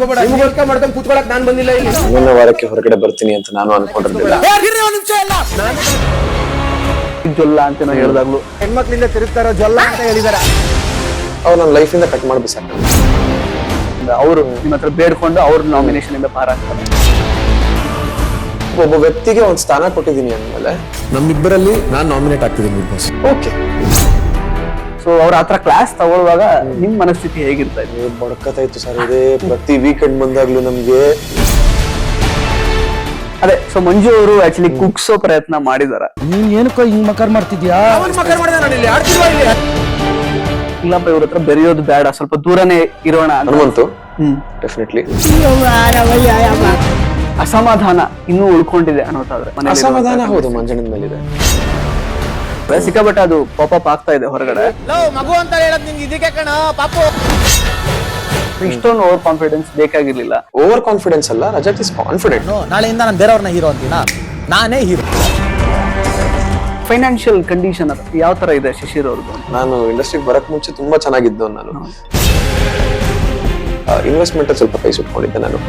ಮಾಡ್ಕೊಂಡು ಕೂತ್ಕೊಳಕ್ ನಾನು ಬಂದಿಲ್ಲ ಇಲ್ಲಿ. ಮುಂದಿನ ವಾರಕ್ಕೆ ಹೊರಗಡೆ ಬರ್ತೀನಿ ಅಂತ ನಾನು ಅನ್ಕೊಂಡಿರ್ಲಿಲ್ಲ. ಜೊಲ್ಲ ಅಂತ ಹೇಳಿದಾಗ್ಲು ಹೆಣ್ಮಕ್ಳಿಂದ ತಿರುಗ್ತಾರೋ ಜೊಲ್ಲ ಅಂತ ಹೇಳಿದಾರೆ. ಅವ್ರು ನನ್ನ ಲೈಫ್ ಇಂದ ಕಟ್ ಮಾಡ್ಬಿಸಾಕ. ಅವರು ನಿಮ್ಮ ಹತ್ರ ಬೇಡ್ಕೊಂಡು ಅವ್ರ ನಾಮಿನೇಷನ್ ಇಂದ ಪಾರಾಗ್ತಾರೆ. ಒಬ್ಬ ವ್ಯಕ್ತಿಗೆ ಒಂದು ಸ್ಥಾನ ಕೊಟ್ಟಿದ್ದೀನಿ ಅಂದ್ಮೇಲೆ ನಮ್ಮಿಬ್ಬರಲ್ಲಿ ನಾನು ನಾಮಿನೇಟ್ ಆಗ್ತಿದ್ದೀನಿ ಬಿಗ್ ಬಾಸ್. ಓಕೆ. ಸೊ ಅವ್ರ ಹತ್ರ ಕ್ಲಾಸ್ ತಗೊಳ್ಳುವಾಗ ನಿಮ್ ಮನಸ್ಥಿತಿ ಹೇಗಿರ್ತಾ ಇದೆ? ಬಡಕತ್ತಾಯ್ತು ಸರ್. ಇದೇ ಪ್ರತಿ ವೀಕೆಂಡ್ ಬಂದಾಗ್ಲೂ ನಮ್ಗೆ ಅದೇ. ಸೊ ಮಂಜು ಅವರು ಆಕ್ಚುಲಿ ಕುಗ್ಸೋ ಪ್ರಯತ್ನ ಮಾಡಿದಾರ. ನೀನ್ ಏನಕ್ಕೋ ಹಿಂಗ್ ಮಕರ್ ಮಾಡ್ತಿದ್ಯಾ? ಇಲ್ಲಪ್ಪ ಇವ್ರ ಹತ್ರ ಬೆರೆಯೋದು ಬೇಡ, ಸ್ವಲ್ಪ ದೂರನೇ ಇರೋಣ ಹನುಮಂತು. ಡೆಫಿನೆಟ್ಲಿ ಅಸಮಾಧಾನ ಇನ್ನೂ ಉಳ್ಕೊಂಡಿದೆ ಅನ್ನೋದಾದ್ರೆ ಅಸಮಾಧಾನ ಹೌದು ಮಂಜಣ್ಣನ ಮೇಲಿದೆ. ಸಿಕ್ಕಾಬಟ್ಟೆ ಅದು ಪಾಪಪ್ ಆಗ್ತಾ ಇದೆ ಹೊರಗಡೆ. ಮಗು ಅಂತ ಹೇಳದ್ ನಿಂಗೆ ಇದಕ್ಕೆ ಕಣ ಪಾಪು. ಇಷ್ಟೊಂದು ಓವರ್ ಕಾನ್ಫಿಡೆನ್ಸ್ ಬೇಕಾಗಿರ್ಲಿಲ್ಲ. ಓವರ್ ಕಾನ್ಫಿಡೆನ್ಸ್ ಅಲ್ಲ, ರಜತ್ ಇಸ್ ಕಾನ್ಫಿಡೆಂಟ್. ನಾಳೆಯಿಂದ ನಾನು ಬೇರೆಯವ್ರನ್ನ ಹೀರೋ ಅಂತೀನಾ? ನಾನೇ ಹೀರೋ. ಫೈನಾನ್ಷಿಯಲ್ ಕಂಡೀಷನ್ ಅದು ಯಾವ ತರ ಇದೆ ಶಿಶಿರ್ ಅವ್ರದ್ದು? ನಾನು ಇಂಡಸ್ಟ್ರಿಗೆ ಬರಕ್ ಮುಂಚೆ ತುಂಬಾ ಚೆನ್ನಾಗಿದ್ದು. ನಾನು ಇನ್ವೆಸ್ಟ್ಮೆಂಟ್ ಸ್ವಲ್ಪ ಕೈ ಸುಟ್ಕೊಂಡಿದ್ದೆ. ನಾನು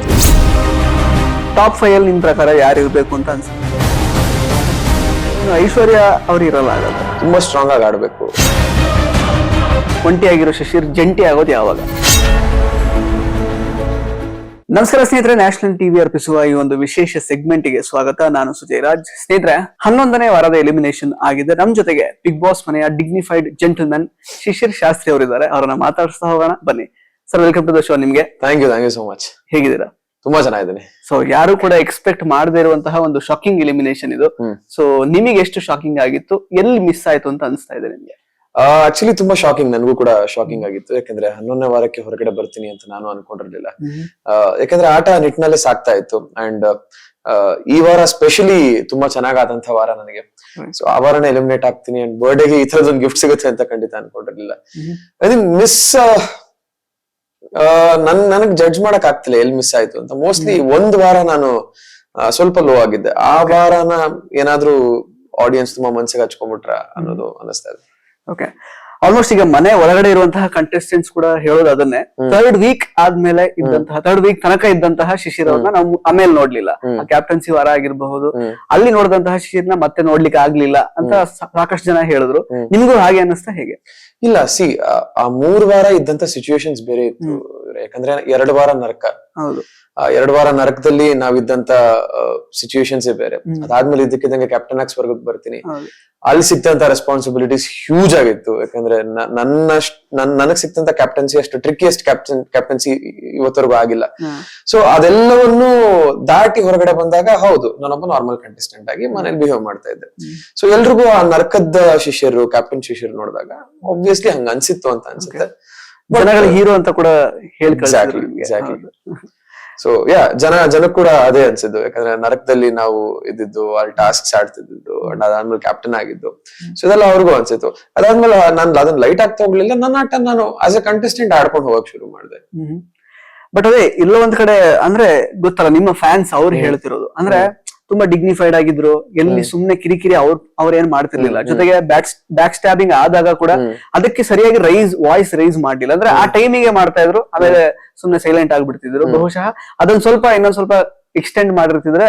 ಟಾಪ್ 5 ಅಲ್ಲಿ ನಿಮ್ ಪ್ರಕಾರ ಯಾರು ಇರ್ಬೇಕು ಅಂತ ಅನ್ಸುತ್ತೆ? ಐಶ್ವರ್ಯ ಅವ್ರು ಇರಲ್ಲ, ಆಗೋದು ತುಂಬಾ ಸ್ಟ್ರಾಂಗ್ ಆಗಿ ಆಡ್ಬೇಕು. ಒಂಟಿಯಾಗಿರೋ ಶಿಶಿರ್ ಜಂಟಿ ಆಗೋದು ಯಾವಾಗ? ನಮಸ್ಕಾರ ಸ್ನೇಹಿತರೆ, ನ್ಯಾಷನಲ್ ಟಿವಿ ಅರ್ಪಿಸುವ ಈ ಒಂದು ವಿಶೇಷ ಸೆಗ್ಮೆಂಟ್ ಗೆ ಸ್ವಾಗತ. ನಾನು ಸುಜಯ್ ರಾಜ್. ಸ್ನೇಹಿತರೆ, 11ನೇ ವಾರದ ಎಲಿಮಿನೇಷನ್ ಆಗಿದೆ. ನಮ್ ಜೊತೆಗೆ ಬಿಗ್ ಬಾಸ್ ಮನೆಯ ಡಿಗ್ನಿಫೈಡ್ ಜೆಂಟಲ್ಮನ್ ಶಿಶಿರ್ ಶಾಸ್ತ್ರಿ ಅವರಿದ್ದಾರೆ. ಅವರನ್ನ ಮಾತಾಡಿಸ್ತಾ ಹೋಗೋಣ ಬನ್ನಿ. Sir, welcome to the show. ನಿಮ್ಗೆ ಥ್ಯಾಂಕ್ ಯು ಸೋ ಮಚ್. ಹೇಗಿದ್ದೀರಾ? ತುಂಬಾ ಚೆನ್ನಾಗಿದ್ದೀನಿ. ಸೊ ಯಾರು ಕೂಡ ಎಕ್ಸ್ಪೆಕ್ಟ್ ಮಾಡದೇ ಇರುವಂತಹ ಒಂದು ಶಾಕಿಂಗ್ ಎಲಿಮಿನೇಷನ್ ಇದು. ಸೊ ನಿಮಗೆ ಎಷ್ಟು ಶಾಕಿಂಗ್ ಆಗಿತ್ತು? ಎಲ್ಲಿ ಮಿಸ್ ಆಯ್ತು ಅಂತ ಅನಿಸ್ತಾ ಇದೆ ನಿಮ್ಗೆ? ಆಕ್ಚುಲಿ ತುಂಬಾ ಶಾಕಿಂಗ್. ನನಗೂ ಕೂಡ ಶಾಕಿಂಗ್ ಆಗಿತ್ತು. ಯಾಕಂದ್ರೆ 11ನೇ ವಾರಕ್ಕೆ ಹೊರಗಡೆ ಬರ್ತೀನಿ ಅಂತ ನಾನು ಅನ್ಕೊಂಡಿರ್ಲಿಲ್ಲ. ಯಾಕಂದ್ರೆ ಆಟ ನಿಟ್ಟಿನಲ್ಲೇ ಸಾಕ್ತಾ ಇತ್ತು. ಅಂಡ್ ಈ ವಾರ ಸ್ಪೆಷಲಿ ತುಂಬಾ ಚೆನ್ನಾಗಾದಂತ ವಾರ ನನಗೆ. ಸೊ ಆ ವಾರನೇ ಎಲಿಮಿನೇಟ್ ಆಗ್ತೀನಿ ಅಂಡ್ ಬರ್ಡೇಗೆ ಈ ತರದೊಂದು ಗಿಫ್ಟ್ ಸಿಗುತ್ತೆ ಅಂತ ಖಂಡಿತ ಅನ್ಕೊಂಡಿರ್ಲಿಲ್ಲ. ಐ ಥಿಂಕ್ ಮಿಸ್ ನನಗ್ ಜಡ್ಜ್ ಮಾಡಕ್ ಆಗ್ತಿಲ್ಲ ಎಲ್ಲಿ ಮಿಸ್ ಆಯ್ತು ಅಂತ. ಮೋಸ್ಟ್ಲಿ ಒಂದ್ ವಾರ ನಾನು ಸ್ವಲ್ಪ ಲೋ ಆಗಿದ್ದೆ. ಆ ವಾರನ ಏನಾದ್ರೂ ಆಡಿಯನ್ಸ್ ತುಂಬಾ ಮನ್ಸಿಗೆ ಹಚ್ಕೊಂಡ್ಬಿಟ್ರ ಅನ್ನೋದು ಅನಿಸ್ತಾ ಇದೆ. ಓಕೆ, ಆಲ್ಮೋಸ್ಟ್ ಈಗ ಮನೆ ಒಳಗಡೆ ಇರುವಂತಹ ಕಂಟೆಸ್ಟೆಂಟ್ಸ್ ಕೂಡ ಹೇಳೋದು ಅದನ್ನೇ. ಥರ್ಡ್ ವೀಕ್ ಆದ್ಮೇಲೆ ಇದ್ದಂತಹ, ಥರ್ಡ್ ವೀಕ್ ತನಕ ಇದ್ದಂತಹ ಶಿಶಿರ್ ಅವ್ರನ್ನ ನಾವು ಆಮೇಲೆ ನೋಡ್ಲಿಲ್ಲ. ಕ್ಯಾಪ್ಟನ್ಸಿ ವಾರ ಆಗಿರಬಹುದು, ಅಲ್ಲಿ ನೋಡಿದಂತಹ ಶಿಶಿರ್ನ ಮತ್ತೆ ನೋಡ್ಲಿಕ್ಕೆ ಆಗ್ಲಿಲ್ಲ ಅಂತ ಸಾಕಷ್ಟು ಜನ ಹೇಳಿದ್ರು. ನಿಮ್ಗೂ ಹಾಗೆ ಅನ್ನಿಸ್ತಾ ಹೇಗೆ? ಇಲ್ಲ, ಆ 3 ವಾರ ಇದ್ದಂತ ಸಿಚುವೇಶನ್ಸ್ ಬೇರೆ ಇತ್ತು. ಯಾಕಂದ್ರೆ 2 ವಾರ ನರಕ. ಹೌದು, 2 ವಾರ ನರಕದಲ್ಲಿ ನಾವಿದ್ದಂತ ಸಿಚುವೇಶನ್ಸ್ ಬೇರೆ. ಅದಾದ್ಮೇಲೆ ಇದಕ್ಕಿದ್ದಂಗೆ ಕ್ಯಾಪ್ಟನ್ ಆಗಿ ಸ್ವರ್ಗಕ್ಕೆ ಬರ್ತೀನಿ. ಅಲ್ಲಿ ಸಿಕ್ತಂತ ರೆಸ್ಪಾನ್ಸಿಬಿಲಿಟೀಸ್ ಹ್ಯೂಜ್ ಆಗಿತ್ತು. ಯಾಕಂದ್ರೆ ನನಗ್ ಸಿಕ್ತಂತ ಕ್ಯಾಪ್ಟನ್ಸಿ ಅಷ್ಟು ಟ್ರಿಕಿಯೆಸ್ಟ್ ಕ್ಯಾಪ್ಟನ್ಸಿ ಇವತ್ತವರೆಗೂ ಆಗಿಲ್ಲ. ಸೊ ಅದೆಲ್ಲವನ್ನು ದಾಟಿ ಹೊರಗಡೆ ಬಂದಾಗ ಹೌದು, ನಾನೊಬ್ಬ ನಾರ್ಮಲ್ ಕಂಟೆಸ್ಟೆಂಟ್ ಆಗಿ ಮನೇಲಿ ಬಿಹೇವ್ ಮಾಡ್ತಾ ಇದ್ದೆ. ಸೊ ಎಲ್ರಿಗೂ ಆ ನರ್ಕದ ಶಿಷ್ಯರು, ಕ್ಯಾಪ್ಟನ್ ಶಿಷ್ಯರು ನೋಡಿದಾಗ ಆಬ್ವಿಯಸ್ಲಿ ಹಂಗ ಅನ್ಸಿತ್ತು ಅಂತ ಅನ್ಸುತ್ತೆ. ಹೀರೋ ಅಂತ ಕೂಡ ಹೇಳಿ. ಸೊ ಜನ ಕೂಡ ಅದೇ ಅನ್ಸಿದ್ದು. ಯಾಕಂದ್ರೆ ನರಕದಲ್ಲಿ ನಾವು ಇದ್ದಿದ್ದು, ಅಲ್ಲಿ ಟಾಸ್ಕ್ ಆಡ್ತಿದ್ದು, ಅದಾದ್ಮೇಲೆ ಕ್ಯಾಪ್ಟನ್ ಆಗಿದ್ದು. ಸೊ ಇದೆಲ್ಲ ಅವ್ರಿಗೂ ಅನ್ಸಿತ್ತು. ಅದಾದ್ಮೇಲೆ ನಾನು ಅದನ್ನ ಲೈಟ್ ಆಗ್ತಾ ಹೋಗ್ಲಿಲ್ಲ. ನನ್ನ ಆಟ ನಾನು ಆಸ್ ಎ ಕಂಟೆಸ್ಟೆಂಟ್ ಆಡ್ಕೊಂಡು ಹೋಗಕ್ ಶುರು ಮಾಡಿದೆ. ಬಟ್ ಅದೇ ಎಲ್ಲೋ ಒಂದ್ ಕಡೆ ಅಂದ್ರೆ ಗೊತ್ತಲ್ಲ, ನಿಮ್ಮ ಫ್ಯಾನ್ಸ್ ಅವ್ರು ಹೇಳ್ತಿರೋದು ಅಂದ್ರೆ ತುಂಬಾ ಡಿಗ್ನಿಫೈಡ್ ಆಗಿದ್ರು, ಎಲ್ಲಿ ಸುಮ್ನೆ ಕಿರಿಕಿರಿ ಅವ್ರ ಏನ್ ಮಾಡ್ತಿರ್ಲಿಲ್ಲ. ಜೊತೆಗೆ ಬ್ಯಾಕ್ ಸ್ಟ್ಯಾಬಿಂಗ್ ಆದಾಗ ಕೂಡ ಅದಕ್ಕೆ ಸರಿಯಾಗಿ ವಾಯ್ಸ್ ರೈಸ್ ಮಾಡ್ಲಿಲ್ಲ. ಅಂದ್ರೆ ಆ ಟೈಮಿಗೆ ಮಾಡ್ತಾ ಇದ್ರು, ಆಮೇಲೆ ಸುಮ್ನೆ ಸೈಲೆಂಟ್ ಆಗ್ಬಿಡ್ತಿದ್ರು. ಬಹುಶಃ ಅದೊಂದ್ ಸ್ವಲ್ಪ ಇನ್ನೊಂದ್ ಸ್ವಲ್ಪ ಎಕ್ಸ್ಟೆಂಡ್ ಮಾಡಿರ್ತಿದ್ರೆ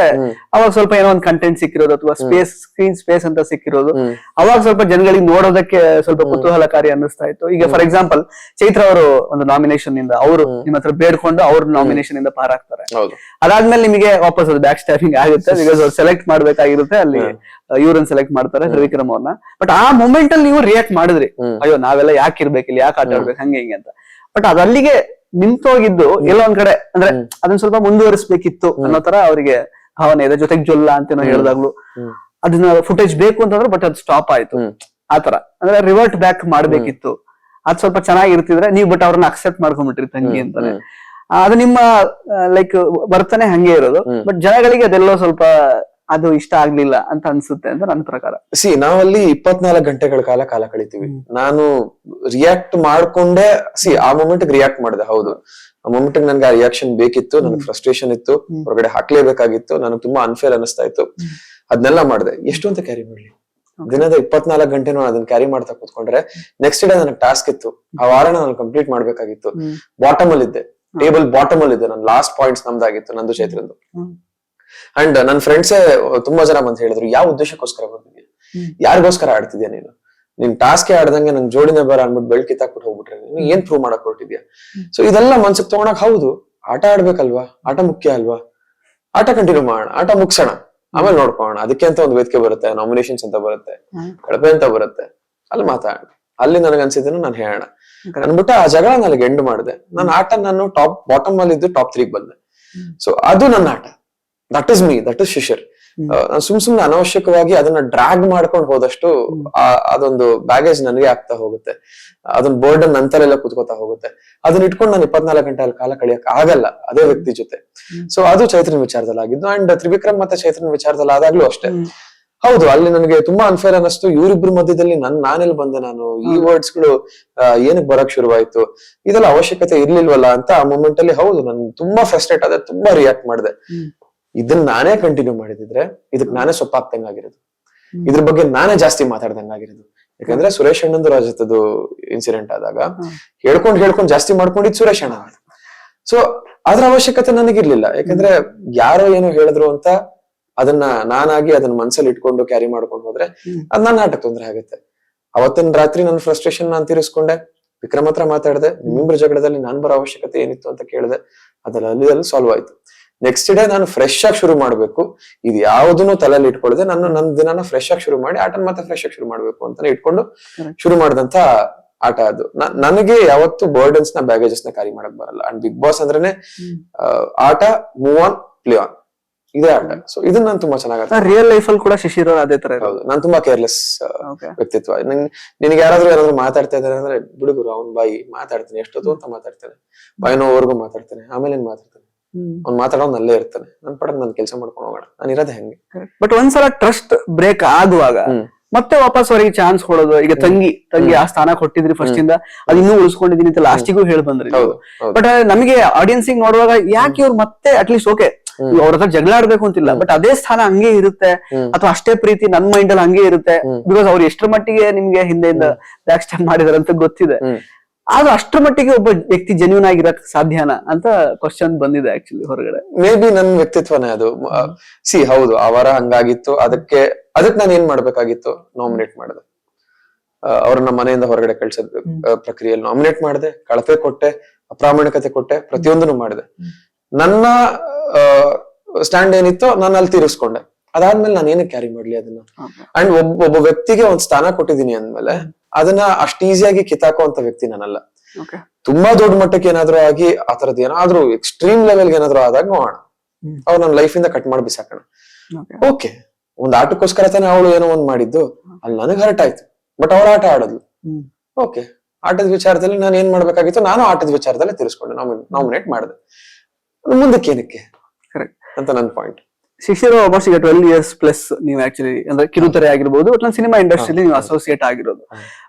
ಅವಾಗ ಸ್ವಲ್ಪ ಏನೋ ಒಂದು ಕಂಟೆಂಟ್ ಸಿಕ್ಕಿರೋದು, ಅಥವಾ ಸ್ಕ್ರೀನ್ ಸ್ಪೇಸ್ ಅಂತ ಸಿಕ್ಕಿರೋದು, ಅವಾಗ ಸ್ವಲ್ಪ ಜನಗಳಿಗೆ ನೋಡೋದಕ್ಕೆ ಸ್ವಲ್ಪ ಕುತೂಹಲಕಾರಿ ಅನ್ನಿಸ್ತಾ ಇತ್ತು. ಈಗ ಫಾರ್ ಎಕ್ಸಾಂಪಲ್ ಚೈತ್ರ ಅವರು ಒಂದು ನಾಮಿನೇಷನ್ ಇಂದ ಅವರು ನಿಮ್ಮ ಹತ್ರ ಬೇಡ್ಕೊಂಡು ಅವ್ರ ನಾಮಿನೇಷನ್ ಇಂದ ಪಾರಾಗ್ತಾರೆ. ಅದಾದ್ಮೇಲೆ ನಿಮಗೆ ವಾಪಸ್ ಅದು ಬ್ಯಾಕ್ ಸ್ಟ್ಯಾಪಿಂಗ್ ಆಗುತ್ತೆ. ಬಿಕಾಸ್ ಅವ್ರು ಸೆಲೆಕ್ಟ್ ಮಾಡ್ಬೇಕಾಗಿರುತ್ತೆ, ಅಲ್ಲಿ ಇವ್ರನ್ನ ಸೆಲೆಕ್ಟ್ ಮಾಡ್ತಾರೆ, ತ್ರಿವಿಕ್ರಮ್ ಅವ್ರನ್ನ. ಬಟ್ ಆ ಮೂಮೆಂಟ್ ಅಲ್ಲಿ ನೀವು ರಿಯಾಕ್ಟ್ ಮಾಡಿದ್ರಿ, ಅಯ್ಯೋ ನಾವೆಲ್ಲ ಯಾಕೆ ಇರ್ಬೇಕು ಇಲ್ಲಿ, ಯಾಕೆ ಆಟ ಆಡ್ಬೇಕು, ಹಂಗೆ ಹಿಂಗೆ ಅಂತ. ಬಟ್ ಅದಲ್ಲಿಗೆ ನಿಂತೋಗಿದ್ದು ಎಲ್ಲೋ ಒಂದ್ ಕಡೆ ಅಂದ್ರೆ ಅದನ್ನ ಸ್ವಲ್ಪ ಮುಂದುವರಿಸಬೇಕಿತ್ತು ಅನ್ನೋ ತರ ಅವರಿಗೆ ಭಾವನೆ ಇದೆ. ಜೊತೆಗೆ ಜೊಲ್ಲ ಅಂತ ಹೇಳಿದಾಗ್ಲು ಅದನ್ನ ಫುಟೇಜ್ ಬೇಕು ಅಂತಂದ್ರೆ, ಬಟ್ ಅದು ಸ್ಟಾಪ್ ಆಯ್ತು. ಆತರ ಅಂದ್ರೆ ರಿವರ್ಟ್ ಬ್ಯಾಕ್ ಮಾಡ್ಬೇಕಿತ್ತು. ಅದ್ ಸ್ವಲ್ಪ ಚೆನ್ನಾಗಿರ್ತಿದ್ರೆ ನೀವು, ಬಟ್ ಅವ್ರನ್ನ ಅಕ್ಸೆಪ್ಟ್ ಮಾಡ್ಕೊಂಡ್ಬಿಟ್ರಿ ತಂಗಿ ಅಂತಾನೆ. ಅದು ನಿಮ್ಮ ಲೈಕ್ ವರ್ತನೆ ಹಂಗೆ ಇರೋದು. ಬಟ್ ಜನಗಳಿಗೆ ಅದೆಲ್ಲೋ ಸ್ವಲ್ಪ ಅದು ಇಷ್ಟ ಆಗ್ಲಿಲ್ಲ ಅಂತ ಅನ್ಸುತ್ತೆ ಅಂತ ನನ್ನ ಪ್ರಕಾರ. ನಾವಲ್ಲಿ 24 ಗಂಟೆಗಳ ಕಾಲ ಕಳಿತೀವಿ. ನಾನು ರಿಯಾಕ್ಟ್ ಮಾಡ್ಕೊಂಡೆ. ಆ ಮೊಮೆಂಟ್ ರಿಯಾಕ್ಟ್ ಮಾಡಿದೆ. ಹೌದು, ಆ ಮೊಮೆಂಟ್ ನನ್ಗೆ ಆ ರಿಯಾಕ್ಷನ್ ಬೇಕಿತ್ತು. ನನಗೆ ಫ್ರಸ್ಟ್ರೇಷನ್ ಇತ್ತು, ಹೊರಗಡೆ ಹಾಕ್ಲೇಬೇಕಾಗಿತ್ತು. ನನಗೆ ತುಂಬಾ ಅನ್ಫೇರ್ ಅನಿಸ್ತಾ ಇತ್ತು. ಅದನ್ನೆಲ್ಲ ಮಾಡಿದೆ. ಎಷ್ಟು ಅಂತ ಕ್ಯಾರಿ ಮಾಡ್ಲಿ? ದಿನದ 24 ಗಂಟೆನೂ ಅದನ್ನ ಕ್ಯಾರಿ ಮಾಡ್ತಾ ಕೂತ್ಕೊಂಡ್ರೆ ನೆಕ್ಸ್ಟ್ ಡೇ ನನಗೆ ಟಾಸ್ಕ್ ಇತ್ತು. ಆ ವಾರನ ನಾನು ಕಂಪ್ಲೀಟ್ ಮಾಡ್ಬೇಕಾಗಿತ್ತು. ಬಾಟಮ್ ಅಲ್ಲಿ ಇದ್ದೆ. ಟೇಬಲ್ ಬಾಟಮ್ ಅಲ್ಲಿ ಇದೆ. ನನ್ನ ಲಾಸ್ಟ್ ಪಾಯಿಂಟ್ಸ್ ನಮ್ದಾಗಿತ್ತು, ನಂದು ಚೈತ್ರಂದು. ಅಂಡ್ ನನ್ನ ಫ್ರೆಂಡ್ಸೇ ತುಂಬಾ ಜನ ಬಂದು ಹೇಳಿದ್ರು, ಯಾವ ಉದ್ದೇಶಕ್ಕೋಸ್ಕರ ಬಂದಿದ್ಯಾ, ಯಾರಿಗೋಸ್ಕರ ಆಡ್ತಿದ್ಯಾ ನೀನು, ನಿನ್ ಟಾಸ್ಕ್ ಆಡ್ದಂಗೆ ನನ್ ಜೋಡಿನ ಬರ ಅನ್ಬಿಟ್ಟು ಬೆಳ್ ಕಿತ್ತಾಕ್ಬಿಟ್ಟು ಹೋಗ್ಬಿಟ್ರೆ ನೀನು ಏನ್ ಪ್ರೂವ್ ಮಾಡಕ್ ಹೊರಟಿದ್ಯಾ. ಸೊ ಇದೆಲ್ಲ ಮನ್ಸಿಗೆ ತಗೊಳಕ್, ಹೌದು ಆಟ ಆಡ್ಬೇಕಲ್ವಾ, ಆಟ ಮುಖ್ಯ ಅಲ್ವಾ, ಆಟ ಕಂಟಿನ್ಯೂ ಮಾಡೋಣ, ಆಟ ಮುಗ್ಸೋಣ, ಆಮೇಲೆ ನೋಡ್ಕೋಣ. ಅದಕ್ಕೆ ಅಂತ ಒಂದು ವೇದಿಕೆ ಬರುತ್ತೆ, ನಾಮಿನೇಷನ್ಸ್ ಅಂತ ಬರುತ್ತೆ, ಕಳಪೆ ಅಂತ ಬರುತ್ತೆ, ಅಲ್ಲಿ ಮಾತಾಡೋಣ. ಅಲ್ಲಿ ನನಗೆ ಅನ್ಸಿದ್ದನ್ನು ನಾನು ಹೇಳೋಣ ಅನ್ಬಿಟ್ಟು ಆ ಜಗಳ ನನಗೆ ಎಂಡ್ ಮಾಡಿದೆ. ನನ್ನ ಆಟ ನಾನು ಬಾಟಮ್ ಅಲ್ಲಿ ಇದ್ದು ಟಾಪ್ 3 ಬಂದೆ. ಸೊ ಅದು ನನ್ನ ಆಟ, that is me, that is Shishir. ನಾನು ಸುಮ್ನೆ ಅನಾವಶ್ಯಕವಾಗಿ ಅದನ್ನ ಡ್ರಾಗ್ ಮಾಡ್ಕೊಂಡು ಹೋದಷ್ಟು ಅದೊಂದು ಬ್ಯಾಗೇಜ್ ನನಗೆ ಆಗ್ತಾ ಹೋಗುತ್ತೆ, ಅದನ್ನ ಬರ್ಡನ್ ನಂತರೆಲ್ಲ ಕೂತ್ಕೋತಾ ಹೋಗುತ್ತೆ. ಅದನ್ನ ಇಟ್ಕೊಂಡು ನಾನು 24 ಗಂಟೆ ಅಲ್ಲಿ ಕಾಲ ಕಳಿಯಕ್ ಆಗಲ್ಲ ಅದೇ ವ್ಯಕ್ತಿ ಜೊತೆ. ಸೊ ಅದು ಚೈತ್ರನ್ ವಿಚಾರದಲ್ಲಿ ಆಗಿದ್ದು. ಅಂಡ್ ತ್ರಿವಿಕ್ರಮ್ ಮತ್ತೆ ಚೈತ್ರನ್ ವಿಚಾರದಲ್ಲಿ ಆದಾಗ್ಲೂ ಅಷ್ಟೇ. ಹೌದು, ಅಲ್ಲಿ ನನಗೆ ತುಂಬಾ ಅನ್ಫೇರ್ ಅನ್ನಿಸ್ತು. ಇವರಿಬ್ರು ಮಧ್ಯದಲ್ಲಿ ನಾನೆಲ್ಲಿ ಬಂದೆ, ನಾನು ಈ ವರ್ಡ್ಸ್ ಗಳು ಏನಕ್ಕೆ ಬರಕ್ ಶುರುವಾಯ್ತು, ಇದೆಲ್ಲ ಅವಶ್ಯಕತೆ ಇರ್ಲಿಲ್ವಲ್ಲ ಅಂತ ಆ ಮೂಮೆಂಟ್ ಅಲ್ಲಿ ಹೌದು ನನ್ ತುಂಬಾ ಫ್ರಸ್ಟ್ರೇಟ್ ಆದೆ, ತುಂಬಾ ರಿಯಾಕ್ಟ್ ಮಾಡಿದೆ. ಇದನ್ನ ನಾನೇ ಕಂಟಿನ್ಯೂ ಮಾಡಿದಿದ್ರೆ ಇದಕ್ ನಾನೇ ಸೊಪ್ಪಾಗ್ದಂಗಾಗಿರೋದು, ಇದ್ರ ಬಗ್ಗೆ ನಾನೇ ಜಾಸ್ತಿ ಮಾತಾಡ್ದಂಗಾಗಿರೋದು. ಯಾಕಂದ್ರೆ ಸುರೇಶ್ ಅಣ್ಣಂದು ರಾಜತ್ತದು ಇನ್ಸಿಡೆಂಟ್ ಆದಾಗ ಹೇಳ್ಕೊಂಡ್ ಜಾಸ್ತಿ ಮಾಡ್ಕೊಂಡಿದ್ ಸುರೇಶ್ ಅಣ್ಣ. ಸೊ ಅದ್ರ ಅವಶ್ಯಕತೆ ನನಗಿರ್ಲಿಲ್ಲ. ಯಾಕಂದ್ರೆ ಯಾರೋ ಏನೋ ಹೇಳಿದ್ರು ಅಂತ ಅದನ್ನ ನಾನಾಗಿ ಅದನ್ನ ಮನ್ಸಲ್ಲಿ ಇಟ್ಕೊಂಡು ಕ್ಯಾರಿ ಮಾಡ್ಕೊಂಡು ಹೋದ್ರೆ ಅದ್ ನನ್ನ ಆಟಕ್ಕೆ ತೊಂದ್ರೆ ಆಗುತ್ತೆ. ಅವತ್ತಿನ ರಾತ್ರಿ ನನ್ನ ಫ್ರಸ್ಟ್ರೇಷನ್ ನಾನು ತೀರಿಸ್ಕೊಂಡೆ, ವಿಕ್ರಮ್ ಹತ್ರ ಮಾತಾಡಿದೆ, ನಿಮ್ಮಿಬ್ಬರ ಜಗಳದಲ್ಲಿ ನಾನ್ ಬರೋ ಅವಶ್ಯಕತೆ ಏನಿತ್ತು ಅಂತ ಕೇಳಿದೆ, ಅದೆಲ್ಲ ಅಲ್ಲಿ ಸಾಲ್ವ್ ಆಯ್ತು. ನೆಕ್ಸ್ಟ್ ಡೇ ನಾನು ಫ್ರೆಶ್ ಆಗಿ ಶುರು ಮಾಡ್ಬೇಕು, ಇದು ಯಾವ್ದನ್ನು ತಲೆಯಲ್ಲಿ ಇಟ್ಕೊಳ್ಳದೆ ನನ್ನ ದಿನಾನ ಫ್ರೆಶ್ ಆಗಿ ಶುರು ಮಾಡಿ ಆಟನ್ ಮತ್ತೆ ಫ್ರೆಶ್ ಆಗಿ ಶುರು ಮಾಡ್ಬೇಕು ಅಂತಾನೆ ಇಟ್ಕೊಂಡು ಶುರು ಮಾಡಿದಂತ ಆಟ ಅದು. ನನಗೆ ಯಾವತ್ತು ಬರ್ಡನ್ಸ್ ನ ಬ್ಯಾಗೇಜಸ್ ನ ಕ್ಯಾರಿ ಮಾಡಕ್ ಬರಲ್ಲ. ಅಂಡ್ ಬಿಗ್ ಬಾಸ್ ಅಂದ್ರೇನೆ ಆಟ, ಮೂವ್ ಆನ್, ಪ್ಲೇ ಆನ್, ಇದೇ ಆಟ. ಸೊ ಇದನ್ನ ನಾನು ತುಂಬಾ ಚೆನ್ನಾಗಿ ರಿಯಲ್ ಲೈಫ್ ಅಲ್ಲಿ ಕೂಡ ಶಿಶಿರ್ ಅದೇ ತರ. ಹೌದು, ನಾನು ತುಂಬಾ ಕೇರ್ಲೆಸ್ ವ್ಯಕ್ತಿತ್ವ. ನಿನ್ಗೆ ಯಾರಾದ್ರೂ ಮಾತಾಡ್ತಾ ಇದಾರೆ ಅಂದ್ರೆ ಬಿಡುಗರು ಅವ್ನ್ ಬಾಯಿ ಮಾತಾಡ್ತಾನೆ, ಎಷ್ಟೊತ್ತು ಅಂತ ಮಾತಾಡ್ತಾನೆ, ಬಾಯಿನೋವರೆಗೂ ಮಾತಾಡ್ತಾನೆ, ಆಮೇಲೆ ಏನ್ ಮಾತಾಡ್ತಾನೆ, ಅವ್ನ್ ಮಾತಾಡೋನ್ ಅಲ್ಲೇ ಇರ್ತಾನೆ. ನನ್ ಪಡಕ್ ನನ್ ಕೆಲಸ ಮಾಡ್ಕೊಂಡು ಹೋಗೋಣ, ನಾನು ಇರೋದೇ ಹೆಂಗೆ. ಬಟ್ ಒಂದ್ಸಲ ಟ್ರಸ್ಟ್ ಬ್ರೇಕ್ ಆಗುವಾಗ ಮತ್ತೆ ವಾಪಸ್ ಅವರಿಗೆ ಚಾನ್ಸ್ ಕೊಡೋದು. ಈಗ ತಂಗಿ ಆ ಸ್ಥಾನ ಕೊಟ್ಟಿದ್ರಿ ಫಸ್ಟ್ ಇಂದ, ಅದು ಇನ್ನೂ ಉಳಿಸ್ಕೊಂಡಿದೀನಿ ಅಂತ ಲಾಸ್ಟಿಗೂ ಹೇಳಿ ಬಂದ್ರಿ. ಬಟ್ ನಮಗೆ ಆಡಿಯನ್ಸ್ ನೋಡುವಾಗ ಯಾಕೆ ಇವ್ರು ಮತ್ತೆ ಅಟ್ಲೀಸ್ಟ್ ಓಕೆ ಅವ್ರ ಹತ್ರ ಜಗಳ ಆಡ್ಬೇಕು ಅಂತಿಲ್ಲ, ಬಟ್ ಅದೇ ಸ್ಥಾನ ಹಂಗೆ ಇರುತ್ತೆ ಅಥವಾ ಅಷ್ಟೇ ಪ್ರೀತಿ ನನ್ ಮೈಂಡ್ ಅಲ್ಲಿ ಹಂಗೆ ಇರುತ್ತೆ. ಬಿಕಾಸ್ ಅವ್ರು ಎಷ್ಟರ ಮಟ್ಟಿಗೆ ನಿಮ್ಗೆ ಹಿಂದೆಯಿಂದ ಬ್ಯಾಕ್ ಸ್ಟಾಪ್ ಮಾಡಿದಾರೆ ಅಂತ ಗೊತ್ತಿದೆ. ಆದ್ರೂ ಅಷ್ಟರ ಮಟ್ಟಿಗೆ ಒಬ್ಬ ವ್ಯಕ್ತಿ ಜೆನ್ಯೂನ್ ಆಗಿರಕ್ ಸಾಧ್ಯನಾ ಅಂತ ಕ್ವಶನ್ ಬಂದಿದೆ ಆಕ್ಚುಲಿ ಹೊರಗಡೆ. ಮೇ ಬಿ ನನ್ ವ್ಯಕ್ತಿತ್ವನೇ ಅದು. ಹೌದು, ಆ ವಾರ ಹಂಗಾಗಿತ್ತು. ಅದಕ್ಕೆ ನಾನು ಏನ್ ಮಾಡ್ಬೇಕಾಗಿತ್ತು, ನಾಮಿನೇಟ್ ಮಾಡಿದೆ. ಅವ್ರನ್ನ ಮನೆಯಿಂದ ಹೊರಗಡೆ ಕಳ್ಸೋದ್ ಪ್ರಕ್ರಿಯೆಯಲ್ಲಿ ನಾಮಿನೇಟ್ ಮಾಡಿದೆ, ಕಳಪೆ ಕೊಟ್ಟೆ, ಅಪ್ರಾಮಾಣಿಕತೆ ಕೊಟ್ಟೆ, ಪ್ರತಿಯೊಂದನ್ನು ಮಾಡಿದೆ. ನನ್ನ ಸ್ಟ್ಯಾಂಡ್ ಏನಿತ್ತೋ ನಾನು ಅಲ್ಲಿ ತೀರಿಸ್ಕೊಂಡೆ. ಅದಾದ್ಮೇಲೆ ನಾನು ಏನಕ್ಕೆ ಕ್ಯಾರಿ ಮಾಡ್ಲಿ ಅದನ್ನ. ಅಂಡ್ ಒಬ್ಬ ವ್ಯಕ್ತಿಗೆ ಒಂದ್ ಸ್ಥಾನ ಕೊಟ್ಟಿದೀನಿ ಅಂದ್ಮೇಲೆ ಅದನ್ನ ಅಷ್ಟು ಈಸಿಯಾಗಿ ಕಿತ್ತಾಕುವಂತ ವ್ಯಕ್ತಿ ನಾನಲ್ಲ. ತುಂಬಾ ದೊಡ್ಡ ಮಟ್ಟಕ್ಕೆ ಏನಾದ್ರು ಆಗಿ ಆ ತರದ್ ಏನಾದ್ರು ಎಕ್ಸ್ಟ್ರೀಮ್ ಲೆವೆಲ್ಗೆ ಏನಾದ್ರು ಆದಾಗ ನೋಡೋಣ, ಅವ್ರು ನನ್ನ ಲೈಫ್ ಇಂದ ಕಟ್ ಮಾಡಿ ಬಿಸಾಕೋಣ. ಓಕೆ, ಒಂದ್ ಆಟಕ್ಕೋಸ್ಕರ ತಾನೇ ಅವಳು ಏನೋ ಒಂದ್ ಮಾಡಿದ್ದು, ಅಲ್ಲಿ ನನಗ್ ಹರ್ಟ್ ಆಯ್ತು, ಬಟ್ ಅವ್ರ ಆಟ ಆಡೋದು. ಓಕೆ, ಆಟದ ವಿಚಾರದಲ್ಲಿ ನಾನು ಏನ್ ಮಾಡ್ಬೇಕಾಗಿತ್ತು, ನಾನು ಆಟದ ವಿಚಾರದಲ್ಲಿ ತಿರ್ಸ್ಕೊಂಡೆ, ನಾಮಿನೇಟ್ ಮಾಡಿದೆ. ಮುಂದಕ್ಕೆ ಏನಕ್ಕೆ ಅಂತ ನನ್ನ ಪಾಯಿಂಟ್. ಶಿಶಿರ್ ಆಲ್ಮೋಸ್ಟ್ ಈಗ 12 years ಪ್ಲಸ್ ನೀವು ಆಕ್ಚುಲಿ ಅಂದ್ರೆ ಕಿರುತೆರೆ ಆಗಿರ್ಬೋದು, ಅಥವಾ ಸಿನಿಮಾ ಇಂಡಸ್ಟ್ರಿಯಲ್ಲಿ ನೀವು ಅಸೋಸಿಯೇಟ್ ಆಗಿರೋದು.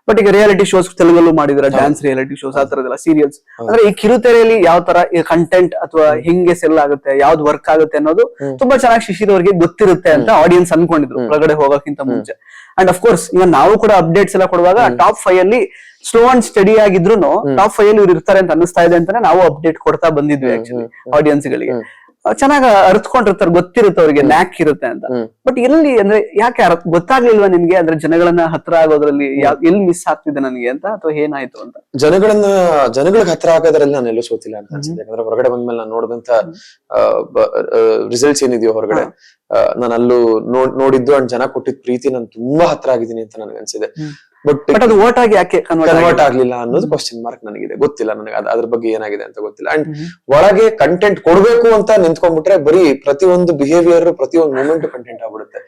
ಬಟ್ ಈಗ ರಿಯಾಲಿಟಿ ಶೋಸ್ ತೆಲುಗಲ್ಲೂ ಮಾಡಿದಿರ, ಡ್ಯಾನ್ಸ್ ರಿಯಾಲಿಟಿ ಶೋಸ್ ಆ ತರದೆಲ್ಲ ಸೀರಿಯಲ್ಸ್. ಅಂದ್ರೆ ಈ ಕಿರುತೆರೆಯಲ್ಲಿ ಯಾವ ತರ ಕಂಟೆಂಟ್ ಅಥವಾ ಹೆಂಗೆ ಸೆಲ್ ಆಗುತ್ತೆ, ಯಾವ್ದು ವರ್ಕ್ ಆಗುತ್ತೆ ಅನ್ನೋದು ತುಂಬಾ ಚೆನ್ನಾಗಿ ಶಿಶಿರ್ ಅವ್ರಿಗೆ ಗೊತ್ತಿರುತ್ತೆ ಅಂತ ಆಡಿಯನ್ಸ್ ಅನ್ಕೊಂಡಿದ್ರು ಒಳಗಡೆ ಹೋಗೋಕ್ಕಿಂತ ಮುಂಚೆ. ಅಂಡ್ ಅಫ್ ಕೋರ್ಸ್ ಈಗ ನಾವು ಕೂಡ ಅಪ್ಡೇಟ್ಸ್ ಎಲ್ಲ ಕೊಡುವಾಗ ಟಾಪ್ 5 ಅಲ್ಲಿ ಸ್ಲೋ ಅಂಡ್ ಸ್ಟಡಿ ಆಗಿದ್ರು ಟಾಪ್ 5 ಅಲ್ಲಿ ಇವ್ರು ಇರ್ತಾರೆ ಅಂತ ಅನಿಸ್ತಾ ಇದೆ ಅಂತಾನೆ ನಾವು ಅಪ್ಡೇಟ್ ಕೊಡ್ತಾ ಬಂದಿದ್ವಿ ಆಕ್ಚುಲಿ ಆಡಿಯನ್ಸ್ ಗಳಿಗೆ. ಚೆನ್ನಾಗ ಅರ್ಥಕೊಂಡಿರ್ತಾರೆ, ಗೊತ್ತಿರುತ್ತೆ ಅವ್ರಿಗೆ, ನ್ಯಾಕ್ ಇರುತ್ತೆ ಅಂತ. ಬಟ್ ಎಲ್ಲಿ ಅಂದ್ರೆ ಯಾಕೆ ಗೊತ್ತಾಗ್ಲಿಲ್ವಾ ನಿಮ್ಗೆ, ಅಂದ್ರೆ ಜನಗಳನ್ನ ಹತ್ರ ಆಗೋದ್ರಲ್ಲಿ ಎಲ್ಲಿ ಮಿಸ್ ಆಗ್ತಿದೆ ನನಗೆ ಅಂತ, ಅಥವಾ ಏನಾಯ್ತು ಅಂತ? ಜನಗಳಿಗೆ ಹತ್ರ ಆಗೋದ್ರಲ್ಲಿ ನಾನು ಎಲ್ಲೂ ಸೋತಿಲ್ಲ ಅಂತ ಅನ್ಸುತ್ತೆ. ಯಾಕಂದ್ರೆ ಹೊರಗಡೆ ಬಂದ್ಮೇಲೆ ನಾನು ನೋಡಿದಂತ ರಿಸಲ್ಟ್ಸ್ ಏನಿದೆಯೋ ಹೊರಗಡೆ, ನಾನು ಅಲ್ಲೂ ನೋಡಿದ್ದು ಅಂಡ್ ಜನ ಕೊಟ್ಟಿದ್ ಪ್ರೀತಿ ನಾನು ತುಂಬಾ ಹತ್ರ ಆಗಿದ್ದೀನಿ ಅಂತ ನನಗೆ ಅನ್ಸಿದೆ. ಬಟ್ ಅದು ವೋಟ್ ಆಗಿ ಯಾಕೆ ಕನ್ವರ್ಟ್ ಆಗ್ಲಿಲ್ಲ ಅನ್ನೋದು ಕ್ವಶನ್ ಮಾರ್ಕ್ ನನಗಿದೆ. ಗೊತ್ತಿಲ್ಲ ನನಗೆ ಅದ್ರ ಬಗ್ಗೆ ಏನಾಗಿದೆ ಅಂತ ಗೊತ್ತಿಲ್ಲ. ಅಂಡ್ ಒಳಗೆ ಕಂಟೆಂಟ್ ಕೊಡ್ಬೇಕು ಅಂತ ನಿಂತ್ಕೊಂಡ್ಬಿಟ್ರೆ ಬರೀ ಪ್ರತಿಯೊಂದು ಬಿಹೇವಿಯರ್, ಪ್ರತಿಯೊಂದು ಮೂಮೆಂಟ್ ಕಂಟೆಂಟ್ ಆಗ್ಬಿಡುತ್ತೆ.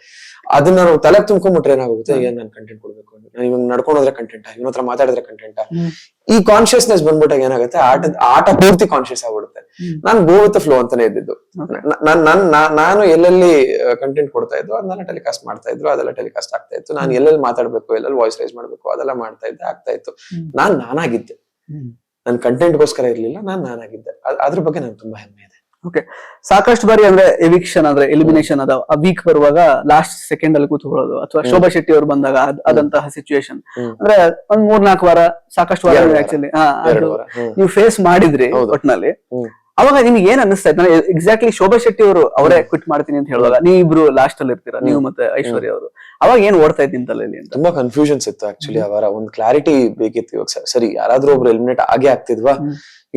ಅದನ್ನ ನಾವು ತಲೆ ತುಂಬ್ಕೊಂಡ್ಬಿಟ್ರೆ ಏನಾಗುತ್ತೆ, ಏನ್ ನಾನು ಕಂಟೆಂಟ್ ಕೊಡ್ಬೇಕು, ನಾನು ಇವಾಗ ನಡ್ಕೊಂಡೋದ್ರೆ ಕಂಟೆಂಟ್, ಇವನ ಹತ್ರ ಮಾತಾಡಿದ್ರೆ ಕಂಟೆಂಟ್, ಈ ಕಾನ್ಶಿಯಸ್ನೆಸ್ ಬಂದ್ಬಿಟ್ಟಾಗ ಏನಾಗುತ್ತೆ, ಆಟ ಪೂರ್ತಿ ಕಾನ್ಶಿಯಸ್ ಆಗ್ಬಿಡುತ್ತೆ. ನಾನ್ ಗೋ ವಿತ್ ಫ್ಲೋ ಅಂತಾನೆ ಇದ್ದಿದ್ದು. ನಾನು ಎಲ್ಲೆಲ್ಲಿ ಕಂಟೆಂಟ್ ಕೊಡ್ತಾ ಇದ್ದು ಅದನ್ನೆಲ್ಲ ಟೆಲಿಕಾಸ್ಟ್ ಮಾಡ್ತಾ ಇದ್ರು, ಅದೆಲ್ಲ ಟೆಲಿಕಾಸ್ಟ್ ಆಗ್ತಾ ಇತ್ತು. ನಾನು ಎಲ್ಲೆಲ್ಲಿ ಮಾತಾಡ್ಬೇಕು, ಎಲ್ಲೆಲ್ಲಿ ವಾಯ್ಸ್ ರೈಸ್ ಮಾಡ್ಬೇಕು ಅದೆಲ್ಲ ಮಾಡ್ತಾ ಇದ್ದೆ, ಆಗ್ತಾ ಇತ್ತು. ನಾನಾಗಿದ್ದೆ, ನನ್ ಕಂಟೆಂಟ್ಗೋಸ್ಕರ ಇರ್ಲಿಲ್ಲ, ನಾನಾಗಿದ್ದೆ. ಅದ್ರ ಬಗ್ಗೆ ನನ್ಗೆ ತುಂಬಾ ಹೆಮ್ಮೆ ಇದೆ. ಓಕೆ, ಸಾಕಷ್ಟು ಬಾರಿ ಅಂದ್ರೆ ಎವಿಕ್ಷನ್ ಅಂದ್ರೆ ಎಲಿಮಿನೇಷನ್ ಅದ ಆ ವೀಕ್ ಬರುವಾಗ ಲಾಸ್ಟ್ ಸೆಕೆಂಡ್ ಅಲ್ಲಿ ಕೂತ್ಕೊಳ್ಳೋದು, ಅಥವಾ ಶೋಭಾ ಶೆಟ್ಟಿ ಅವರು ಬಂದಾಗ ಆದಂತಹ ಸಿಚುವೇಶನ್ ಅಂದ್ರೆ ಒಂದ್ 3-4 ವಾರ ಸಾಕಷ್ಟು ವಾರ ಆಕ್ಚುಲಿ ನೀವು ಫೇಸ್ ಮಾಡಿದ್ರಿ ಒಟ್ನಲ್ಲಿ. ಅವಾಗ ನಿಮ್ಗೆ ಏನ್ ಅನಿಸ್ತಾ ಇತ್ತು? ಎಕ್ಸಾಕ್ಟ್ಲಿ ಶೋಭಾ ಶೆಟ್ಟಿ ಅವರು ಅವರೇ ಕ್ವಿಟ್ ಮಾಡ್ತೀನಿ ಅಂತ ಹೇಳುವಾಗ ನೀವಿಬ್ರು ಲಾಸ್ಟ್ ಅಲ್ಲಿ ಇರ್ತೀರಾ, ನೀವು ಮತ್ತೆ ಐಶ್ವರ್ಯ ಅವರು, ಅವಾಗ ಏನ್ ಓಡ್ತಾ ಇತ್ತು ನಿಮ್ ತಲೆಯಲ್ಲಿ ಅಂತ? ತುಂಬಾ ಕನ್ಫ್ಯೂಷನ್ಸ್ ಇತ್ತು ಆಕ್ಚುಲಿ. ಅವರ ಒಂದು ಕ್ಲಾರಿಟಿ ಬೇಕಿತ್ತು. ಇವಾಗ ಸರಿ ಯಾರಾದ್ರೂ ಒಬ್ರು ಎಲಿಮಿನೇಟ್ ಆಗೇ ಆಗ್ತಿದ್ವಾ,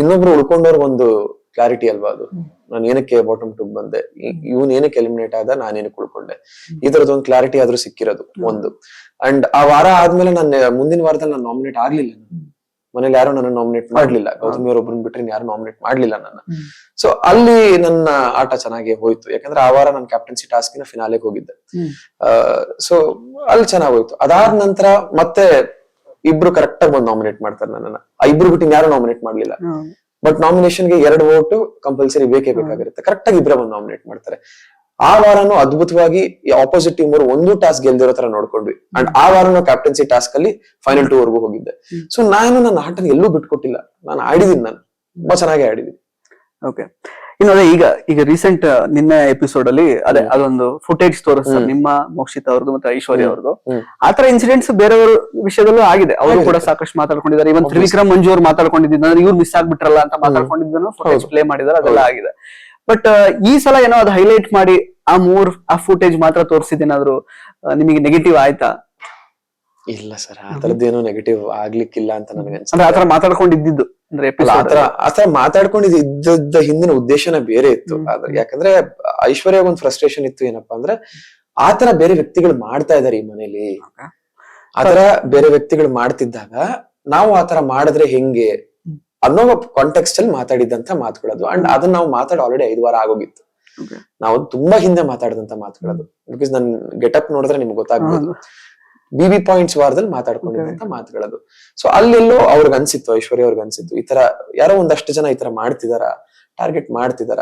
ಇನ್ನೊಬ್ರು ಉಳ್ಕೊಂಡವ್ರಿಗೆ ಒಂದು ಕ್ಲಾರಿಟಿ ಅಲ್ವಾ ಅದು. ನಾನು ಏನಕ್ಕೆ ಬಾಟಮ್ ಟು ಬಂದೆ, ಇವನ್ ಏನಕ್ಕೆ ಎಲಿಮಿನೇಟ್ ಆದ, ನಾನು ಏನಕ್ಕೆ ಉಳ್ಕೊಂಡೆ, ಈ ತರದ್ ಒಂದು ಕ್ಲಾರಿಟಿ ಆದ್ರೂ ಸಿಕ್ಕಿರೋದು ಒಂದು. ಅಂಡ್ ಆ ವಾರ ಆದ್ಮೇಲೆ ನಾನು ಮುಂದಿನ ವಾರದಲ್ಲಿ ನಾನು ನಾಮಿನೇಟ್ ಆಗ್ಲಿಲ್ಲ. ಮನೇಲಿ ಯಾರು ನನ್ನ ನಾಮಿನೇಟ್ ಮಾಡ್ಲಿಲ್ಲ, ಗೌತಮಿ ಅವ್ರೊಬ್ರನ್ನ ಬಿಟ್ರೆ ಯಾರು ನಾಮಿನೇಟ್ ಮಾಡ್ಲಿಲ್ಲ ನನ್ನ. ಸೊ ಅಲ್ಲಿ ನನ್ನ ಆಟ ಚೆನ್ನಾಗಿ ಹೋಯ್ತು, ಯಾಕಂದ್ರೆ ಆ ವಾರ ನಾನು ಕ್ಯಾಪ್ಟನ್ಸಿ ಟಾಸ್ಕಿನ ಫಿನಾಲೆಗೆ ಹೋಗಿದ್ದೆ. ಸೊ ಅಲ್ಲಿ ಚೆನ್ನಾಗ್ ಹೋಯ್ತು. ಅದಾದ ನಂತರ ಮತ್ತೆ ಇಬ್ರು ಕರೆಕ್ಟ್ ಆಗಿ ಬಂದು ನಾಮಿನೇಟ್ ಮಾಡ್ತಾರೆ ನನ್ನನ್ನ. ಇಬ್ರು ಬಿಟ್ಟು ಯಾರು ನಾಮಿನೇಟ್ ಮಾಡ್ಲಿಲ್ಲ. ಬಟ್ ನಾಮಿನೇಷನ್ಗೆ 2 ವೋಟು ಕಂಪಲ್ಸರಿ ಬೇಕೇ ಬೇಕಾಗಿರುತ್ತೆ. ಕರೆಕ್ಟ್ ಆಗಿ ಇಬ್ಬರೇ ಬಂದು ನಾಮಿನೇಟ್ ಮಾಡ್ತಾರೆ. ಆ ವಾರನು ಅದ್ಭುತವಾಗಿ ಆಪೋಸಿಟ್ ಟೀಮ್ ಅವರು ಒಂದು ಟಾಸ್ಕ್ ಗೆಲ್ದಿರೋ ತರ ನೋಡ್ಕೊಂಡ್ವಿ. ಅಂಡ್ ಆ ವಾರನು ಕ್ಯಾಪ್ಟನ್ಸಿ ಟಾಸ್ಕ್ ಅಲ್ಲಿ ಫೈನಲ್ 2 ವರೆಗೂ ಹೋಗಿದ್ದೆ. ಸೊ ನಾನು ನನ್ನ ಆಟನ ಎಲ್ಲೂ ಬಿಟ್ಕೊಟ್ಟಿಲ್ಲ, ನಾನು ಆಡಿದೀನಿ, ನಾನು ತುಂಬಾ ಚೆನ್ನಾಗಿ ಆಡಿದೀನಿ. ಓಕೆ, ಇನ್ನು ಅದೇ ಈಗ ರೀಸೆಂಟ್ ನಿನ್ನೆ ಎಪಿಸೋಡ್ ಅಲ್ಲಿ ಅದೊಂದು ಫುಟೇಜ್ ತೋರಿಸ್ತಾರೆ ನಿಮ್ಮ ಮೋಕ್ಷಿತಾ ಅವ್ರದ್ದು ಮತ್ತೆ ಐಶ್ವರ್ಯ ಅವ್ರದ್ದು. ಆತರ ಇನ್ಸಿಡೆಂಟ್ಸ್ ಬೇರೆಯವ್ರ ವಿಷಯದಲ್ಲೂ ಆಗಿದೆ. ಅವರು ಕೂಡ ಸಾಕಷ್ಟು ಮಾತಾಡ್ಕೊಂಡಿದ್ದಾರೆ. ಇವನ್ ತ್ರಿವಿಕ್ರಮ್ ಮಂಜು ಅವ್ರು ಮಾತಾಡ್ಕೊಂಡಿದ್ದಾರೆ, ಇವ್ರು ಮಿಸ್ ಆಗ್ಬಿಟ್ರಲ್ಲ ಅಂತ ಮಾತಾಡ್ಕೊಂಡಿದ್ದನ್ನು ಫುಟೇಜ್ ಪ್ಲೇ ಮಾಡಿದಾರೆ, ಅದೆಲ್ಲ ಆಗಿದೆ. ಬಟ್ ಈ ಸಲ ಏನೋ ಅದು ಹೈಲೈಟ್ ಮಾಡಿ ಆ ಫುಟೇಜ್ ಮಾತ್ರ ತೋರಿಸಿದೇನಾದ್ರು ನಿಮಗೆ ನೆಗೆಟಿವ್ ಆಯ್ತಾ? ಇಲ್ಲ ಸರ್, ಆ ತರದ್ದೇನು ನೆಗೆಟಿವ್ ಆಗ್ಲಿಕ್ಕಿಲ್ಲ ಅಂತ ನನಗೆ ಅಂದ್ರೆ ಆತರ ಮಾತಾಡ್ಕೊಂಡಿದ್ದು ಅಂದ್ರೆ ಆತರ ಮಾತಾಡ್ಕೊಂಡಿದ್ದ ಹಿಂದಿನ ಉದ್ದೇಶನೇ ಬೇರೆ ಇತ್ತು. ಯಾಕಂದ್ರೆ ಐಶ್ವರ್ಯ ಒಂದ್ ಫ್ರಸ್ಟ್ರೇಷನ್ ಇತ್ತು, ಏನಪ್ಪಾ ಅಂದ್ರೆ ಆತರ ಬೇರೆ ವ್ಯಕ್ತಿಗಳು ಮಾಡ್ತಾ ಇದಾರೆ ಈ ಮನೇಲಿ. ಆತರ ಬೇರೆ ವ್ಯಕ್ತಿಗಳು ಮಾಡ್ತಿದ್ದಾಗ ನಾವು ಆತರ ಮಾಡಿದ್ರೆ ಹೆಂಗೆ ಅನ್ನೋ ಕಾಂಟೆಕ್ಸ್ಟ್ ಅಲ್ಲಿ ಮಾತಾಡಿದಂತ ಮಾತುಗಳದು. ಅಂಡ್ ಅದನ್ನ ನಾವು ಮಾತಾಡಿ ಆಲ್ರೆಡಿ 5 ವಾರ ಆಗೋಗಿತ್ತು. ನಾವು ತುಂಬಾ ಹಿಂದೆ ಮಾತಾಡಿದಂತ ಮಾತುಗಳದು. ಬಿಕಾಸ್ ನನ್ ಗೆಟಪ್ ನೋಡಿದ್ರೆ ನಿಮ್ಗೆ ಗೊತ್ತಾಗ್ಬೋದು. BB ಪಾಯಿಂಟ್ಸ್ ವಾರದಲ್ಲಿ ಮಾತಾಡ್ಕೊಂಡಿದ್ದಂತ ಮಾತುಗಳದು. ಸೊ ಅಲ್ಲೆಲ್ಲೋ ಅವ್ರಿಗೆ ಅನ್ಸಿತ್ತು, ಐಶ್ವರ್ಯ ಅವ್ರಿಗೆ ಅನ್ಸಿತ್ತು, ಈ ತರ ಯಾರೋ ಒಂದಷ್ಟು ಜನ ಈ ತರ ಮಾಡ್ತಿದಾರ, ಟಾರ್ಗೆಟ್ ಮಾಡ್ತಿದಾರ,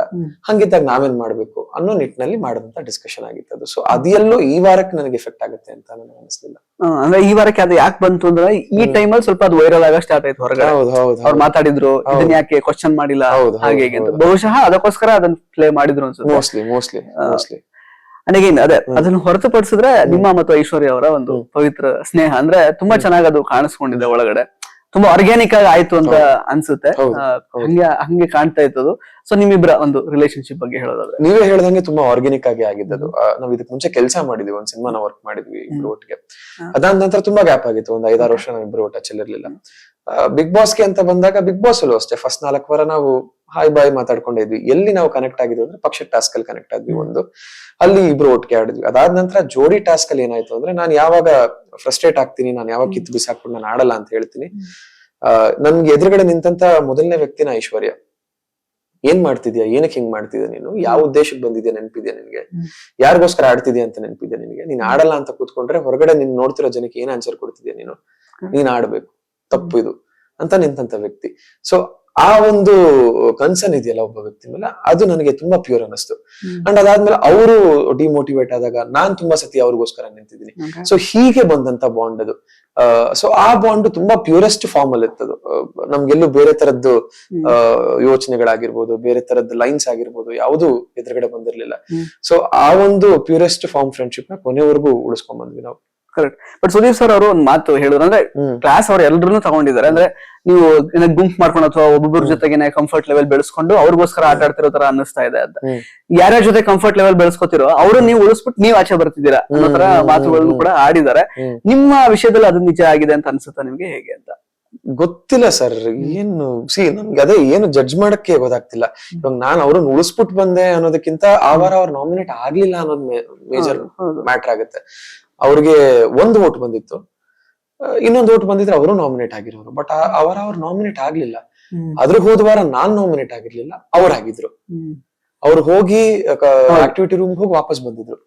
ಹಂಗಿದ್ದಾಗ ನಾವೇನ್ ಮಾಡ್ಬೇಕು ಅನ್ನೋ ನಿಟ್ಟಿನಲ್ಲಿ ಮಾಡಿದಂತ ಡಿಸ್ಕಷನ್ ಆಗಿತ್ತು. ಸೊ ಅದೆಲ್ಲೋ ಈ ವಾರಕ್ಕೆ ನನಗೆ ಎಫೆಕ್ಟ್ ಆಗುತ್ತೆ ಅಂತ ನನಗೆ ಅನಿಸ್ಲಿಲ್ಲ. ಅಂದ್ರೆ ಈ ವಾರಕ್ಕೆ ಅದು ಯಾಕೆ ಬಂತು ಅಂದ್ರೆ ಈ ಟೈಮಲ್ಲಿ ಸ್ವಲ್ಪ ಅದು ವೈರಲ್ ಆಗ ಸ್ಟಾರ್ಟ್ ಆಯ್ತು ಹೊರಗಡೆ. ಅವ್ರು ಮಾತಾಡಿದ್ರು, ಇದನ್ನ ಯಾಕೆ ಕ್ವಶನ್ ಮಾಡಿಲ್ಲ ಹಾಗೆ ಅಂತ. ಬಹುಶಃ ಅದಕ್ಕೋಸ್ಕರ ಅದನ್ನ ಪ್ಲೇ ಮಾಡಿದ್ರು ಅನ್ಸುತ್ತೆ ಮೋಸ್ಟ್ಲಿ. ಅಗೇನ್ ಅದೇ ಅದನ್ನ ಹೊರತುಪಡಿಸಿದ್ರೆ ನಿಮ್ಮ ಮತ್ತು ಐಶ್ವರ್ಯ ಅವರ ಒಂದು ಪವಿತ್ರ ಸ್ನೇಹ ಅಂದ್ರೆ ತುಂಬಾ ಚೆನ್ನಾಗಿ ಅದು ಕಾಣಿಸ್ಕೊಂಡಿದೆ ಒಳಗಡೆ. ತುಂಬಾ ಆರ್ಗ್ಯಾನಿಕ್ ಆಗಿ ಆಯ್ತು ಅಂತ ಅನ್ಸುತ್ತೆ. ಹಂಗೆ ಕಾಣ್ತಾ ಇತ್ತು. ಸೊ ನಿಮ್ಮಿಬ್ಬರ ಒಂದು ರಿಲೇಶನ್ಶಿಪ್ ಬಗ್ಗೆ ಹೇಳೋದಾದ್ರೆ, ನೀವೇ ಹೇಳ್ದಂಗೆ ತುಂಬಾ ಆರ್ಗ್ಯಾನಿಕ್ ಆಗಿ ಆಗಿದ್ದದು. ನಾವ್ ಇದಕ್ ಮುಂಚೆ ಕೆಲಸ ಮಾಡಿದ್ವಿ, ಒಂದ್ ಸಿನಿಮಾನ ವರ್ಕ್ ಮಾಡಿದ್ವಿ ಇಬ್ರು ಒಟ್ಟಿಗೆ. ಅದಾದ ನಂತರ ತುಂಬಾ ಗ್ಯಾಪ್ ಆಗಿತ್ತು, ಒಂದ್ 5-6 ವರ್ಷ ನಾವ್ ಇಬ್ರು ಟಚ್ ಅಲ್ಲಿ ಇರ್ಲಿಲ್ಲ. ಬಿಗ್ ಬಾಸ್ಗೆ ಅಂತ ಬಂದಾಗ ಬಿಗ್ ಬಾಸ್ ಅಲ್ಲೂ ಅಷ್ಟೇ ಫಸ್ಟ್ 4 ವಾರ ನಾವು ಹಾಯ್ ಬಾಯ್ ಮಾತಾಡ್ಕೊಂಡಿದ್ವಿ. ಎಲ್ಲಿ ನಾವು ಕನೆಕ್ಟ್ ಆಗಿದ್ವಿ ಅಂದ್ರೆ ಪಕ್ಷದ ಟಾಸ್ಕ್ ಅಲ್ಲಿ ಕನೆಕ್ಟ್ ಆದ್ವಿ ಒಂದು, ಅಲ್ಲಿ ಇಬ್ರು ಒಟ್ಟಿಗೆ ಆಡಿದ್ವಿ. ಅದಾದ ನಂತರ ಜೋಡಿ ಟಾಸ್ಕ್ ಅಲ್ಲಿ ಏನಾಯ್ತು ಅಂದ್ರೆ, ನಾನು ಯಾವಾಗ ಫ್ರಸ್ಟ್ರೇಟ್ ಆಗ್ತೀನಿ, ನಾನು ಯಾವಾಗ ಕಿತ್ತು ಬಿಸಾಕ್ಬಿಟ್ಟು ನಾನು ಆಡಲ್ಲ ಅಂತ ಹೇಳ್ತೀನಿ, ನನ್ಗೆ ಎದುರುಗಡೆ ನಿಂತಂತ ಮೊದಲನೇ ವ್ಯಕ್ತಿನ ಐಶ್ವರ್ಯ. ಏನ್ ಮಾಡ್ತಿದ್ಯಾ, ಏನಕ್ಕೆ ಹಿಂಗ್ ಮಾಡ್ತಿದ್ಯಾ ನೀನು, ಯಾವ ಉದ್ದೇಶಕ್ಕೆ ಬಂದಿದ್ಯಾ ನೆನ್ಪಿದ್ಯಾ ನಿನ್ಗೆ, ಯಾರಿಗೋಸ್ಕರ ಆಡ್ತಿದ್ಯಾ ಅಂತ ನೆನ್ಪಿದ್ಯಾ ನಿನ್ಗೆ, ನೀನ್ ಆಡಲ್ಲ ಅಂತ ಕೂತ್ಕೊಂಡ್ರೆ ಹೊರಗಡೆ ನಿನ್ ನೋಡ್ತಿರೋ ಜನಕ್ಕೆ ಏನ್ ಆನ್ಸರ್ ಕೊಡ್ತಿದ್ಯಾ ನೀನ್ ಆಡ್ಬೇಕು, ತಪ್ಪು ಇದು ಅಂತ ನಿಂತಂತ ವ್ಯಕ್ತಿ. ಸೊ ಆ ಒಂದು ಕನ್ಸರ್ನ್ ಇದೆಯಲ್ಲ ಒಬ್ಬ ವ್ಯಕ್ತಿ ಮೇಲೆ, ಅದು ನನಗೆ ತುಂಬಾ ಪ್ಯೂರ್ ಅನಿಸ್ತು. ಅಂಡ್ ಅದಾದ್ಮೇಲೆ ಅವರು ಡಿಮೋಟಿವೇಟ್ ಆದಾಗ ನಾನ್ ತುಂಬಾ ಸತಿ ಅವ್ರಿಗೋಸ್ಕರ ನಿಂತಿದ್ದೀನಿ. ಸೊ ಹೀಗೆ ಬಂದಂತ ಬಾಂಡ್ ಅದು. ಸೊ ಆ ಬಾಂಡ್ ತುಂಬಾ ಪ್ಯೂರೆಸ್ಟ್ ಫಾರ್ಮ್ ಅಲ್ಲಿ ಇರ್ತದು. ನಮ್ಗೆಲ್ಲೂ ಬೇರೆ ತರದ್ದು ಯೋಚನೆಗಳಾಗಿರ್ಬೋದು, ಬೇರೆ ತರದ್ದು ಲೈನ್ಸ್ ಆಗಿರ್ಬೋದು, ಯಾವುದು ಎದುರುಗಡೆ ಬಂದಿರ್ಲಿಲ್ಲ. ಸೊ ಆ ಒಂದು ಪ್ಯೂರೆಸ್ಟ್ ಫಾರ್ಮ್ ಫ್ರೆಂಡ್ಶಿಪ್ ನ ಕೊನೆವರೆಗೂ ಉಳಿಸ್ಕೊಂಡ್ ಬಂದ್ವಿ ನಾವು. ಕರೆಕ್ಟ್. ಬಟ್ ಸುದೀಪ್ ಸರ್ ಅವರು ಒಂದ್ ಮಾತು ಹೇಳಿದ್ರು, ಅಂದ್ರೆ ಕ್ಲಾಸ್ ಅವ್ರು ಎಲ್ರು ತಗೊಂಡಿದ್ದಾರೆ. ಅಂದ್ರೆ ನೀವು ಗುಂಪು ಮಾಡ್ಕೊಂಡು ಅಥವಾ ಒಬ್ಬೊಬ್ಬರ ಜೊತೆಗೆ ಕಂಫರ್ಟ್ ಲೆವೆಲ್ ಬೆಳೆಸ್ಕೊಂಡು ಅವ್ರಿಗೋಸ್ಕರ ಆಟ ಆಡ್ತಿರೋ ತರ ಅನ್ನಿಸ್ತಾ ಇದೆ ಅಂತ. ಯಾರ್ಯಾರ ಜೊತೆ ಕಂಫರ್ಟ್ ಲೆವೆಲ್ ಬೆಳೆಸ್ಕೊತಿರೋ ಅವ್ರು ನೀವು ಉಳಿಸ್ಬಿಟ್ಟು ನೀವ್ ಆಚೆ ಬರ್ತಿದ್ದೀರಾ ಅನ್ನೋ ತರ ಮಾತುಗಳನ್ನು ಕೂಡ ಆಡಿದ್ದಾರೆ. ನಿಮ್ಮ ವಿಷಯದಲ್ಲಿ ಅದು ನಿಜ ಆಗಿದೆ ಅಂತ ಅನ್ಸುತ್ತಾ ನಿಮ್ಗೆ, ಹೇಗೆ ಅಂತ? ಗೊತ್ತಿಲ್ಲ ಸರ್, ಏನು ನನ್ಗೆ ಅದೇ ಏನು ಜಡ್ಜ್ ಮಾಡಕ್ಕೆ ಗೊತ್ತಾಗ್ತಿಲ್ಲ. ಇವಾಗ ನಾನ್ ಅವ್ರನ್ನ ಉಳಿಸ್ಬಿಟ್ಟು ಬಂದೆ ಅನ್ನೋದಕ್ಕಿಂತ ಆ ವಾರ ಅವ್ರು ನಾಮಿನೇಟ್ ಆಗ್ಲಿಲ್ಲ ಅನ್ನೋದು ಮೇಜರ್ ಮ್ಯಾಟರ್ ಆಗುತ್ತೆ. ಅವ್ರಿಗೆ 1 ವೋಟ್ ಬಂದಿತ್ತು, ಇನ್ನೊಂದು ವೋಟ್ ಬಂದಿದ್ರೆ ಅವರು ನಾಮಿನೇಟ್ ಆಗಿರೋರು. ಬಟ್ ಅವ್ರು ನಾಮಿನೇಟ್ ಆಗ್ಲಿಲ್ಲ. ಅದ್ರ ಹೋದ ವಾರ ನಾನ್ ನಾಮಿನೇಟ್ ಆಗಿರ್ಲಿಲ್ಲ, ಅವ್ರಾಗಿದ್ರು. ಅವ್ರು ಹೋಗಿ ಆಕ್ಟಿವಿಟಿ ರೂಮ್ ಹೋಗಿ ವಾಪಸ್ ಬಂದಿದ್ರು,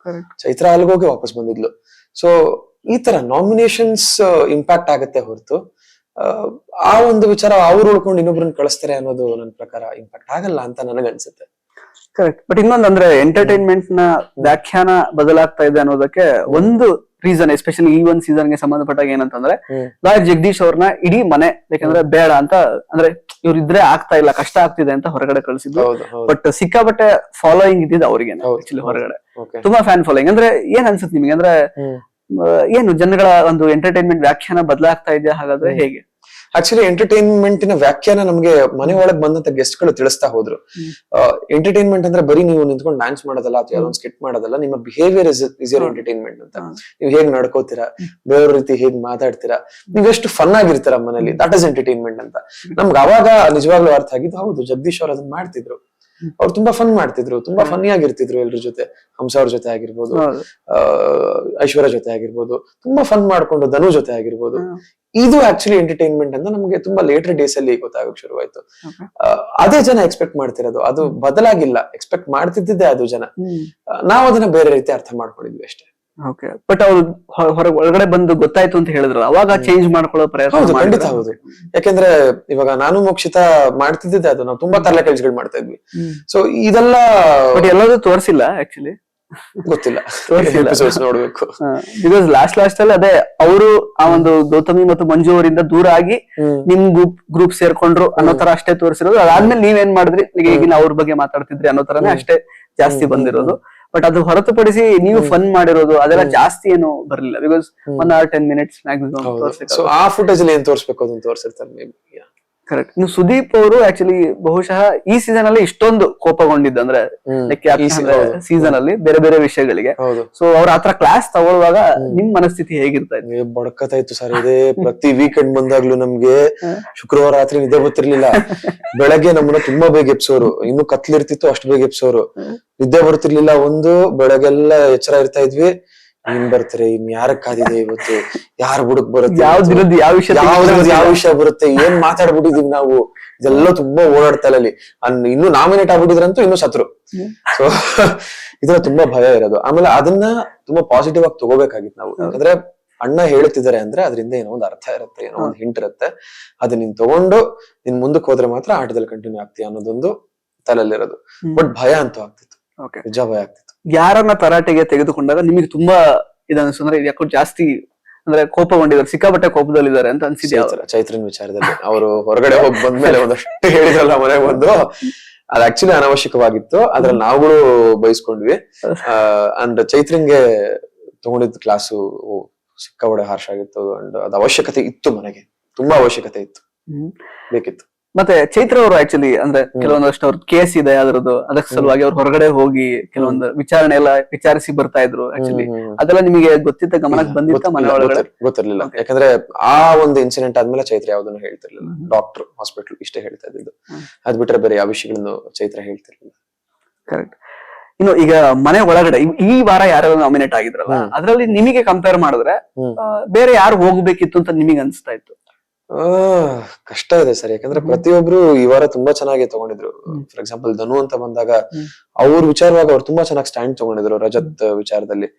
ಚೈತ್ರ ಅಲ್ಲಿಗೆ ಹೋಗಿ ವಾಪಸ್ ಬಂದಿದ್ಲು. ಸೊ ಈ ತರ ನಾಮಿನೇಷನ್ಸ್ ಇಂಪ್ಯಾಕ್ಟ್ ಆಗತ್ತೆ ಹೊರತು ಆ ಒಂದು ವಿಚಾರ ಅವ್ರು ಉಳ್ಕೊಂಡು ಇನ್ನೊಬ್ರನ್ನ ಕಳಿಸ್ತಾರೆ ಅನ್ನೋದು ನನ್ನ ಪ್ರಕಾರ ಇಂಪ್ಯಾಕ್ಟ್ ಆಗಲ್ಲ ಅಂತ ನನಗನ್ಸುತ್ತೆ. ಕರೆಕ್ಟ್. ಬಟ್ ಇನ್ನೊಂದಂದ್ರೆ ಎಂಟರ್ಟೈನ್ಮೆಂಟ್ ನ ವ್ಯಾಖ್ಯಾನ ಬದಲಾಗ್ತಾ ಇದೆ ಅನ್ನೋದಕ್ಕೆ ಒಂದು ರೀಸನ್, ಎಸ್ಪೆಷಲಿ ಈ ಒಂದು ಸೀಸನ್ ಗೆ ಸಂಬಂಧಪಟ್ಟಾಗ ಏನಂತಂದ್ರೆ, ಲಾಯರ್ ಜಗದೀಶ್ ಅವ್ರನ್ನ ಇಡೀ ಮನೆ ಯಾಕಂದ್ರೆ ಬೇಡ ಅಂತ, ಅಂದ್ರೆ ಇವ್ರು ಇದ್ರೆ ಆಗ್ತಾ ಇಲ್ಲ, ಕಷ್ಟ ಆಗ್ತಿದೆ ಅಂತ ಹೊರಗಡೆ ಕಳಿಸಿದ್ರು. ಬಟ್ ಸಿಕ್ಕಾಬಟ್ಟೆ ಫಾಲೋಯಿಂಗ್ ಇದ್ದಿದ್ದು ಅವ್ರಿಗೆ ಆಕ್ಚುಲಿ ಹೊರಗಡೆ, ತುಂಬಾ ಫ್ಯಾನ್ ಫಾಲೋಯಿಂಗ್. ಅಂದ್ರೆ ಏನ್ ಅನ್ಸುತ್ತೆ ನಿಮಗೆ, ಅಂದ್ರೆ ಏನು ಜನಗಳ ಒಂದು ಎಂಟರ್ಟೈನ್ಮೆಂಟ್ ವ್ಯಾಖ್ಯಾನ ಬದಲಾಗ್ತಾ ಇದೆಯಾ ಹಾಗಾದ್ರೆ ಹೇಗೆ? ಆಕ್ಚುಲಿ ಎಂಟರ್ಟೈನ್ಮೆಂಟಿನ ವ್ಯಾಖ್ಯಾನ ನಮ್ಗೆ ಮನೆ ಒಳಗೆ ಬಂದಂತ ಗೆಸ್ಟ್ ಗಳು ತಿಳಿಸ್ತಾ ಹೋದ್ರು. ಎಂಟರ್ಟೈನ್ಮೆಂಟ್ ಅಂದ್ರೆ ಬರೀ ನೀವು ನಿಂತ್ಕೊಂಡು ಡ್ಯಾನ್ಸ್ ಮಾಡೋದಲ್ಲ ಅಥವಾ ಯಾವ್ದೊಂದು ಸ್ಕಿಟ್ ಮಾಡೋದಲ್ಲ, ನಿಮ್ಮ ಬಿಹೇವಿಯರ್ ಇಸ್ ಯುವರ್ ಎಂಟರ್ಟೈನ್ಮೆಂಟ್ ಅಂತ. ನೀವು ಹೇಗ್ ನಡ್ಕೋತೀರಾ, ಬೇರೆಯವ್ರ ರೀತಿ ಹೇಗ್ ಮಾತಾಡ್ತೀರಾ, ನೀವೆಷ್ಟು ಫನ್ ಆಗಿರ್ತೀರ ಮನೇಲಿ, ದಟ್ ಇಸ್ ಎಂಟರ್ಟೈನ್ಮೆಂಟ್ ಅಂತ. ನಮ್ಗೆ ಅವಾಗ ನಿಜವಾಗ್ಲೂ ಅರ್ಥ ಆಗಿದ್ದು, ಹೌದು ಜಗದೀಶ್ ಅವ್ರು ಅದನ್ನ ಮಾಡ್ತಿದ್ರು. ಅವ್ರು ತುಂಬಾ ಫನ್ ಮಾಡ್ತಿದ್ರು, ತುಂಬಾ ಫನ್ನಿ ಆಗಿರ್ತಿದ್ರು ಎಲ್ರ ಜೊತೆ. ಹಂಸ ಅವ್ರ ಜೊತೆ ಆಗಿರ್ಬೋದು, ಐಶ್ವರ್ಯ ಜೊತೆ ಆಗಿರ್ಬೋದು, ತುಂಬಾ ಫನ್ ಮಾಡ್ಕೊಂಡು ಧನು ಜೊತೆ ಆಗಿರ್ಬೋದು. ಇದು ಆಕ್ಚುಲಿ ಎಂಟರ್ಟೈನ್ಮೆಂಟ್ ಅಂತ ನಮ್ಗೆ ತುಂಬಾ ಲೇಟರ್ ಡೇಸ್ ಅಲ್ಲಿ ಗೊತ್ತಾಗಕ್ ಶುರುವಾಯ್ತು. ಅದೇ ಜನ ಎಕ್ಸ್ಪೆಕ್ಟ್ ಮಾಡ್ತಿರೋದು, ಅದು ಬದಲಾಗಿಲ್ಲ. ಎಕ್ಸ್ಪೆಕ್ಟ್ ಮಾಡ್ತಿದ್ದೆ ಅದು ಜನ, ನಾವ್ ಅದನ್ನ ಬೇರೆ ರೀತಿ ಅರ್ಥ ಮಾಡ್ಕೊಂಡಿದ್ವಿ ಅಷ್ಟೇ. ಓಕೆ, ಬಟ್ ಅವ್ರು ಒಳಗಡೆ ಬಂದು ಗೊತ್ತಾಯ್ತು ಅಂತ ಹೇಳಿದ್ರು, ಅವಾಗ ಚೇಂಜ್ ಮಾಡ್ಕೊಳ್ಳೋ ಪ್ರಯತ್ನ. ಹೌದು, ಖಂಡಿತ ಹೌದು. ಯಾಕೆಂದ್ರೆ ಇವಾಗ ನಾನು ಮೋಕ್ಷಿತ ಮಾಡ್ತಿದ್ದೆ ಅದು, ನಾವು ತುಂಬಾ ತರಲೆ ಕೆಲ್ಸಗಳು ಮಾಡ್ತಾ ಇದ್ವಿ. ಸೊ ಇದೆಲ್ಲ ಎಲ್ಲದೂ ತೋರಿಸಿಲ್ಲ ಆಕ್ಚುಲಿ, ಗೊತ್ತಿಲ್ಲ, ನೋಡ್ಬೇಕು. ಬಿಕಾಸ್ ಲಾಸ್ಟ್ ಅಲ್ಲಿ ಅದೇ ಅವರು ಆ ಒಂದು ಗೌತಮಿ ಮತ್ತು ಮಂಜು ಅವರಿಂದ ದೂರ ಆಗಿ ನಿಮ್ ಗ್ರೂಪ್ ಸೇರ್ಕೊಂಡ್ರು ಅನ್ನೋ ತರ ಅಷ್ಟೇ ತೋರಿಸಿರೋದು. ಅದಾದ್ಮೇಲೆ ನೀವೇನ್ ಮಾಡಿದ್ರಿ, ಈಗಿನ ಅವ್ರ ಬಗ್ಗೆ ಮಾತಾಡ್ತಿದ್ರಿ ಅನ್ನೋ ತರನೇ ಅಷ್ಟೇ ಜಾಸ್ತಿ ಬಂದಿರೋದು. ಬಟ್ ಅದು ಹೊರತುಪಡಿಸಿ ನೀವು ಫನ್ ಮಾಡಿರೋದು ಅದೆಲ್ಲ ಜಾಸ್ತಿ ಏನು ಬರ್ಲಿಲ್ಲ. Because 1 hour 10 minutes maximum. ಆ ಫುಟೇಜ್ ಅಲ್ಲಿ ಏನ್ ತೋರಿಸ್ಬೇಕು ಅದನ್ನ ತೋರಿಸಿರ್ತಾರೆ ಮೇ ಬಿ. ಕರೆಕ್ಟ್. ನೀವು ಸುದೀಪ್ ಅವರು ಆಕ್ಚುಲಿ ಬಹುಶಃ ಈ ಸೀಸನ್ ಅಲ್ಲಿ ಇಷ್ಟೊಂದು ಕೋಪಗೊಂಡಿದ್ದು ಅಂದ್ರೆ ಸೀಸನ್ ಅಲ್ಲಿ ಬೇರೆ ಬೇರೆ ವಿಷಯಗಳಿಗೆ. ಸೊ ಅವ್ರ ಆತರ ಕ್ಲಾಸ್ ತಗೊಳ್ಳುವಾಗ ನಿಮ್ ಮನಸ್ಥಿತಿ ಹೇಗಿರ್ತಾ ಇತ್ತು? ಬಡಕತಾ ಇತ್ತು ಸರ್. ಇದೇ ಪ್ರತಿ ವೀಕೆಂಡ್ ಬಂದಾಗ್ಲೂ ನಮ್ಗೆ ಶುಕ್ರವಾರ ರಾತ್ರಿ ನಿದ್ದೆ ಬರ್ತಿರ್ಲಿಲ್ಲ. ಬೆಳಗ್ಗೆ ನಮ್ಮನ್ನ ತುಂಬಾ ಬೇಗ ಎಪ್ಸೋರು, ಇನ್ನು ಕತ್ಲಿರ್ತಿತ್ತು ಅಷ್ಟು ಬೇಗ ಎಪ್ಸೋರು. ನಿದ್ದೆ ಬರ್ತಿರ್ಲಿಲ್ಲ. ಬೆಳಗ್ಗೆಲ್ಲ ಎಚ್ಚರ ಇರ್ತಾ ಇದ್ವಿ, ಇನ್ ಬರ್ತಾರೆ, ಇನ್ ಯಾರಕ್ ಕಾದಿದೆ ಇವತ್ತು, ಯಾರ ಬುಡಕ್ ಬರುತ್ತೆ, ಯಾವ ವಿಷಯ ಬರುತ್ತೆ, ಏನ್ ಮಾತಾಡ್ಬಿಟ್ಟಿದೀವಿ ನಾವು, ಇದೆಲ್ಲ ತುಂಬಾ ಓಡಾಡ್ತಾ ಅಲ್ಲಿ. ಇನ್ನು ನಾಮಿನೇಟ್ ಆಗ್ಬಿಟ್ಟಿದ್ರಂತೂ ಇನ್ನು ಸತ್ರು. ಸೊ ಇದ್ರ ತುಂಬಾ ಭಯ ಇರೋದು. ಆಮೇಲೆ ಅದನ್ನ ತುಂಬಾ ಪಾಸಿಟಿವ್ ಆಗಿ ತಗೋಬೇಕಾಗಿತ್ತು ನಾವು. ಯಾಕಂದ್ರೆ ಅಣ್ಣ ಹೇಳ್ತಿದ್ದಾರೆ ಅಂದ್ರೆ ಅದರಿಂದ ಏನೋ ಒಂದು ಅರ್ಥ ಇರುತ್ತೆ, ಏನೋ ಒಂದು ಹಿಂಟ್ ಇರುತ್ತೆ. ಅದನ್ನ ನೀನ್ ತಗೊಂಡು ನಿನ್ ಮುಂದಕ್ಕೆ ಹೋದ್ರೆ ಮಾತ್ರ ಆಟದಲ್ಲಿ ಕಂಟಿನ್ಯೂ ಆಗ್ತೀಯ ಅನ್ನೋದೊಂದು ತಲೆಯಲ್ಲಿರೋದು. ಬಟ್ ಭಯ ಅಂತೂ ಆಗ್ತಿತ್ತು, ನಿಜ ಭಯ ಆಗ್ತಿತ್ತು. ಯಾರನ್ನ ತರಾಟೆಗೆ ತೆಗೆದುಕೊಂಡಾಗ ನಿಮಗೆ ತುಂಬಾ ಇದನ್ನಿಸ್ತಂದ್ರೆ ಯಾಕೋ ಜಾಸ್ತಿ ಅಂದ್ರೆ ಕೋಪಗೊಂಡಿದ್ದಾರೆ, ಸಿಕ್ಕಾಪಟ್ಟೆ ಕೋಪದಲ್ಲಿದ್ದಾರೆ ಅಂತ ಅನ್ಸಿದ್ಯಾ? ಚೈತ್ರನ್ ವಿಚಾರದಲ್ಲಿ ಅವರು ಹೊರಗಡೆ ಹೋಗಿ ಬಂದ್ಮೇಲೆ ಒಂದಷ್ಟು ಹೇಳಿದ್ರಲ್ಲ ಮನೆಗೆ ಬಂದು, ಅದ್ ಆಕ್ಚುಲಿ ಅನಾವಶ್ಯಕವಾಗಿತ್ತು. ಅದ್ರಲ್ಲಿ ನಾವುಗಳು ಬಯಸ್ಕೊಂಡ್ವಿ. ಅಂಡ್ ಚೈತ್ರಂಗೆ ತಗೊಂಡಿದ್ ಕ್ಲಾಸು ಸಿಕ್ಕಾಪಟ್ಟೆ ಹಾರ್ಷ್ ಆಗಿತ್ತು. ಅಂಡ್ ಅದ್ ಅವಶ್ಯಕತೆ ಇತ್ತು, ಮನೆಗೆ ತುಂಬಾ ಅವಶ್ಯಕತೆ ಇತ್ತು, ಬೇಕಿತ್ತು. ಮತ್ತೆ ಚೈತ್ರ ಅವರು ಆಕ್ಚುಲಿ ಅಂದ್ರೆ ಕೆಲವೊಂದಷ್ಟು ಅವ್ರ ಕೇಸ್ ಇದೆ ಅದ್ರದ್ದು, ಅದಕ್ಕೆ ಸಲುವಾಗಿ ಅವ್ರು ಹೊರಗಡೆ ಹೋಗಿ ಕೆಲವೊಂದು ವಿಚಾರಣೆ ಎಲ್ಲ ವಿಚಾರಿಸಿ ಬರ್ತಾ ಇದ್ರು. ಆಕ್ಚುಲಿ ಅದೆಲ್ಲ ನಿಮಗೆ ಗೊತ್ತಿತ್ತ, ಗಮನಕ್ಕೆ ಬಂದಿತ್ತ ಮನೆ ಒಳಗಡೆ? ಗೊತ್ತಿರ್ಲಿಲ್ಲ. ಯಾಕಂದ್ರೆ ಆ ಒಂದು ಇನ್ಸಿಡೆಂಟ್ ಆದ್ಮೇಲೆ ಚೈತ್ರ ಯಾವ್ದನ್ನು ಹೇಳ್ತಿರ್ಲಿಲ್ಲ. ಡಾಕ್ಟರ್, ಹಾಸ್ಪಿಟಲ್ ಇಷ್ಟೇ ಹೇಳ್ತಾ ಇದ್ದು. ಅದ್ ಬಿಟ್ರೆ ಬೇರೆ ಯಾವ ವಿಷಯಗಳನ್ನು ಚೈತ್ರ ಹೇಳ್ತಿರ್ಲಿಲ್ಲ. ಕರೆಕ್ಟ್. ಇನ್ನು ಈಗ ಮನೆ ಒಳಗಡೆ ಈ ವಾರ ಯಾರು ನಾಮಿನೇಟ್ ಆಗಿದ್ರಲ್ಲ, ಅದ್ರಲ್ಲಿ ನಿಮಗೆ ಕಂಪೇರ್ ಮಾಡಿದ್ರೆ ಬೇರೆ ಯಾರು ಹೋಗ್ಬೇಕಿತ್ತು ಅಂತ ನಿಮಗೆ ಅನ್ಸ್ತಾ ಇತ್ತು? ಕಷ್ಟ ಇದೆ ಸರ್. ಯಾಕಂದ್ರೆ ಪ್ರತಿಯೊಬ್ರು ಈ ವಾರ ತುಂಬಾ ಚೆನ್ನಾಗಿ ತಗೊಂಡಿದ್ರು. ಫಾರ್ ಎಕ್ಸಾಂಪಲ್ ಧನು ಅಂತ ಬಂದಾಗ ಅವ್ರ ವಿಚಾರವಾಗಿ ಅವ್ರು ತುಂಬಾ ಚೆನ್ನಾಗಿ ಸ್ಟ್ಯಾಂಡ್ ತಗೊಂಡಿದ್ರು ರಜತ್ ವಿಚಾರದಲ್ಲಿ.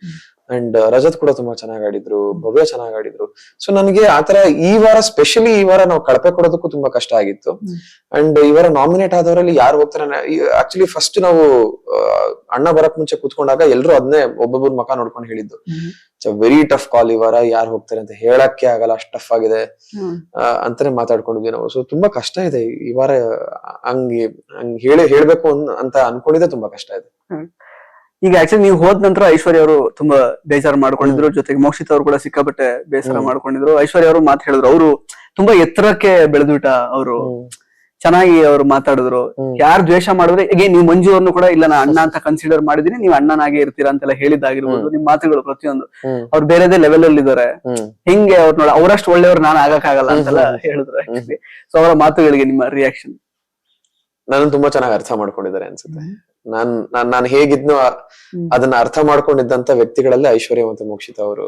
ಅಂಡ್ ರಜತ್ ಕೂಡ ತುಂಬಾ ಚೆನ್ನಾಗಿ ಆಡಿದ್ರು, ಭವ್ಯ ಚೆನ್ನಾಗಿ ಆಡಿದ್ರು. ಸೊ ನನಗೆ ಆತರ ಈ ವಾರ ಸ್ಪೆಷಲಿ ಈ ವಾರ ನಾವು ಕಳಪೆ ಕೊಡೋದಕ್ಕೂ ತುಂಬಾ ಕಷ್ಟ ಆಗಿತ್ತು. ಅಂಡ್ ಈ ವಾರ ನಾಮಿನೇಟ್ ಆದವರಲ್ಲಿ ಯಾರು ಹೋಗ್ತಾರೆ, ಆಕ್ಚುಲಿ ಫಸ್ಟ್ ನಾವು ಅಣ್ಣ ಬರಕ್ ಮುಂಚೆ ಕೂತ್ಕೊಂಡಾಗ ಎಲ್ರು ಅದನ್ನೇ ಒಬ್ಬೊಬ್ಬರ ಮುಖ ನೋಡ್ಕೊಂಡು ಹೇಳಿದ್ದು, ವೆರಿ ಟಫ್ ಕಾಲ್ ಈ ವಾರ, ಯಾರು ಹೋಗ್ತಾರೆ ಅಂತ ಹೇಳಕ್ಕೆ ಆಗಲ್ಲ, ಅಷ್ಟು ಟಫ್ ಆಗಿದೆ ಅಂತಾನೆ ಮಾತಾಡ್ಕೊಂಡಿದ್ವಿ ನಾವು. ಸೊ ತುಂಬಾ ಕಷ್ಟ ಇದೆ ಈ ವಾರ. ಹೇಳ್ಬೇಕು ಅಂತ ಅನ್ಕೊಂಡಿದ್ದೆ ತುಂಬಾ ಕಷ್ಟ ಇದೆ. ಈಗ ಆಕ್ಚುಲಿ ನೀವು ಹೋದ ನಂತರ ಐಶ್ವರ್ಯ ಅವರು ತುಂಬಾ ಬೇಜಾರು ಮಾಡ್ಕೊಂಡಿದ್ರು, ಜೊತೆಗೆ ಮೋಕ್ಷಿತ್ ಅವರು ಕೂಡ ಸಿಕ್ಕಾಪಟ್ಟೆ ಬೇಸರ ಮಾಡ್ಕೊಂಡಿದ್ರು. ಐಶ್ವರ್ಯ ಅವರು ಮಾತು ಹೇಳಿದ್ರು, ಅವರು ತುಂಬಾ ಎತ್ತರಕ್ಕೆ ಬೆಳೆದ್ಬಿಟ್ಟ, ಅವರು ಚೆನ್ನಾಗಿ ಅವ್ರು ಮಾತಾಡಿದ್ರು. ಯಾರು ದ್ವೇಷ ಮಾಡಿದ್ರೆ ಈಗ ನೀವು ಮಂಜು ಅವ್ರನ್ನು ಕೂಡ ಇಲ್ಲ ನಾ ಅಣ್ಣ ಅಂತ ಕನ್ಸಿಡರ್ ಮಾಡಿದೀನಿ, ನೀವು ಅಣ್ಣನಾಗೆ ಇರ್ತೀರಾ ಅಂತೆಲ್ಲ ಹೇಳಿದ್ದಾಗಿರ್ಬೋದು. ನಿಮ್ ಮಾತುಗಳು ಪ್ರತಿಯೊಂದು ಅವ್ರು ಬೇರೆದೇ ಲೆವೆಲ್ ಅಲ್ಲಿ ಇದಾರೆ. ಹಿಂಗೆ ಅವ್ರು ನೋಡ ಅವರಷ್ಟು ಒಳ್ಳೆಯವ್ರು ನಾನು ಆಗಕ್ಕಾಗಲ್ಲ ಅಂತೆಲ್ಲ ಹೇಳಿದ್ರು. ಆಕ್ಚುಲಿ ಸೊ ಅವರ ಮಾತುಗಳಿಗೆ ನಿಮ್ಮ ರಿಯಾಕ್ಷನ್? ನಾನು ತುಂಬಾ ಚೆನ್ನಾಗಿ ಅರ್ಥ ಮಾಡ್ಕೊಂಡಿದ್ದಾರೆ ಅನ್ಸುತ್ತೆ. ನಾನು ಹೇಗಿದ್ನೋ ಅದನ್ನ ಅರ್ಥ ಮಾಡ್ಕೊಂಡಿದ್ದಂತ ವ್ಯಕ್ತಿಗಳಲ್ಲಿ ಐಶ್ವರ್ಯ ಮತ್ತು ಮೋಕ್ಷಿತ ಅವರು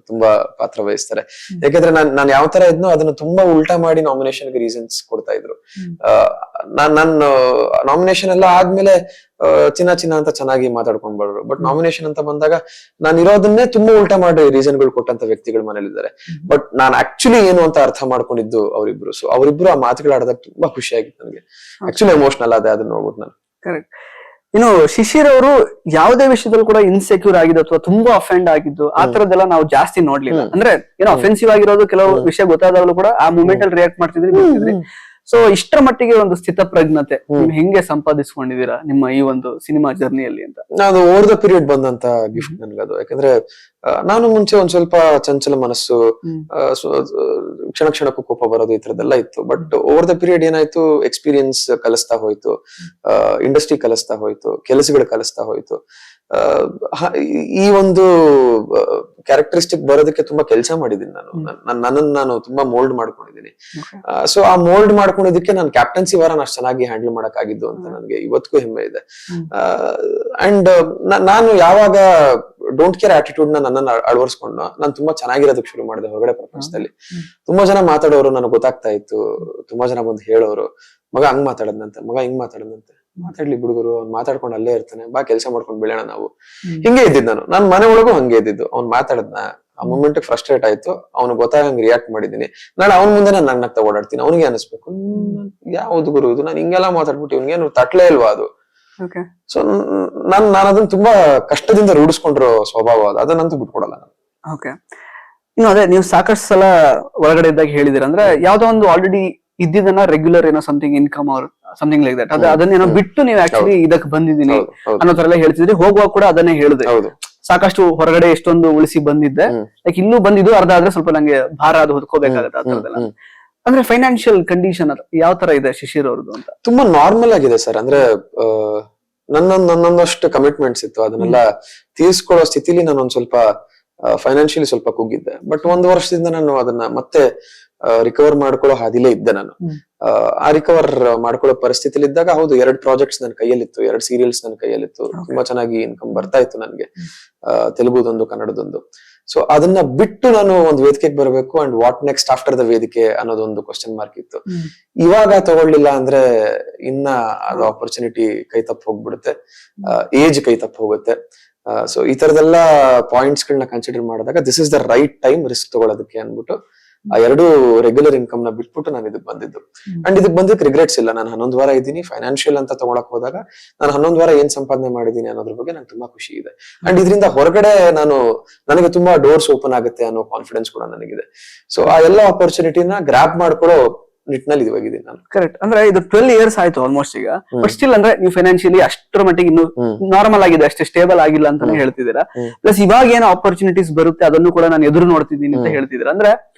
ತುಂಬಾ ಪಾತ್ರ ವಹಿಸ್ತಾರೆ. ಯಾಕಂದ್ರೆ ನಾನು ಯಾವ ತರ ಇದ್ನೋ ಅದನ್ನ ತುಂಬಾ ಉಲ್ಟಾ ಮಾಡಿ ನಾಮಿನೇಷನ್ಗೆ ರೀಸನ್ಸ್ ಕೊಡ್ತಾ ಇದ್ರು. ನಾನು ನಾಮಿನೇಷನ್ ಎಲ್ಲ ಆದ್ಮೇಲೆ ಚಿನ್ನ ಅಂತ ಚೆನ್ನಾಗಿ ಮಾತಾಡ್ಕೊಂಡ್ ಬರೋರು. ಬಟ್ ನಾಮಿನೇಷನ್ ಅಂತ ಬಂದಾಗ ನಾನು ಇರೋದನ್ನೇ ತುಂಬಾ ಉಲ್ಟಾ ಮಾಡಿ ರೀಸನ್ಗಳು ಕೊಟ್ಟಂತ ವ್ಯಕ್ತಿಗಳು ಮನೇಲಿದ್ದಾರೆ. ಬಟ್ ನಾನು ಆಕ್ಚುಲಿ ಏನು ಅಂತ ಅರ್ಥ ಮಾಡ್ಕೊಂಡಿದ್ದು ಅವರಿಬ್ರು. ಸೊ ಅವರಿಬ್ರು ಆ ಮಾತುಗಳಾಡಿದಾಗ ತುಂಬಾ ಖುಷಿ ಆಗಿತ್ತು ನನಗೆ. ಆಕ್ಚುಲಿ ಎಮೋಷನಲ್ ಆದ ಅದನ್ನ ನೋಡ್ಬಿಟ್ಟು ನಾನು. ಕರೆಕ್ಟ್. ಇನ್ನು ಶಿಶಿರ್ ಅವರು ಯಾವುದೇ ವಿಷಯದಲ್ಲೂ ಕೂಡ ಇನ್ಸೆಕ್ಯೂರ್ ಆಗಿದ್ದು ಅಥವಾ ತುಂಬಾ ಅಫೆಂಡ್ ಆಗಿದ್ದು ಆ ತರದ್ದೆಲ್ಲ ನಾವು ಜಾಸ್ತಿ ನೋಡ್ಲಿಲ್ಲ. ಅಂದ್ರೆ ಏನೋ ಅಫೆನ್ಸಿವ್ ಆಗಿರೋದು ಕೆಲವು ವಿಷಯ ಗೊತ್ತಾದಾಗಲೂ ಕೂಡ ಆ ಮೂಮೆಂಟ್ ಅಲ್ಲಿ ರಿಯಾಕ್ಟ್ ಮಾಡ್ತಿದ್ರಿ. ಸೊ ಇಷ್ಟರ ಮಟ್ಟಿಗೆ ಒಂದು ಸ್ಥಿತಪ್ರಜ್ಞತೆ ಹೆಂಗೆ ಸಂಪಾದಿಸ್ಕೊಂಡಿದೀರಾ ನಿಮ್ಮ ಈ ಒಂದು ಸಿನಿಮಾ ಜರ್ನಿಯಲ್ಲಿ ಅಂತ? ನಾನು ಓವರ್ ದ ಪೀರಿಯಡ್ ಬಂದಂತ ಗಿಫ್ಟ್ ನನ್ಗದು. ಯಾಕಂದ್ರೆ ನಾನು ಮುಂಚೆ ಒಂದ್ ಸ್ವಲ್ಪ ಚಂಚಲ ಮನಸ್ಸು, ಕ್ಷಣ ಕ್ಷಣಕ್ಕೂ ಕೋಪ ಬರೋದು ಈ ತರದೆಲ್ಲ ಇತ್ತು. ಬಟ್ ಓವರ್ ದ ಪೀರಿಯಡ್ ಏನಾಯ್ತು, ಎಕ್ಸ್ಪೀರಿಯನ್ಸ್ ಕಲಿಸ್ತಾ ಹೋಯ್ತು, ಇಂಡಸ್ಟ್ರಿ ಕಲಿಸ್ತಾ ಹೋಯ್ತು, ಕೆಲಸಗಳು ಕಲಿಸ್ತಾ ಹೋಯ್ತು. ಈ ಒಂದು ಕ್ಯಾರೆಕ್ಟರಿಸ್ಟಿಕ್ ಬರೋದಕ್ಕೆ ತುಂಬಾ ಕೆಲಸ ಮಾಡಿದೀನಿ ನಾನು. ನನ್ನನ್ನು ನಾನು ತುಂಬಾ ಮೋಲ್ಡ್ ಮಾಡ್ಕೊಂಡಿದ್ದೀನಿ. ಸೊ ಆ ಮೋಲ್ಡ್ ಮಾಡ್ಕೊಂಡಿದ್ದಕ್ಕೆ ನಾನು ಕ್ಯಾಪ್ಟನ್ಸಿ ವಾರ ಅಷ್ಟು ಚೆನ್ನಾಗಿ ಹ್ಯಾಂಡಲ್ ಮಾಡಕ್ ಆಗಿದ್ದು ಅಂತ ನನಗೆ ಇವತ್ತಿಗೂ ಹೆಮ್ಮೆ ಇದೆ. ಅಂಡ್ ನಾನು ಯಾವಾಗ ಡೋಂಟ್ ಕೇರ್ ಆಟಿಟ್ಯೂಡ್ ನನ್ನನ್ನು ಅಳವಡಿಸ್ಕೊಂಡು ನಾನು ತುಂಬಾ ಚೆನ್ನಾಗಿರೋದಕ್ಕೆ ಶುರು ಮಾಡಿದೆ ಹೊರಗಡೆ ಪ್ರಪಂಚದಲ್ಲಿ. ತುಂಬಾ ಜನ ಮಾತಾಡೋರು ನನಗೆ ಗೊತ್ತಾಗ್ತಾ ಇತ್ತು. ತುಂಬಾ ಜನ ಬಂದು ಹೇಳೋರು, ಮಗ ಹಂಗ್ ಮಾತಾಡದಂತೆ, ಮಗ ಹಿಂಗ್ ಮಾತಾಡದಂತೆ. ಮಾತಾಡ್ಲಿ ಬಿಡುಗರು, ಅವ್ನು ಮಾತಾಡ್ಕೊಂಡು ಅಲ್ಲೇ ಇರ್ತಾನೆ, ಬಾ ಕೆಲಸ ಮಾಡ್ಕೊಂಡು ಬೆಳೆಯೋಣ ನಾವು. ಹಿಂಗೆ ಇದ್ದಿದ್ ನಾನು ಮನೆ ಒಳಗೂ ಹಂಗೆ ಇದ್ದಿದ್ದು. ಅವ್ನ್ ಮಾತಾಡದ್ನ ಆ ಮೂಮೆಂಟ್ ಫ್ರಸ್ಟ್ರೇಟ್ ಆಯ್ತು, ಅವ್ನು ಗೊತ್ತಾಗಂಗ್ ರಿಯಾಕ್ಟ್ ಮಾಡಿದೀನಿ. ನಾಳೆ ಅವ್ನ ಮುಂದೆ ನಾನು ನಗ್ನಗ್ತಾ ಓಡಾಡ್ತೀನಿ. ಅವ್ನಿಗೆ ಅನಿಸ್ಬೇಕು, ಯಾವ್ದು ಗುರು ಇದು, ನಾನು ಹಿಂಗೆಲ್ಲ ಮಾತಾಡ್ಬಿಟ್ಟು ಇವ್ನಿಗೇನು ತಟ್ಲೇ ಇಲ್ವಾ ಅದು. ಸೊ ನಾನು ಅದನ್ನ ತುಂಬಾ ಕಷ್ಟದಿಂದ ರೂಢಿಸ್ಕೊಂಡಿರೋ ಸ್ವಭಾವ ಅದು, ಅದನ್ನಂತೂ ಬಿಟ್ಕೊಡಲ್ಲ ನಾನು. ಓಕೆ, ಇನ್ನು ಅದೇ ನೀವು ಸಾಕಷ್ಟು ಸಲ ಒಳಗಡೆ ಇದ್ದಾಗ ಹೇಳಿದಿರ, ಅಂದ್ರೆ ಯಾವ್ದೋ ಒಂದು ಆಲ್ರೆಡಿ ಇದ್ದಿದ್ದನ್ನ ರೆಗ್ಯುಲರ್ ಏನೋ ಸಮಥಿಂಗ್ ಇನ್ಕಮ್ ಅವ್ರ ಸಮಥಿಂಗ್ ಲೈಕ್ ದಟ್, ಅದನ್ನೇನೋ ಬಿಟ್ಟು ನೀವು ಆಕ್ಚುಲಿ ಇದಕ್ಕೆ ಬಂದಿದ್ದೀನಿ ಅನ್ನೋ ತರ ಎಲ್ಲ ಹೇಳ್ತಿದ್ರಿ. ಹೋಗುವಾಗ ಕೂಡ ಅದನ್ನೇ ಹೇಳಿದೆ, ಸಾಕಷ್ಟು ಹೊರಗಡೆ ಎಷ್ಟೊಂದು ಉಳಿಸಿ ಬಂದಿದ್ದೆ, ಲೈಕ್ ಇನ್ನೂ ಬಂದಿದ್ದು ಅರ್ಧ ಆದ್ರೆ ಸ್ವಲ್ಪ ನಂಗೆ ಭಾರ ಅದು ಹೊದ್ಕೋಬೇಕಾಗತ್ತೆ ಆ ತರದೆಲ್ಲ. ಅಂದ್ರೆ ಫೈನಾನ್ಷಿಯಲ್ ಕಂಡೀಷನ್ ಯಾವ ತರ ಇದೆ ಶಿಶಿರ್ ಅವ್ರದ್ದು ಅಂತ? ತುಂಬಾ ನಾರ್ಮಲ್ ಆಗಿದೆ ಸರ್. ಅಂದ್ರೆ ನನ್ನೊಂದಷ್ಟು ಕಮಿಟ್ಮೆಂಟ್ಸ್ ಇತ್ತು, ಅದನ್ನೆಲ್ಲ ತೀರ್ಸ್ಕೊಳ್ಳೋ ಸ್ಥಿತಿಲಿ ನಾನು ಒಂದ್ ಸ್ವಲ್ಪ ಫೈನಾನ್ಷಿಯಲಿ ಸ್ವಲ್ಪ ಕುಗ್ಗಿದ್ದೆ. ಬಟ್ 1 ವರ್ಷದಿಂದ ನಾನು ಅದನ್ನ ಮತ್ತೆ ರಿಕವರ್ ಮಾಡ್ಕೊಳ್ಳೋ ಹಾದಿಲೇ ಇದ್ದೆ ನಾನು. ಆ ರಿಕವರ್ ಮಾಡ್ಕೊಳ್ಳೋ ಪರಿಸ್ಥಿತಿಲಿ ಇದ್ದಾಗ, ಹೌದು 2 ಪ್ರಾಜೆಕ್ಟ್ಸ್ ನನ್ನ ಕೈಯಲ್ಲಿತ್ತು, 2 ಸೀರಿಯಲ್ಸ್ ನನ್ನ ಕೈಯಲ್ಲಿತ್ತು, ತುಂಬಾ ಚೆನ್ನಾಗಿ ಇನ್ಕಮ್ ಬರ್ತಾ ಇತ್ತು ನನ್ಗೆ, ತೆಲುಗುದೊಂದು, ಕನ್ನಡದೊಂದು. ಸೊ ಅದನ್ನ ಬಿಟ್ಟು ನಾನು ಒಂದು ವೇದಿಕೆಗೆ ಬರಬೇಕು, and what next after the ವೇದಿಕೆ ಅನ್ನೋದೊಂದು ಕ್ವಶನ್ ಮಾರ್ಕ್ ಇತ್ತು. ಇವಾಗ ತಗೊಳ್ಳಿಲ್ಲ ಅಂದ್ರೆ ಇನ್ನ ಅದು ಆಪರ್ಚುನಿಟಿ ಕೈ ತಪ್ಪು ಹೋಗ್ಬಿಡುತ್ತೆ, ಏಜ್ ಕೈ ತಪ್ಪು ಹೋಗುತ್ತೆ. ಸೊ ಈ ತರದೆಲ್ಲ ಪಾಯಿಂಟ್ಸ್ ಗಳನ್ನ ಕನ್ಸಿಡರ್ ಮಾಡಿದಾಗ this is the right time risk ತಗೊಳ್ಳೋದಕ್ಕೆ ಅನ್ಬಿಟ್ಟು ಆ 2 ರೆಗ್ಯುಲರ್ ಇನ್ಕಮ್ ನ ಬಿಟ್ಬಿಟ್ಟು ನಾನು ಇದಕ್ಕೆ ಬಂದಿದ್ದು. ಅಂಡ್ ಇದಕ್ಕೆ ಬಂದಕ್ಕೆ ರಿಗ್ರೆಟ್ಸ್ ಇಲ್ಲ. ನಾನು 11 ವಾರ ಇದ್ದೀನಿ. ಫೈನಾನ್ಷಿಯಲ್ ಅಂತ ತಗೊಳಕ್ ಹೋದಾಗ ನಾನು 11 ವಾರ ಏನ್ ಸಂಪಾದನೆ ಮಾಡಿದೀನಿ ಅನ್ನೋದ್ರ ಬಗ್ಗೆ ನಂಗೆ ತುಂಬಾ ಖುಷಿ ಇದೆ. ಅಂಡ್ ಇದರಿಂದ ಹೊರಗಡೆ ನನಗೆ ತುಂಬಾ ಡೋರ್ಸ್ ಓಪನ್ ಆಗುತ್ತೆ ಅನ್ನೋ ಕಾನ್ಫಿಡೆನ್ಸ್ ಕೂಡ ನನಗಿದೆ. ಸೊ ಆ ಎಲ್ಲ ಆಪರ್ಚುನಿಟಿನ ಗ್ರಾಪ್ ಮಾಡ್ಕೊಳ್ಳೋ ನಿಟ್ಟಿನಲ್ಲಿ ಇವಾಗಿದ್ದೀನಿ ನಾನು. ಕರೆಕ್ಟ್. ಅಂದ್ರೆ ಇದು 12 ಇಯರ್ಸ್ ಆಯ್ತು ಆಲ್ಮೋಸ್ಟ್ ಈಗ. ಬಟ್ ಸ್ಟಿಲ್ ಅಂದ್ರೆ ನೀವು ಫೈನಾನ್ಷಿಯಲಿ ಅಷ್ಟರ ಮಟ್ಟಿಗೆ ಇನ್ನು ನಾರ್ಮಲ್ ಆಗಿದೆ, ಅಷ್ಟೇ ಸ್ಟೇಬಲ್ ಆಗಿಲ್ಲ ಅಂತಾನೆ ಹೇಳ್ತಿದ್ದೀರಾ. ಪ್ಲಸ್ ಇವಾಗ ಏನೋ ಆಪರ್ಚುನಿಟೀಸ್ ಬರುತ್ತೆ ಅದನ್ನು ಕೂಡ ನಾನು ಎದುರು ನೋಡ್ತಿದ್ದೀನಿ ಅಂತ ಹೇಳ್ತಿದ್ದೀರಾ. ಅಂದ್ರೆ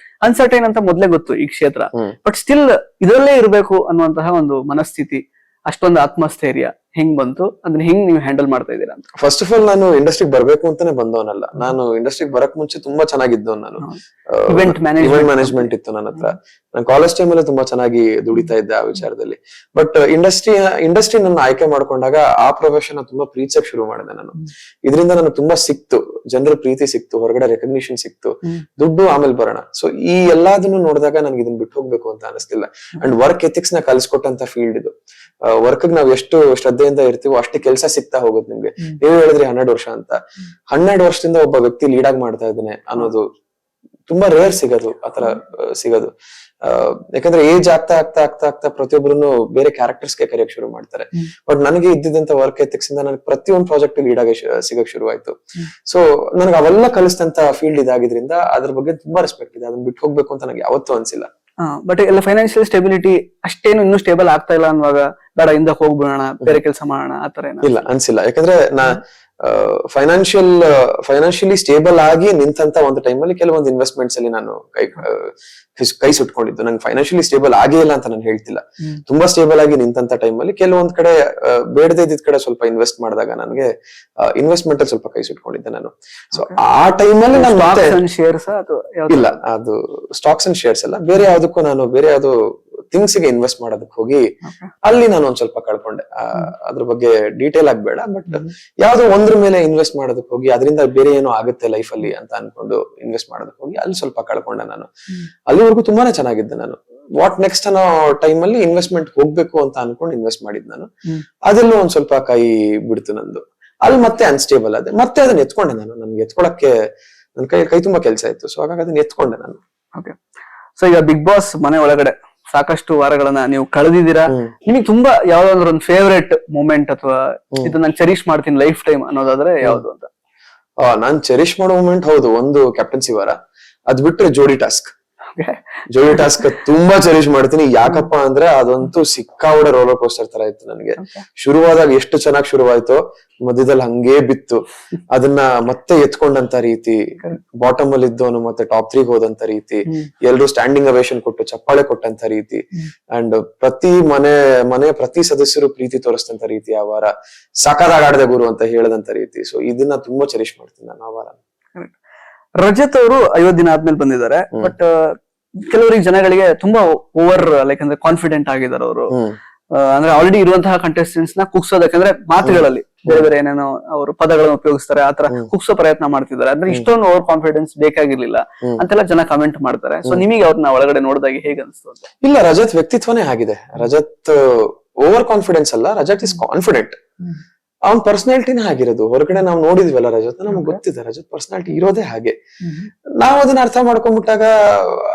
ಅನ್ಸರ್ಟೈನ್ ಅಂತ ಮೊದ್ಲೇ ಗೊತ್ತು ಈ ಕ್ಷೇತ್ರ, ಬಟ್ ಸ್ಟಿಲ್ ಇದರಲ್ಲೇ ಇರಬೇಕು ಅನ್ನುವಂತಹ ಒಂದು ಮನಸ್ಥಿತಿ, ಅಷ್ಟೊಂದು ಆತ್ಮಸ್ಥೈರ್ಯ ಹೆಂಗ್ ಬಂತು, ಅದನ್ನ ಹೆಂಗ್ ನೀವು ಹ್ಯಾಂಡಲ್ ಮಾಡ್ತಾ ಇದ್ದೀರಾ ಅಂತ? ಫಸ್ಟ್ ಆಫ್ ಆಲ್ ನಾನು ಇಂಡಸ್ಟ್ರಿಗೆ ಬರ್ಬೇಕು ಅಂತಾನೆ ಬಂದವನಲ್ಲ. ನಾನು ಇಂಡಸ್ಟ್ರಿಗೆ ಬರಕ್ ಮುಂಚೆ ತುಂಬಾ ಚೆನ್ನಾಗಿದ್ದವ್. ನಾನು ಇವೆಂಟ್ ಮ್ಯಾನೇಜ್ಮೆಂಟ್ ಇತ್ತು ನನ್ನ ಹತ್ರ. ನಾನು ಕಾಲೇಜ್ ಟೈಮ್ ಅಲ್ಲೇ ತುಂಬಾ ಚೆನ್ನಾಗಿ ದುಡಿತಾ ಇದ್ದೆ ಆ ವಿಚಾರದಲ್ಲಿ. ಬಟ್ ಇಂಡಸ್ಟ್ರಿ ನನ್ನ ಆಯ್ಕೆ ಮಾಡ್ಕೊಂಡಾಗ ಆ ಪ್ರೊಫೆಷನ್ ತುಂಬಾ ಪ್ರೀತಿಸಕ್ ಶುರು ಮಾಡಿದೆ ನಾನು. ಇದರಿಂದ ನನಗೆ ತುಂಬಾ ಸಿಕ್ತು, ಜನರ ಪ್ರೀತಿ ಸಿಕ್ತು, ಹೊರಗಡೆ ರೆಕಗ್ನಿಷನ್ ಸಿಕ್ತು, ದುಡ್ಡು ಆಮೇಲೆ ಬರೋಣ. ಸೊ ಈ ಎಲ್ಲದನ್ನು ನೋಡಿದಾಗ ನನ್ಗೆ ಇದನ್ನ ಬಿಟ್ಟು ಹೋಗ್ಬೇಕು ಅಂತ ಅನಿಸ್ತಿಲ್ಲ. ಅಂಡ್ ವರ್ಕ್ ಎಥಿಕ್ಸ್ ನ ಕಲಿಸ್ಕೊಟ್ಟಂತ ಫೀಲ್ಡ್ ಇದು. ವರ್ಕ್ ನಾವ್ ಎಷ್ಟು ಶ್ರದ್ಧೆಯಿಂದ ಇರ್ತೀವೋ ಅಷ್ಟೇ ಕೆಲಸ ಸಿಗ್ತಾ ಹೋಗುತ್ತೆ ನಿಮ್ಗೆ. ನೀವು ಹೇಳಿದ್ರಿ 12 ವರ್ಷ ಅಂತ. 12 ವರ್ಷದಿಂದ ಒಬ್ಬ ವ್ಯಕ್ತಿ ಲೀಡ್ ಆಗಿ ಮಾಡ್ತಾ ಇದ್ದಾನೆ ಅನ್ನೋದು ತುಂಬಾ ರೇರ್ ಸಿಗೋದು, ಆತರ ಸಿಗೋದು. ಯಾಕಂದ್ರೆ ಏಜ್ ಆಗ್ತಾ ಆಗ್ತಾ ಆಗ್ತಾ ಆಗ್ತಾ ಪ್ರತಿಯೊಬ್ಬರು ಬೇರೆ ಕ್ಯಾರೆಕ್ಟರ್ಸ್ಗೆ ಕರೆಯಕ್ ಶುರು ಮಾಡ್ತಾರೆ. ಬಟ್ ನನಗೆ ಇದ್ದಿದ್ದಂತ ವರ್ಕ್ ಎಥಿಕ್ಸ್ ಇಂದ ನನಗೆ ಪ್ರತಿಯೊಂದು ಪ್ರಾಜೆಕ್ಟ್ ಲೀಡ್ ಆಗಿ ಸಿಗಕ್ ಶುರು ಆಯ್ತು. ಸೊ ನನಗೆ ಅವೆಲ್ಲ ಕಲಿಸ್ತಂತ ಫೀಲ್ಡ್ ಇದಾಗಿದ್ರಿಂದ ಅದ್ರ ಬಗ್ಗೆ ತುಂಬಾ ರೆಸ್ಪೆಕ್ಟ್ ಇದೆ. ಅದನ್ನ ಬಿಟ್ಟು ಹೋಗ್ಬೇಕು ಅಂತ ನನಗೆ ಯಾವತ್ತೂ ಅನ್ಸಿಲ್ಲ. ಬಟ್ ಎಲ್ಲ ಫೈನಾನ್ಷಿಯಲ್ ಸ್ಟೆಬಿಲಿಟಿ ಅಷ್ಟೇನು ಇನ್ನೂ ಸ್ಟೇಬಲ್ ಆಗ್ತಾ ಇಲ್ಲ ಅನ್ನುವಾಗ ಬೇಡ ಇಂದ ಹೋಗ್ಬಿಡೋಣ, ಬೇರೆ ಕೆಲಸ ಮಾಡೋಣ ಆತರ ಇಲ್ಲ ಅನ್ಸಿಲ್ಲ. ಯಾಕಂದ್ರೆ ಫೈನಾನ್ಷಿಯಲಿ ಸ್ಟೇಬಲ್ ಆಗಿ ನಿಂತಂತ ಒಂದು ಟೈಮಲ್ಲಿ ಕೆಲವೊಂದು ಇನ್ವೆಸ್ಟ್ಮೆಂಟ್ಸ್ ಅಲ್ಲಿ ನಾನು ಕೈ ಸುಟ್ಕೊಂಡಿದ್ದು. ನಂಗೆ ಫೈನಾನ್ಷಿಯಲಿ ಸ್ಟೇಬಲ್ ಆಗೇ ಇಲ್ಲ ಅಂತ ನಾನು ಹೇಳ್ತಿಲ್ಲ. ತುಂಬಾ ಸ್ಟೇಬಲ್ ಆಗಿ ನಿಂತಂತ ಟೈಮಲ್ಲಿ ಕೆಲವೊಂದ್ ಕಡೆ ಬೇಡದೇ ಇದ್ದಿದ್ ಕಡೆ ಸ್ವಲ್ಪ ಇನ್ವೆಸ್ಟ್ ಮಾಡಿದಾಗ ನನಗೆ ಇನ್ವೆಸ್ಟ್ಮೆಂಟ್ ಅಲ್ಲಿ ಸ್ವಲ್ಪ ಕೈ ಸುಟ್ಕೊಂಡಿದ್ದೆ ನಾನು. ಸೊ ಆ ಟೈಮಲ್ಲಿ ನಾನು ಶೇರ್ಸ್ ಇಲ್ಲ, ಅದು ಸ್ಟಾಕ್ಸ್ ಅಂಡ್ ಶೇರ್ಸ್ ಅಲ್ಲ, ಬೇರೆ ಯಾವ್ದಕ್ಕೂ ನಾನು ಬೇರೆ ಯಾವ್ದು ಥಿಂಗ್ಸ್ ಗೆ ಇನ್ವೆಸ್ಟ್ ಮಾಡೋದಕ್ಕೆ ಹೋಗಿ ಅಲ್ಲಿ ನಾನು ಒಂದ್ ಸ್ವಲ್ಪ ಕಳ್ಕೊಂಡೆ. ಅದ್ರ ಬಗ್ಗೆ ಡೀಟೇಲ್ ಆಗ್ಬೇಡ, ಬಟ್ ಯಾವ್ದೋ ಒಂದ್ರ ಮೇಲೆ ಇನ್ವೆಸ್ಟ್ ಮಾಡೋದಕ್ಕೆ ಹೋಗಿ ಅದರಿಂದ ಬೇರೆ ಏನೋ ಆಗುತ್ತೆ ಲೈಫ್ ಅಲ್ಲಿ ಅಂತ ಅನ್ಕೊಂಡು ಇನ್ವೆಸ್ಟ್ ಮಾಡೋದಕ್ಕೆ ಹೋಗಿ ಅಲ್ಲಿ ಸ್ವಲ್ಪ ಕಳ್ಕೊಂಡೆ ನಾನು. ಅಲ್ಲಿವರೆಗೂ ತುಂಬಾನೇ ಚೆನ್ನಾಗಿದ್ದೆ ನಾನು. ವಾಟ್ ನೆಕ್ಸ್ಟ್ ಅನ್ನೋ ಟೈಮ್ ಅಲ್ಲಿ ಇನ್ವೆಸ್ಟ್ಮೆಂಟ್ ಹೋಗ್ಬೇಕು ಅಂತ ಅನ್ಕೊಂಡು ಇನ್ವೆಸ್ಟ್ ಮಾಡಿದ್ ನಾನು. ಅದೆಲ್ಲೂ ಒಂದ್ ಸ್ವಲ್ಪ ಕೈ ಬಿಡ್ತು ನಂದು. ಅಲ್ಲಿ ಮತ್ತೆ ಅನ್ಸ್ಟೇಬಲ್ ಆದೆ. ಮತ್ತೆ ಅದನ್ನ ಎತ್ಕೊಂಡೆ ನಾನು. ನನ್ಗೆ ಎತ್ಕೊಳಕ್ಕೆ ನನ್ ಕೈ ತುಂಬಾ ಕೆಲಸ ಇತ್ತು. ಸೊ ಹಾಗಾಗಿ ಅದನ್ನ ಎತ್ಕೊಂಡೆ ನಾನು. ಓಕೆ. ಸೊ ಈಗ ಬಿಗ್ ಬಾಸ್ ಮನೆ ಒಳಗಡೆ ಸಾಕಷ್ಟು ವಾರಗಳನ್ನ ನೀವು ಕಳೆದಿದ್ದೀರಾ. ನಿಮಗೆ ತುಂಬಾ ಯಾವ್ದಾದ್ರು ಒಂದು ಫೇವರೇಟ್ ಮೂಮೆಂಟ್ ಅಥವಾ ಇದು ನಾನು ಚೆರಿಶ್ ಮಾಡ್ತೀನಿ ಲೈಫ್ ಟೈಮ್ ಅನ್ನೋದಾದ್ರೆ ಯಾವ್ದು ಅಂತ? ನಾನ್ ಚೆರಿಶ್ ಮಾಡೋ ಮೂಮೆಂಟ್ ಹೌದು, ಒಂದು ಕ್ಯಾಪ್ಟನ್ಸಿ ವಾರ. ಅದ್ ಬಿಟ್ರೆ ಜೋಡಿ ಟಾಸ್ಕ್. ಜೋಡಿ ಟಾಸ್ಕ್ ತುಂಬಾ ಚೆರಿಶ್ ಮಾಡ್ತೀನಿ. ಯಾಕಪ್ಪ ಅಂದ್ರೆ ಅದಂತೂ ಸಿಕ್ಕಾಪಟ್ಟೆ ರೋಲರ್ ಕೋಸ್ಟರ್ ತರ ಇತ್ತು ನನಗೆ. ಶುರುವಾದಾಗ ಎಷ್ಟು ಚೆನ್ನಾಗಿ ಶುರುವಾಯ್ತು, ಮಧ್ಯದಲ್ಲಿ ಹಂಗೇ ಬಿತ್ತು. ಅದನ್ನ ಮತ್ತೆ ಎತ್ಕೊಂಡಂತ ರೀತಿ, ಬಾಟಮ್ ಅಲ್ಲಿ ಇದ್ದವನು ಮತ್ತೆ ಟಾಪ್ 3 ಹೋದಂತ ರೀತಿ, ಎಲ್ರು ಸ್ಟ್ಯಾಂಡಿಂಗ್ ಅವೇಶನ್ ಕೊಟ್ಟು ಚಪ್ಪಾಳೆ ಕೊಟ್ಟಂತ ರೀತಿ, ಅಂಡ್ ಮನೆ ಪ್ರತಿ ಸದಸ್ಯರು ಪ್ರೀತಿ ತೋರಿಸಿದಂತ ರೀತಿ ಆ ವಾರ. ಸಾಕಾದಾಗ ಆಡದೆ ಗುರು ಅಂತ ಹೇಳದಂತ ರೀತಿ. ಸೊ ಇದನ್ನ ತುಂಬಾ ಚೆರಿಶ್ ಮಾಡ್ತೀನಿ ನಾನು ಆ ವಾರ. ರಜತ್ ಅವರು 50 ದಿನ ಆದ್ಮೇಲೆ ಬಂದಿದ್ದಾರೆ. ಬಟ್ ಕೆಲವರಿಗೆ ಜನಗಳಿಗೆ ತುಂಬಾ ಓವರ್ ಲೈಕ್ ಅಂದ್ರೆ ಕಾನ್ಫಿಡೆಂಟ್ ಆಗಿದ್ದಾರೆ ಅವರು. ಅಂದ್ರೆ ಆಲ್ರೆಡಿ ಇರುವಂತಹ ಕಂಟೆಸ್ಟೆಂಟ್ಸ್ ನ ಕುಗ್ಸೋದಕ್ಕಂದ್ರೆ ಮಾತುಗಳಲ್ಲಿ ಬೇರೆ ಬೇರೆ ಏನೇನೋ ಅವರು ಪದಗಳನ್ನು ಉಪಯೋಗಿಸ್ತಾರೆ, ಆತರ ಕುಗ್ಸೋ ಪ್ರಯತ್ನ ಮಾಡ್ತಿದ್ದಾರೆ. ಅಂದ್ರೆ ಇಷ್ಟೊಂದು ಓವರ್ ಕಾನ್ಫಿಡೆನ್ಸ್ ಬೇಕಾಗಿರ್ಲಿಲ್ಲ ಅಂತೆಲ್ಲ ಜನ ಕಮೆಂಟ್ ಮಾಡ್ತಾರೆ. ಸೊ ನಿಮಗೆ ಅವ್ರನ್ನ ಒಳಗಡೆ ನೋಡಿದಾಗ ಹೇಗೆ ಅನಿಸ್ತು? ಇಲ್ಲ, ರಜತ್ ವ್ಯಕ್ತಿತ್ವನೇ ಆಗಿದೆ. ರಜತ್ ಓವರ್ ಕಾನ್ಫಿಡೆನ್ಸ್ ಅಲ್ಲ, ರಜತ್ ಇಸ್ ಕಾನ್ಫಿಡೆಂಟ್. ಅವ್ನ್ ಪರ್ಸನಾಲಿಟಿನೇ ಆಗಿರೋದು. ಹೊರಗಡೆ ನಾವು ನೋಡಿದ್ವಲ್ಲ ರಜತ್, ನಮ್ಗೆ ಗೊತ್ತಿದೆ ರಜತ್ ಪರ್ಸನಾಲಿಟಿ ಇರೋದೇ ಹಾಗೆ. ನಾವ್ ಅದನ್ನ ಅರ್ಥ ಮಾಡ್ಕೊಂಡ್ಬಿಟ್ಟಾಗ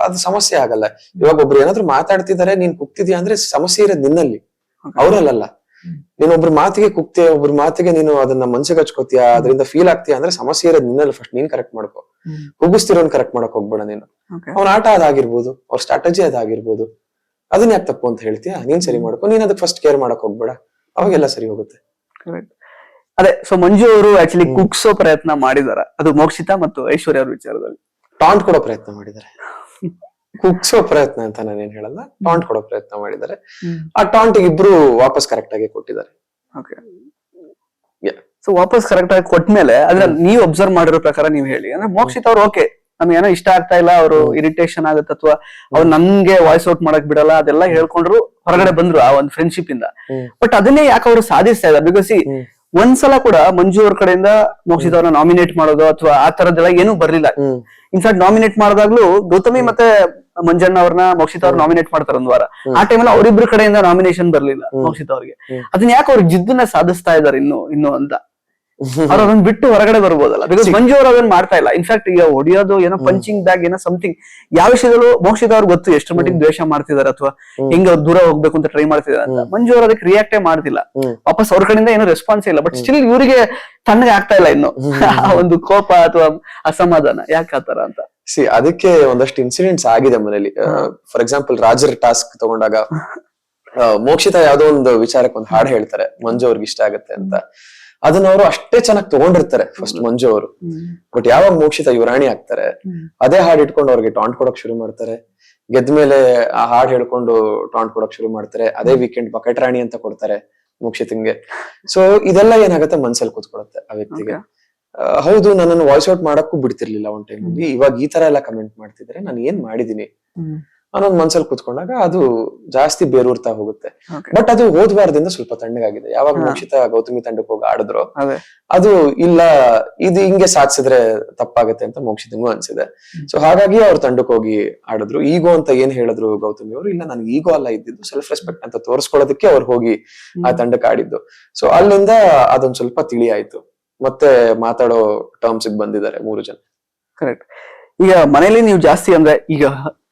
ಅದು ಸಮಸ್ಯೆ ಆಗಲ್ಲ. ಇವಾಗ ಒಬ್ರು ಏನಾದ್ರು ಮಾತಾಡ್ತಿದಾರೆ, ನೀನ್ ಕುಗ್ತಿದ್ಯಾ ಅಂದ್ರೆ ಸಮಸ್ಯೆ ಇರೋದ್ ನಿನ್ನಲ್ಲಿ, ಅವ್ರಲ್ಲ. ನೀನ್ ಒಬ್ರ ಮಾತಿಗೆ ಕುಗ್ತೀಯ, ಒಬ್ರ ಮಾತಿಗೆ ನೀನು ಅದನ್ನ ಮನ್ಸಿಗೆ ಹಚ್ಕೋತೀಯ, ಅದರಿಂದ ಫೀಲ್ ಆಗ್ತೀಯ ಅಂದ್ರೆ ಸಮಸ್ಯೆ ಇರೋದ್ ನಿನ್ನಲ್ಲಿ. ಫಸ್ಟ್ ನೀನ್ ಕರೆಕ್ಟ್ ಮಾಡ್ಕೋ, ಕುಗ್ಗಿಸ್ತಿರೋನ್ ಕರೆಕ್ಟ್ ಮಾಡಕ್ ಹೋಗ್ಬೇಡ ನೀನು. ಅವ್ನ ಆಟ ಅದಾಗಿರ್ಬೋದು, ಅವ್ರ ಸ್ಟ್ರಾಟಜಿ ಅದಾಗಿರ್ಬೋದು, ಅದನ್ನ ಯಾಕೆ ತಪ್ಪು ಅಂತ ಹೇಳ್ತೀಯ? ನೀನ್ ಸರಿ ಮಾಡ್ಕೊ, ನೀನ್ ಅದಕ್ಕೆ ಫಸ್ಟ್ ಕೇರ್ ಮಾಡಕ್ ಹೋಗ್ಬೇಡ, ಅವಾಗೆಲ್ಲ ಸರಿ ಹೋಗುತ್ತೆ. ಅದೇ, ಸೊ ಮಂಜು ಅವರು ಆಕ್ಚುಲಿ ಕುಗ್ಸೋ ಪ್ರಯತ್ನ ಮಾಡಿದಾರ, ಅದು ಮೋಕ್ಷಿತಾ ಮತ್ತು ಐಶ್ವರ್ಯ ಅವ್ರ ವಿಚಾರದಲ್ಲಿ ಟಾಂಟ್ ಕೊಡೋ ಪ್ರಯತ್ನ ಮಾಡಿದ್ದಾರೆ. ಕುಗ್ಸೋ ಪ್ರಯತ್ನ ಅಂತ ನಾನೇನ್ ಹೇಳಲ್ಲ, ಟಾಂಟ್ ಕೊಡೋ ಪ್ರಯತ್ನ ಮಾಡಿದ್ದಾರೆ. ಆ ಟಾಂಟ್ ಇಬ್ರು ವಾಪಸ್ ಕರೆಕ್ಟ್ ಆಗಿ ಕೊಟ್ಟಿದ್ದಾರೆ. ಸೊ ವಾಪಸ್ ಕರೆಕ್ಟ್ ಆಗಿ ಕೊಟ್ಮೇಲೆ ಅದ್ರ ನೀವ್ ಅಬ್ಸರ್ವ್ ಮಾಡಿರೋ ಪ್ರಕಾರ ನೀವ್ ಹೇಳಿ. ಅಂದ್ರೆ ಮೋಕ್ಷಿತ್ ಅವ್ರು ಓಕೆ, ನಮ್ಗೆ ಏನೋ ಇಷ್ಟ ಆಗ್ತಾ ಇಲ್ಲ, ಅವರು ಇರಿಟೇಷನ್ ಆಗುತ್ತೆ ಅಥವಾ ಅವ್ರು ನನ್ಗೆ ವಾಯ್ಸ್ ಔಟ್ ಮಾಡಕ್ ಬಿಡಲ್ಲ, ಅದೆಲ್ಲ ಹೇಳ್ಕೊಂಡ್ರು ಹೊರಗಡೆ ಬಂದ್ರು ಆ ಒಂದು ಫ್ರೆಂಡ್ಶಿಪ್ ಇಂದ. ಬಟ್ ಅದನ್ನೇ ಯಾಕೆ ಅವರು ಸಾಧಿಸ್ತಾ ಇದ್ದಾರೆ? ಬಿಕಾಸ್ ಒಂದ್ಸಲ ಕೂಡ ಮಂಜು ಅವ್ರ ಕಡೆಯಿಂದ ಮೋಕ್ಷಿತ್ ಅವ್ರನ್ನ ನಾಮಿನೇಟ್ ಮಾಡೋದು ಅಥವಾ ಆ ತರದ್ದೆಲ್ಲ ಏನೂ ಬರ್ಲಿಲ್ಲ. ಇನ್ಫ್ಯಾಕ್ಟ್ ನಾಮಿನೇಟ್ ಮಾಡಿದಾಗ್ಲೂ ಗೌತಮಿ ಮತ್ತೆ ಮಂಜಣ್ಣ ಅವ್ರನ್ನ ಮೋಕ್ಷಿತ್ ಅವ್ರ ನಾಮಿನೇಟ್ ಮಾಡ್ತಾರೆ ಒಂದ್ ವಾರ. ಆ ಟೈಮಲ್ಲಿ ಅವರಿಬ್ರು ಕಡೆಯಿಂದ ನಾಮಿನೇಷನ್ ಬರ್ಲಿಲ್ಲ ಮೋಕ್ಷಿತ್ ಅವ್ರಿಗೆ. ಅದನ್ನ ಯಾಕೆ ಅವ್ರಿಗೆ ಜಿದ್ದನ್ನ ಸಾಧಿಸ್ತಾ ಇದಾರೆ ಇನ್ನು ಅಂತ. ಅವ್ರು ಅದನ್ನ ಬಿಟ್ಟು ಹೊರಗಡೆ ಬರ್ಬೋದಲ್ಲ, ಬಿಕಾಸ್ ಮಂಜು ಅವ್ರು ಅದನ್ನ ಮಾಡ್ತಾ ಇಲ್ಲ. ಇನ್ಫ್ಯಾಕ್ಟ್ ಈಗ ಹೊಡಿಯೋದು ಏನೋ ಪಂಚಿಂಗ್ ಬ್ಯಾಗ್ ಏನೋ ಸಮಥಿಂಗ್, ಯಾವ ವಿಷಯದಲ್ಲೂ ಮೋಕ್ಷಿತ್ ಅವ್ರಿಗೆ ಗೊತ್ತು ಎಷ್ಟು ಮಟ್ಟಿಗೆ ದ್ವೇಷ ಮಾಡ್ತಿದಾರೆ ಅಥವಾ ಹೆಂಗ್ ಅವ್ರು ದೂರ ಹೋಗ್ಬೇಕು ಅಂತ ಟ್ರೈ ಮಾಡ್ತಿದಾರೆ ಅಂತ. ಮಂಜು ಅವ್ರು ಅದಕ್ಕೆ ರಿಯಾಕ್ಟೇ ಮಾಡ್ತಿಲ್ಲ, ವಾಪಸ್ ಅವ್ರ ಕಡೆಯಿಂದ ಏನೋ ರೆಸ್ಪಾನ್ಸ್ ಇಲ್ಲ. ಬಟ್ ಸ್ಟಿಲ್ ಇವರಿಗೆ ತಣ್ಣಗೆ ಆಗ್ತಾ ಇಲ್ಲ ಇನ್ನು ಒಂದು ಕೋಪ ಅಥವಾ ಅಸಮಾಧಾನ, ಯಾಕೆ ಆತರ ಅಂತ. ಅದಕ್ಕೆ ಒಂದಷ್ಟು ಇನ್ಸಿಡೆಂಟ್ಸ್ ಆಗಿದೆ ಮನೇಲಿ. ಫಾರ್ ಎಕ್ಸಾಂಪಲ್ ರಾಜರ್ ಟಾಸ್ಕ್ ತಗೊಂಡಾಗ ಮೋಕ್ಷಿತಾ ಯಾವ್ದೋ ಒಂದು ವಿಚಾರಕ್ಕೆ ಒಂದು ಹಾಡು ಹೇಳ್ತಾರೆ, ಮಂಜು ಅವ್ರಿಗೆ ಇಷ್ಟ ಆಗತ್ತೆ ಅಂತ. ಅದನ್ನ ಅವರು ಅಷ್ಟೇ ಚೆನ್ನಾಗಿ ತಗೊಂಡಿರ್ತಾರೆ ಫಸ್ಟ್ ಮಂಜು ಅವರು. ಬಟ್ ಯಾವಾಗ ಮೋಕ್ಷಿತಾ ಯುವರಾಣಿ ಆಗ್ತಾರೆ, ಅದೇ ಹಾಡು ಇಟ್ಕೊಂಡು ಅವ್ರಿಗೆ ಟಾಂಟ್ ಕೊಡಕ್ ಶುರು ಮಾಡ್ತಾರೆ. ಗೆದ್ಮೇಲೆ ಆ ಹಾಡು ಹೇಳ್ಕೊಂಡು ಟಾಂಟ್ ಕೊಡಕ್ ಶುರು ಮಾಡ್ತಾರೆ. ಅದೇ ವೀಕೆಂಡ್ ಬಕೆಟ್ ರಾಣಿ ಅಂತ ಕೊಡ್ತಾರೆ ಮೋಕ್ಷಿತಂಗೆ. ಸೊ ಇದೆಲ್ಲ ಏನಾಗತ್ತೆ, ಮನ್ಸಲ್ಲಿ ಕೂತ್ಕೊಳತ್ತೆ ಆ ವ್ಯಕ್ತಿಗೆ. ಹೌದು, ನನ್ನನ್ನು ವಾಯ್ಸ್ ಔಟ್ ಮಾಡಕ್ಕೂ ಬಿಡ್ತಿರ್ಲಿಲ್ಲ ಒಂದ್ ಟೈಮ್ ಅಲ್ಲಿ, ಇವಾಗ ಈ ತರ ಎಲ್ಲ ಕಮೆಂಟ್ ಮಾಡ್ತಿದ್ರೆ ನಾನು ಏನ್ ಮಾಡಿದೀನಿ ಅನ್ನೋದು ಮನ್ಸಲ್ಲಿ ಕೂತ್ಕೊಂಡಾಗ ಅದು ಜಾಸ್ತಿ ಬೇರೂರ್ತಾ ಹೋಗುತ್ತೆ. ಬಟ್ ಅದು ಹೋದ್ ವಾರದಿಂದ ಸ್ವಲ್ಪ ತಣ್ಣಗಾಗಿದೆ. ಯಾವಾಗ ಮೋಕ್ಷಿತಾ ಗೌತಮಿ ತಂಡಕ್ಕೆ ಹೋಗಿ ಆಡಿದ್ರು, ಅದು ಇಲ್ಲ ಇದು ಹಿಂಗೆ ಸಾಧಿಸಿದ್ರೆ ತಪ್ಪಾಗತ್ತೆ ಅಂತ ಮೋಕ್ಷಿತಂಗೂ ಅನ್ಸಿದೆ. ಸೊ ಹಾಗಾಗಿ ಅವ್ರ ತಂಡಕ್ಕೆ ಹೋಗಿ ಆಡಿದ್ರು. ಈಗೋ ಅಂತ ಏನ್ ಹೇಳಿದ್ರು ಗೌತಮಿ ಅವರು, ಇಲ್ಲ ನನ್ಗೆ ಈಗೋ ಅಲ್ಲ ಇದ್ದಿದ್ದು, ಸೆಲ್ಫ್ ರೆಸ್ಪೆಕ್ಟ್ ಅಂತ ತೋರಿಸ್ಕೊಳ್ಳೋದಕ್ಕೆ ಅವ್ರು ಹೋಗಿ ಆ ತಂಡಕ್ಕೆ ಆಡಿದ್ದು. ಸೊ ಅಲ್ಲಿಂದ ಅದೊಂದ್ ಸ್ವಲ್ಪ ತಿಳಿ ಆಯ್ತು. ಮತ್ತೆ ಮಾತಾಡೋ ಟರ್ಮ್ಸ್ ಬಂದಿದ್ದಾರೆ 3 ಜನ. ಕರೆಕ್ಟ್. ಈಗ ಮನೇಲಿ ನೀವು ಜಾಸ್ತಿ ಅಂದ್ರೆ ಈಗ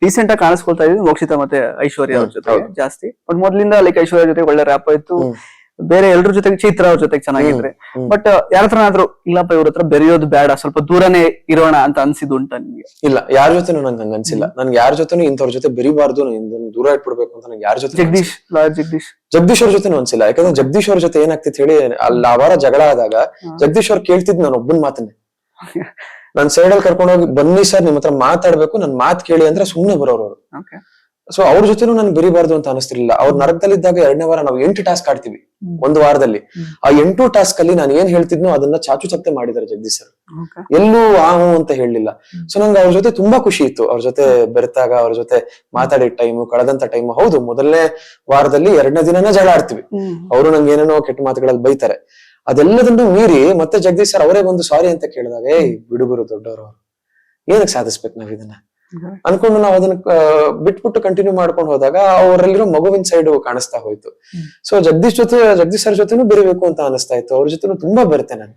ರೀಸೆಂಟ್ ಆಗಿ ಕಾಣಿಸ್ಕೊಳ್ತಾ ಇದ್ದೀವಿ ಮೋಕ್ಷಿತಾ ಮತ್ತೆ ಐಶ್ವರ್ಯ ಅವ್ರ ಜೊತೆ ಜಾಸ್ತಿ. ಬಟ್ ಮೊದ್ಲಿಂದ ಲೈಕ್ ಐಶ್ವರ್ಯ ಜೊತೆ ಒಳ್ಳೆ ರ್ಯಾಪ್ ಆಯ್ತು, ಬೇರೆ ಎಲ್ರ ಜೊತೆಗೆ ಚೈತ್ರ ಅವ್ರ ಜೊತೆಗೆ ಚೆನ್ನಾಗಿದ್ರೆ. ಬಟ್ ಯಾರ ಹತ್ರನಾದ್ರೂ ಇಲ್ಲಪ್ಪ ಇವ್ರ ಹತ್ರ ಬೆರೆಯೋದು ಬೇಡ, ಸ್ವಲ್ಪ ದೂರನೇ ಇರೋಣ ಅಂತ ಅನ್ಸಿದ್ದು ಉಂಟಾ ನಿಮ್ಗೆ? ಇಲ್ಲ, ಯಾರ ಜೊತೆನೂ ನಂಗೆ ಹಂಗ ಅನ್ಸಿಲ್ಲ. ನನ್ಗೆ ಯಾರ ಜೊತೆನೂ ಇಂಥವ್ರ ಜೊತೆ ಬೆರಿಬಾರ್ದು, ದೂರ ಇಟ್ಬಿಡ್ಬೇಕು ಅಂತ ನಂಗೆ ಯಾರ ಜೊತೆ ಜಗದೀಶ್ ಅವ್ರ ಜೊತೆನೂ ಅನ್ಸಿಲ್ಲ. ಯಾಕಂದ್ರೆ ಜಗದೀಶ್ ಅವ್ರ ಜೊತೆ ಏನಾಗ್ತಿತ್ತು ಹೇಳಿ, ಅಲ್ಲಿ ಆ ವಾರ ಜಗಳ ಆದಾಗ ಜಗದೀಶ್ ಅವ್ರು ಕೇಳ್ತಿದ್ ನಾನು ಒಬ್ಬನ್ ಮಾತನ್ನೇ. ನಾನ್ ಸೈಡ್ ಅಲ್ಲಿ ಕರ್ಕೊಂಡು ಹೋಗಿ, ಬನ್ನಿ ಸರ್ ನಿಮ್ ಹತ್ರ ಮಾತಾಡ್ಬೇಕು, ನನ್ ಮಾತ್ ಕೇಳಿ ಅಂದ್ರೆ ಸುಮ್ನೆ ಬರೋರು ಅವರು. ಸೊ ಅವ್ರ ಜೊತೆನೂ ನನ್ ಬೆರಿಬಾರ್ದು ಅಂತ ಅನಿಸ್ತಿರ್ಲಿಲ್ಲ. ಅವ್ರ ನರಕದಲ್ಲಿದ್ದಾಗ 2ನೇ ವಾರ ನಾವು 8 ಟಾಸ್ಕ್ ಆಡ್ತೀವಿ ಒಂದು ವಾರದಲ್ಲಿ. ಆ 8 ಟಾಸ್ಕ್ ಅಲ್ಲಿ ನಾನು ಏನ್ ಹೇಳ್ತಿದ್ನೋ ಅದನ್ನ ಚಾಚು ಚಪ್ತೆ ಮಾಡಿದ್ದಾರೆ ಜಗದೀಶ್ ಸರ್. ಎಲ್ಲೂ ಆಹು ಅಂತ ಹೇಳಲಿಲ್ಲ. ಸೊ ನಂಗೆ ಅವ್ರ ಜೊತೆ ತುಂಬಾ ಖುಷಿ ಇತ್ತು. ಅವ್ರ ಜೊತೆ ಬೆರೆತಾಗ, ಅವ್ರ ಜೊತೆ ಮಾತಾಡಿದ ಟೈಮು, ಕಳೆದಂತ ಟೈಮು. ಹೌದು, ಮೊದಲನೇ ವಾರದಲ್ಲಿ 2ನೇ ದಿನನೇ ಜಗಳ ಆಡ್ತೀವಿ. ಅವರು ನಂಗೆ ಏನೇನೋ ಕೆಟ್ಟ ಮಾತುಗಳಲ್ಲಿ ಬೈತಾರೆ. ಅದೆಲ್ಲದನ್ನು ಮೀರಿ ಮತ್ತೆ ಜಗದೀಶ್ ಸರ್ ಅವರೇ ಒಂದು ಸಾರಿ ಅಂತ ಕೇಳಿದಾಗ, ಬಿಡುಗರು ದೊಡ್ಡವರು, ಏನಕ್ಕೆ ಸಾಧಿಸ್ಬೇಕು ನಾವ್ ಇದನ್ನ ಅನ್ಕೊಂಡು ನಾವು ಅದನ್ನ ಬಿಟ್ಬಿಟ್ಟು ಕಂಟಿನ್ಯೂ ಮಾಡ್ಕೊಂಡು ಹೋದಾಗ ಅವರಲ್ಲಿರೋ ಮಗುವಿನ ಸೈಡ್ ಕಾಣಿಸ್ತಾ ಹೋಯ್ತು. ಸೊ ಜಗದೀಶ್ ಸರ್ ಜೊತೆನೂ ಬೆರಿಬೇಕು ಅಂತ ಅನಿಸ್ತಾ ಇತ್ತು. ಅವ್ರ ಜೊತೆ ತುಂಬಾ ಬೆರೆತೆ ನಾನು.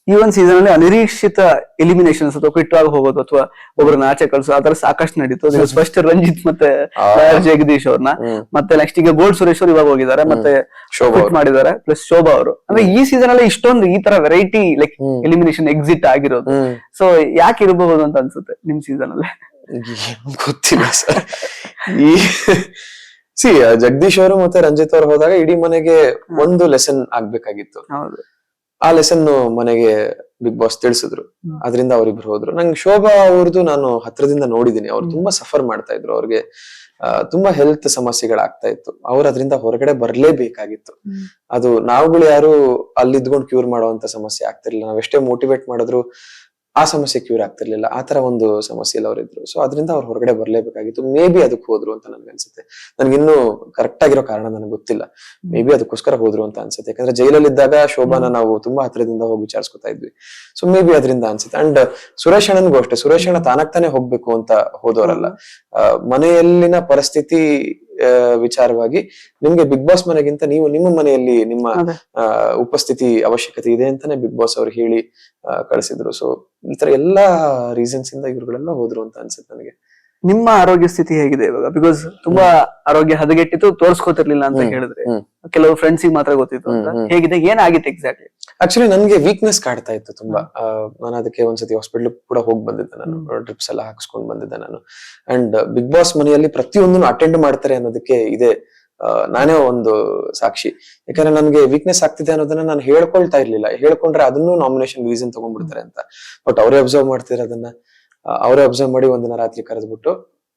ಈ ಒಂದ್ ಸೀಸನ್ ಅಲ್ಲಿ ಅನಿರೀಕ್ಷಿತ ಎಲಿಮಿನೇಷನ್ಸ್ ಅಥವಾ ಕ್ವಿಟ್ ಹೋಗೋದು ಅಥವಾ ಒಬ್ಬರನ್ನ ಆಚೆ ಕಳ್ಸೋ ಆತರ ಸಾಕಷ್ಟು ನಡೀತು. ಫಸ್ಟ್ ರಂಜಿತ್ ಮತ್ತೆ ಜಗದೀಶ್ ಅವ್ರನ್ನ, ಮತ್ತೆ ನೆಕ್ಸ್ಟ್ ಈಗ ಗೋಲ್ಡ್ ಸುರೇಶ್ ಅವ್ರು ಇವಾಗ ಹೋಗಿದ್ದಾರೆ, ಮತ್ತೆ ಕ್ವಿಟ್ ಮಾಡಿದ್ದಾರೆ, ಪ್ಲಸ್ ಶೋಭಾ ಅವರು. ಅಂದ್ರೆ ಈ ಸೀಸನ್ ಅಲ್ಲಿ ಇಷ್ಟೊಂದು ಈ ತರ ವೆರೈಟಿ ಲೈಕ್ ಎಲಿಮಿನೇಷನ್ ಎಕ್ಸಿಟ್ ಆಗಿರೋದು. ಸೊ ಯಾಕೆ ಇರಬಹುದು ಅಂತ ಅನ್ಸುತ್ತೆ ನಿಮ್ ಸೀಸನ್ ಅಲ್ಲಿ? ಏನ್ ಗೊತ್ತಿಲ್ಲ ಸರ್. ಈ ಜಗದೀಶ್ ಅವರು ಮತ್ತೆ ರಂಜಿತ್ ಅವರು ಹೋದಾಗ ಇಡೀ ಮನೆಗೆ ಒಂದು ಲೆಸನ್ ಆಗ್ಬೇಕಾಗಿತ್ತು. ಹೌದು. ಆ ಲೆಸನ್ ಮನೆಗೆ ಬಿಗ್ ಬಾಸ್ ತಿಳಿಸಿದ್ರು. ಅದರಿಂದ ಅವರಿಬ್ರು ಹೋದ್ರು. ನಂಗೆ ಶೋಭಾ ಅವ್ರದ್ದು ನಾನು ಹತ್ರದಿಂದ ನೋಡಿದೀನಿ. ಅವ್ರು ತುಂಬಾ ಸಫರ್ ಮಾಡ್ತಾ ಇದ್ರು. ಅವ್ರಿಗೆ ತುಂಬಾ ಹೆಲ್ತ್ ಸಮಸ್ಯೆಗಳಾಗ್ತಾ ಇತ್ತು. ಅವ್ರು ಅದರಿಂದ ಹೊರಗಡೆ ಬರ್ಲೇಬೇಕಾಗಿತ್ತು. ಅದು ನಾವುಗಳು ಯಾರು ಅಲ್ಲಿದ್ಕೊಂಡು ಕ್ಯೂರ್ ಮಾಡುವಂತ ಸಮಸ್ಯೆ ಆಗ್ತಿರ್ಲಿಲ್ಲ. ನಾವೆಷ್ಟೇ ಮೋಟಿವೇಟ್ ಮಾಡಿದ್ರು ಆ ಸಮಸ್ಯೆ ಕ್ಯೂರ್ ಆಗ್ತಿರ್ಲಿಲ್ಲ. ಆ ತರ ಒಂದು ಸಮಸ್ಯೆಯಲ್ಲಿ ಅವ್ರಿದ್ರು. ಸೊ ಅದರಿಂದ ಅವ್ರು ಹೊರಗಡೆ ಬರ್ಲೇಬೇಕಾಗಿತ್ತು. ಮೇ ಬಿ ಅದಕ್ಕೆ ಹೋದ್ರು ಅಂತ ನನ್ಗೆ ಅನ್ಸುತ್ತೆ. ನನ್ಗಿನ್ನು ಕರೆಕ್ಟ್ ಆಗಿರೋ ಕಾರಣ ನನಗೆ ಗೊತ್ತಿಲ್ಲ. ಮೇ ಬಿ ಅದಕ್ಕೋಸ್ಕರ ಹೋದ್ರು ಅಂತ ಅನ್ಸುತ್ತೆ. ಯಾಕಂದ್ರೆ ಜೈಲಲ್ಲಿ ಇದ್ದಾಗ ಶೋಭಾನ ನಾವು ತುಂಬಾ ಹತ್ರದಿಂದ ಹೋಗಿ ವಿಚಾರಿಸ್ಕೊತಾ ಇದ್ವಿ. ಸೊ ಮೇ ಬಿ ಅದರಿಂದ ಅನ್ಸುತ್ತೆ. ಅಂಡ್ ಸುರೇಶ್ ಅಣ್ಣನ್ಗೂ ಅಷ್ಟೇ. ಸುರೇಶ್ ಅಣ್ಣ ತಾನಾಗ್ತಾನೆ ಹೋಗ್ಬೇಕು ಅಂತ ಹೋದವರಲ್ಲ. ಮನೆಯಲ್ಲಿನ ಪರಿಸ್ಥಿತಿ ವಿಚಾರವಾಗಿ ನಿಮ್ಗೆ ಬಿಗ್ ಬಾಸ್ ಮನೆಗಿಂತ ನೀವು ನಿಮ್ಮ ಮನೆಯಲ್ಲಿ ನಿಮ್ಮ ಉಪಸ್ಥಿತಿ ಅವಶ್ಯಕತೆ ಇದೆ ಅಂತಾನೆ ಬಿಗ್ ಬಾಸ್ ಅವ್ರು ಹೇಳಿ ಕಳಿಸಿದ್ರು. ಸೊ ಈ ತರ ಎಲ್ಲಾ ರೀಸನ್ಸ್ ಇಂದ ಇವ್ರುಗಳೆಲ್ಲ ಹೋದ್ರು ಅಂತ ಅನ್ಸುತ್ತೆ ನನಗೆ. ನಿಮ್ಮ ಆರೋಗ್ಯ ಸ್ಥಿತಿ ಹೇಗಿದೆ ಇವಾಗ? ಬಿಕಾಸ್ ತುಂಬಾ ಆರೋಗ್ಯ ಹದಗೆಟ್ಟಿತ್ತು, ತೋರ್ಸ್ಕೊತಿರ್ಲಿಲ್ಲ ಅಂತ ಹೇಳಿದ್ರೆ. ಕೆಲವು ಫ್ರೆಂಡ್ಸ್ ಮಾತ್ರ ಗೊತ್ತಿತ್ತು ಅಂತ. ಹೇಗಿದೆ, ಏನಾಗಿತ್ತು ಎಕ್ಸಾಕ್ಟ್ಲಿ? ಆಕ್ಚುಲಿ ನನ್ಗೆ ವೀಕ್ನೆಸ್ ಕಾಡ್ತಾ ಇತ್ತು ತುಂಬಾ. ನಾನು ಅದಕ್ಕೆ ಒಂದ್ಸತಿ ಹಾಸ್ಪಿಟಲ್ ಕೂಡ ಹೋಗಿ ಬಂದಿದ್ದೆ. ನಾನು ಡ್ರಿಪ್ಸ್ ಎಲ್ಲ ಹಾಕ್ಸ್ಕೊಂಡ್ ಬಂದಿದ್ದೆ ನಾನು. ಅಂಡ್ ಬಿಗ್ ಬಾಸ್ ಮನೆಯಲ್ಲಿ ಪ್ರತಿಯೊಂದನ್ನು ಅಟೆಂಡ್ ಮಾಡ್ತಾರೆ ಅನ್ನೋದಕ್ಕೆ ಇದೆ ನಾನೇ ಒಂದು ಸಾಕ್ಷಿ. ಯಾಕಂದ್ರೆ ನನ್ಗೆ ವೀಕ್ನೆಸ್ ಆಗ್ತಿದೆ ಅನ್ನೋದನ್ನ ನಾನು ಹೇಳ್ಕೊಳ್ತಾ ಇರ್ಲಿಲ್ಲ. ಹೇಳ್ಕೊಂಡ್ರೆ ಅದನ್ನು ನಾಮಿನೇಷನ್ ರೀಸನ್ ತಗೊಂಡ್ಬಿಡ್ತಾರೆ ಅಂತ. ಬಟ್ ಅವರೇ ಅಬ್ಸರ್ವ್ ಮಾಡ್ತಿದ್ರೆ ಅದನ್ನ. ಅವರೇ ಅಬ್ಸರ್ವ್ ಮಾಡಿ ಒಂದಿನ ರಾತ್ರಿ ಕರೆದ್ಬಿಟ್ಟು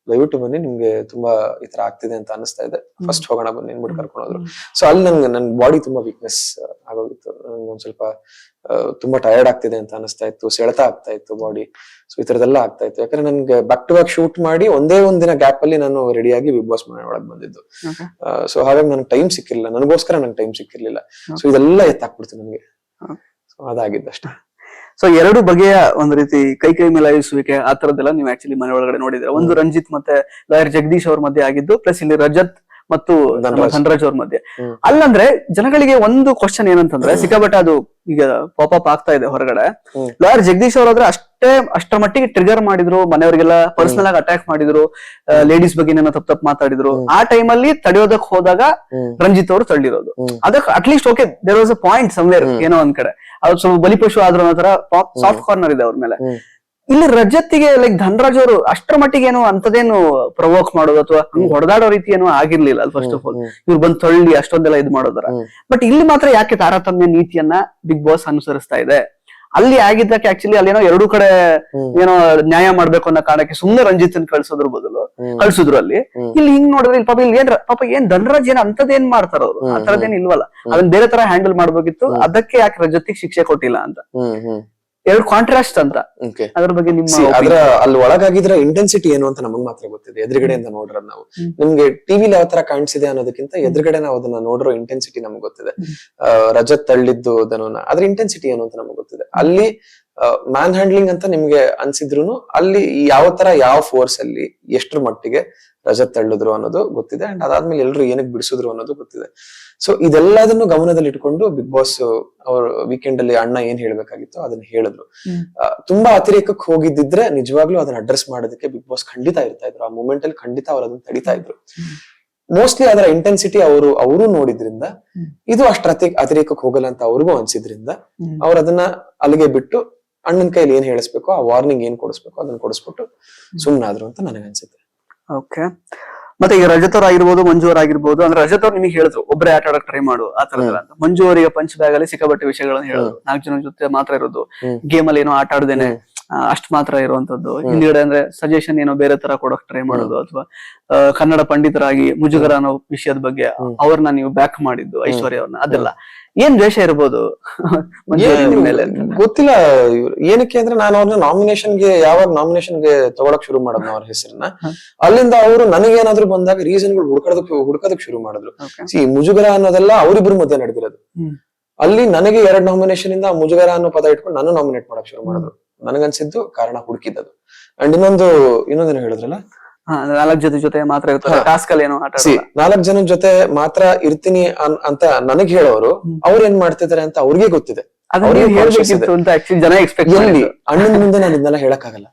ದಯವಿಟ್ಟು ಬನ್ನಿ, ನಿಮ್ಗೆ ತುಂಬಾ ಈ ತರ ಆಗ್ತಿದೆ ಅಂತ ಅನಿಸ್ತಾ ಇದೆ, ಫಸ್ಟ್ ಹೋಗೋಣ ಬನ್ನಿ ಅನ್ಬಿಟ್ಟು ಕರ್ಕೊಂಡು ಹೋದ್ರು. ಸೊ ಅಲ್ಲಿ ನನ್ ಬಾಡಿ ತುಂಬಾ ವೀಕ್ನೆಸ್ ಆಗೋಗಿತ್ತು. ನನ್ಗೆ ಒಂದ್ ಸ್ವಲ್ಪ ತುಂಬಾ ಟಯರ್ಡ್ ಆಗ್ತಿದೆ ಅಂತ ಅನಿಸ್ತಾ ಇತ್ತು. ಸೆಳೆತ ಆಗ್ತಾ ಇತ್ತು ಬಾಡಿ. ಸೊ ಈ ತರದೆಲ್ಲ ಆಗ್ತಾ ಇತ್ತು. ಯಾಕಂದ್ರೆ ನನ್ಗೆ ಬ್ಯಾಕ್ ಟು ಬ್ಯಾಕ್ ಶೂಟ್ ಮಾಡಿ ಒಂದೇ ಒಂದಿನ ಗ್ಯಾಪ್ ಅಲ್ಲಿ ನಾನು ರೆಡಿಯಾಗಿ ಬಿಗ್ ಬಾಸ್ ಮನೆ ಒಳಗೆ ಬಂದಿದ್ದು. ಸೊ ಹಾಗಾಗಿ ನನ್ಗೆ ಟೈಮ್ ಸಿಕ್ಕಿರ್ಲಿಲ್ಲ. ನನಗೋಸ್ಕರ ನಂಗೆ ಟೈಮ್ ಸಿಕ್ಕಿರ್ಲಿಲ್ಲ. ಸೊ ಇದೆಲ್ಲ ಎತ್ತಾಕ್ಬಿಡ್ತು ನನ್ಗೆ. ಸೊ ಅದಾಗಿದ್ದಷ್ಟೇ. ಸೊ ಎರಡು ಬಗೆಯ ಒಂದು ರೀತಿ ಕೈ ಮೇಲಾಯಿಸುವಿಕೆ ಆ ತರದ್ದೆಲ್ಲ ನೀವು ಆಕ್ಚುಲಿ ಮನೆ ಒಳಗಡೆ ನೋಡಿದ್ರೆ. ಒಂದು ರಂಜಿತ್ ಮತ್ತೆ ಲಾಯರ್ ಜಗದೀಶ್ ಅವ್ರ ಮಧ್ಯೆ ಆಗಿದ್ದು, ಪ್ಲಸ್ ಇಲ್ಲಿ ರಜತ್ ಮತ್ತು ಧನರಾಜ್ ಅವ್ರ ಮಧ್ಯೆ. ಅಲ್ಲಂದ್ರೆ ಜನಗಳಿಗೆ ಒಂದು ಕ್ವಶನ್ ಏನಂತಂದ್ರೆ, ಸಿಕ್ಕಾಪಟ್ಟೆ ಅದು ಈಗ ಪಾಪ್ ಆಗ್ತಾ ಇದೆ ಹೊರಗಡೆ. ಲಾಯರ್ ಜಗದೀಶ್ ಅವ್ರಾದ್ರೆ ಅಷ್ಟರ ಮಟ್ಟಿಗೆ ಟ್ರಿಗರ್ ಮಾಡಿದ್ರು, ಮನೆಯವರಿಗೆಲ್ಲ ಪರ್ಸನಲ್ ಆಗಿ ಅಟ್ಯಾಕ್ ಮಾಡಿದ್ರು, ಲೇಡೀಸ್ ಬಗ್ಗೆ ಏನೋ ತಪ್ಪು ಮಾತಾಡಿದ್ರು. ಆ ಟೈಮಲ್ಲಿ ತಡೆಯೋದಕ್ ಹೋದಾಗ ರಂಜಿತ್ ಅವರು ತಳ್ಳಿರೋದು. ಅದಕ್ಕೆ at least okay, there was a point somewhere, ಏನೋ ಒಂದ್ ಕಡೆ ಅದು ಸ್ವಲ್ಪ ಬಲಿಪಶು ಆದ್ರೂ ಅನ್ನೋ ತರ ಸಾಫ್ಟ್ ಕಾರ್ನರ್ ಇದೆ ಅವ್ರ ಮೇಲೆ. ಇಲ್ಲಿ ರಜತ್ತಿಗೆ ಲೈಕ್ ಧನರಾಜ್ ಅವರು ಅಷ್ಟರ ಮಟ್ಟಿಗೆ ಏನು ಅಂತದೇನು ಪ್ರವೋಕ್ ಮಾಡೋದು ಅಥವಾ ಹಂಗ್ ಹೊಡೆದಾಡೋ ರೀತಿ ಏನೋ ಆಗಿರ್ಲಿಲ್ಲ. ಅಲ್ಲಿ ಫಸ್ಟ್ ಆಫ್ ಆಲ್ ಇವ್ರು ಬಂದ್ ತಳ್ಳಿ ಅಷ್ಟೊಂದೆಲ್ಲ ಇದು ಮಾಡೋದರ. ಬಟ್ ಇಲ್ಲಿ ಮಾತ್ರ ಯಾಕೆ ತಾರತಮ್ಯ ನೀತಿಯನ್ನ ಬಿಗ್ ಬಾಸ್ ಅನುಸರಿಸ್ತಾ ಇದೆ? ಅಲ್ಲಿ ಆಗಿದ್ದಕ್ಕೆ ಆಕ್ಚುಲಿ ಅಲ್ಲೇನೋ ಎರಡೂ ಕಡೆ ಏನೋ ನ್ಯಾಯ ಮಾಡ್ಬೇಕು ಅನ್ನೋ ಕಾರಣಕ್ಕೆ ಸುಮ್ನೆ ರಂಜಿತ್ ಕಳ್ಸೋದ್ರ ಬದಲು ಕಳ್ಸಿದ್ರು. ಅಲ್ಲಿ ಇಲ್ಲಿ ಹಿಂಗ್ ನೋಡಿದ್ರೆ ಇಲ್ಲಿ ಪಾಪ ಏನ್ ಧನರಾಜ್ ಏನ್ ಅಂತದೇನ್ ಮಾಡ್ತಾರ ಅವ್ರು? ಆ ತರದೇನ್ ಇಲ್ವಲ್ಲ. ಅದನ್ನ ಬೇರೆ ತರ ಹ್ಯಾಂಡಲ್ ಮಾಡ್ಬೇಕಿತ್ತು. ಅದಕ್ಕೆ ಯಾಕೆ ರಜತ್ತಿಗೆ ಶಿಕ್ಷೆ ಕೊಟ್ಟಿಲ್ಲ ಅಂತ ಎರಡು ಕಾಂಟ್ರಾಸ್ಟ್ ಅಂತ. ಅದ್ರ ಬಗ್ಗೆ ನಿಮ್ಮ ಅಲ್ಲಿ ಒಳಗಾಗಿದ್ರ ಇಂಟೆನ್ಸಿಟಿ ಏನು ಅಂತ ನಮಗ್ ಮಾತ್ರ ಗೊತ್ತಿದೆ. ಎದುರುಗಡೆಯಿಂದ ನೋಡ್ರದ್ ನಾವು. ನಿಮ್ಗೆ ಟಿವಿಲಿ ಯಾವ ತರ ಕಾಣಿಸಿದೆ ಅನ್ನೋದಕ್ಕಿಂತ ಎದುರುಗಡೆ ನಾವು ಅದನ್ನ ನೋಡಿರೋ ಇಂಟೆನ್ಸಿಟಿ ನಮ್ಗೆ ಗೊತ್ತಿದೆ. ರಜತ್ ತಳ್ಳಿದ್ದು ಧನುನ ಅದ್ರ ಇಂಟೆನ್ಸಿಟಿ ಏನು ಅಂತ ನಮ್ಗೆ ಗೊತ್ತಿದೆ. ಅಲ್ಲಿ ಮ್ಯಾನ್ ಹ್ಯಾಂಡ್ಲಿಂಗ್ ಅಂತ ನಿಮ್ಗೆ ಅನ್ಸಿದ್ರು ಅಲ್ಲಿ ಯಾವ ತರ ಯಾವ ಫೋರ್ಸ್ ಅಲ್ಲಿ ಎಷ್ಟ್ರ ಮಟ್ಟಿಗೆ ರಜತ್ ತಳ್ಳಿದ್ರು ಅನ್ನೋದು ಗೊತ್ತಿದೆ. ಅಂಡ್ ಅದಾದ್ಮೇಲೆ ಎಲ್ರು ಏನಕ್ಕೆ ಬಿಡಿಸಿದ್ರು ಅನ್ನೋದು ಗೊತ್ತಿದೆ. ಸೊ ಇದೆಲ್ಲದನ್ನು ಗಮನದಲ್ಲಿ ಇಟ್ಕೊಂಡು ಬಿಗ್ ಬಾಸ್ ಅವ್ರ ವೀಕೆಂಡ್ ಅಲ್ಲಿ ಅಣ್ಣ ಏನ್ ಹೇಳ್ಬೇಕಾಗಿತ್ತು ಅದನ್ನ ಹೇಳಿದ್ರು. ತುಂಬಾ ಅತಿರೇಕಕ್ಕೆ ಹೋಗಿದ್ದಿದ್ರೆ ನಿಜವಾಗ್ಲೂ ಅದನ್ನ ಅಡ್ರೆಸ್ ಮಾಡೋದಕ್ಕೆ ಬಿಗ್ ಬಾಸ್ ಖಂಡಿತ ಇರ್ತಾ ಇದ್ರು. ಆ ಮೂಮೆಂಟ್ ಅಲ್ಲಿ ಖಂಡಿತ ಅವ್ರು ಅದನ್ನ ತಡಿತಾ ಇದ್ರು. ಮೋಸ್ಟ್ಲಿ ಅದರ ಇಂಟೆನ್ಸಿಟಿ ಅವರು ನೋಡಿದ್ರಿಂದ, ಇದು ಅಷ್ಟ್ ಅತಿರೇಕಕ್ಕೆ ಹೋಗಲ್ಲ ಅಂತ ಅವ್ರಿಗೂ ಅನ್ಸಿದ್ರಿಂದ ಅವ್ರು ಅದನ್ನ ಅಲ್ಲಿಗೆ ಬಿಟ್ಟು ಅಣ್ಣನ ಕೈಲಿ ಏನ್ ಹೇಳಿಸ್ಬೇಕು, ಆ ವಾರ್ನಿಂಗ್ ಏನ್ ಕೊಡಿಸ್ಬೇಕು ಅದನ್ನ ಕೊಡಿಸ್ಬಿಟ್ಟು ಸುಮ್ನಾದ್ರು ಅಂತ ನನಗನ್ಸುತ್ತೆ. ಓಕೆ. ಮತ್ತೆ ಈಗ ರಜತ್ ಅವ್ರ ಆಗಿರ್ಬೋದು, ಮಂಜು ಅವ್ರ ಆಗಿರ್ಬೋದು, ಅಂದ್ರೆ ರಜತ್ ಅವ್ರು ನಿಮಗೆ ಹೇಳಿದ್ರು ಒಬ್ಬರೇ ಆಟ ಆಡಕ್ ಟ್ರೈ ಮಾಡು ಆ ತರದಲ್ಲ ಅಂತ. ಮಂಜು ಅವರಿಗೆ ಪಂಚ್ ಬ್ಯಾಗ್ ಅಲ್ಲಿ ಸಿಕ್ಕಾಪಟ್ಟೆ ವಿಷಯಗಳನ್ನ ಹೇಳಿದ್ರು. 4 ಜನ ಜೊತೆ ಮಾತ್ರ ಇರೋದು, ಗೇಮ್ ಅಲ್ಲಿ ಏನೋ ಆಟ ಆಡದೇನೆ ಅಷ್ಟ್ ಮಾತ್ರ ಇರುವಂತದ್ದು. ಹಿಂದ್ಗಡೆ ಅಂದ್ರೆ ಸಜೆಷನ್ ಏನೋ ಬೇರೆ ತರ ಕೊಡಕ್ ಟ್ರೈ ಮಾಡೋದು, ಅಥವಾ ಕನ್ನಡ ಪಂಡಿತರಾಗಿ ಮುಜುಗರ ಅನ್ನೋ ವಿಷಯದ ಬಗ್ಗೆ ಅವ್ರನ್ನ ನೀವು ಬ್ಯಾಕ್ ಮಾಡಿದ್ದು ಐಶ್ವರ್ಯ ಅವ್ರನ್ನ, ಅದೆಲ್ಲ ಏನ್ ದ್ವೇಷ ಇರ್ಬೋದು ಮೇಲೆ ಗೊತ್ತಿಲ್ಲ. ಏನಕ್ಕೆ ಅಂದ್ರೆ ನಾನು ಅವ್ರನ್ನ ನಾಮಿನೇಷನ್ಗೆ ತಗೊಳಕ್ ಶುರು ಮಾಡೋದು ಅವ್ರ ಹೆಸರನ್ನ. ಅಲ್ಲಿಂದ ಅವರು ನನಗೇನಾದ್ರು ಬಂದಾಗ ರೀಸನ್ಗಳು ಹುಡ್ಕೋದಕ್ ಶುರು ಮಾಡಿದ್ರು. ಮುಜುಗರ ಅನ್ನೋದೆಲ್ಲ ಅವರಿಬ್ರು ಮಧ್ಯೆ ನಡೆದಿರೋದು. ಅಲ್ಲಿ ನನಗೆ 2 ನಾಮಿನೇಷನ್ ಇಂದ ಮುಜುಗರ ಅನ್ನೋ ಪದ ಇಟ್ಕೊಂಡು ನಾನು ನಾಮಿನೇಟ್ ಮಾಡಕ್ ಶುರು ಮಾಡಿದ್ರು. ನನಗನ್ಸಿದ್ದು ಕಾರಣ ಹುಡುಕಿದ್ದದು. ಅಂಡ್ ಇನ್ನೊಂದೇನು ಹೇಳಿದ್ರಲ್ಲ, 4 ಜೊತೆ ಮಾತ್ರ ಇರ್ತಾರೆ ಟಾಸ್ಕ್ ಅಲ್ಲಿ ಏನೋ ಆಟ. 4 ಜನ ಜೊತೆ ಮಾತ್ರ ಇರ್ತೀನಿ ಅಂತ ನನಗ್ ಹೇಳೋರು ಅವ್ರ ಏನ್ ಮಾಡ್ತಿದಾರೆ ಅಂತ ಅವ್ರಿಗೆ ಗೊತ್ತಿದೆ. ಜನ ಎಕ್ಸ್ಪೆಕ್ಟ್ ಅಣ್ಣನ ಮುಂದೆ ನಾನು ಇದನ್ನೆಲ್ಲ ಹೇಳಕ್ಕಾಗಲ್ಲ.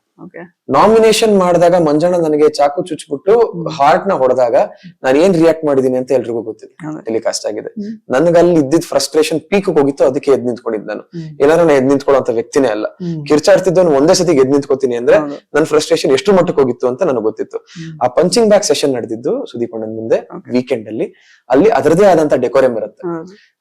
ನಾಮಿನೇಷನ್ ಮಾಡಿದಾಗ ಮಂಜಣ್ಣ ನನಗೆ ಚಾಕು ಚುಚ್ಬಿಟ್ಟು ಹಾರ್ಟ್ ನ ಹೊಡೆದಾಗ ನಾನು ಏನ್ ರಿಯಾಕ್ಟ್ ಮಾಡಿದೀನಿ ಅಂತ ಎಲ್ರಿಗೂ ಗೊತ್ತಿದೆ, ಟೆಲಿಕಾಸ್ಟ್ ಆಗಿದೆ. ನನ್ಗೆ ಅಲ್ಲಿ ಇದ್ದಿದ್ ಫ್ರಸ್ಟ್ರೇಷನ್ ಪೀಕ್ ಹೋಗಿತ್ತು, ಅದಕ್ಕೆ ಎದ್ ನಿಂತ್ಕೊಂಡಿದ್ ನಾನು. ಏನಾರ ನಾನು ಎದ್ ನಿಂತ್ಕೊಳ್ಳೋ ವ್ಯಕ್ತಿನೇ ಅಲ್ಲ. ಕಿರ್ಚಾಡ್ತಿದ್ದವನು ಒಂದೇ ಸತಿ ಎದ್ ನಿಂತ್ಕೋತೀನಿ ಅಂದ್ರೆ ನನ್ ಫ್ರಸ್ಟ್ರೇಷನ್ ಎಷ್ಟು ಮಟ್ಟಕ್ಕೆ ಹೋಗಿತ್ತು ಅಂತ ನನಗೆ ಗೊತ್ತಿತ್ತು. ಆ ಪಂಚಿಂಗ್ ಬ್ಯಾಗ್ ಸೆಷನ್ ನಡೆದಿದ್ದು ಸುದೀಪ್ ಅಣ್ಣನ್ ಮುಂದೆ ವೀಕೆಂಡ್ ಅಲ್ಲಿ ಅದರದೇ ಆದಂತ ಡೆಕೋರಮ್ ಇರುತ್ತೆ.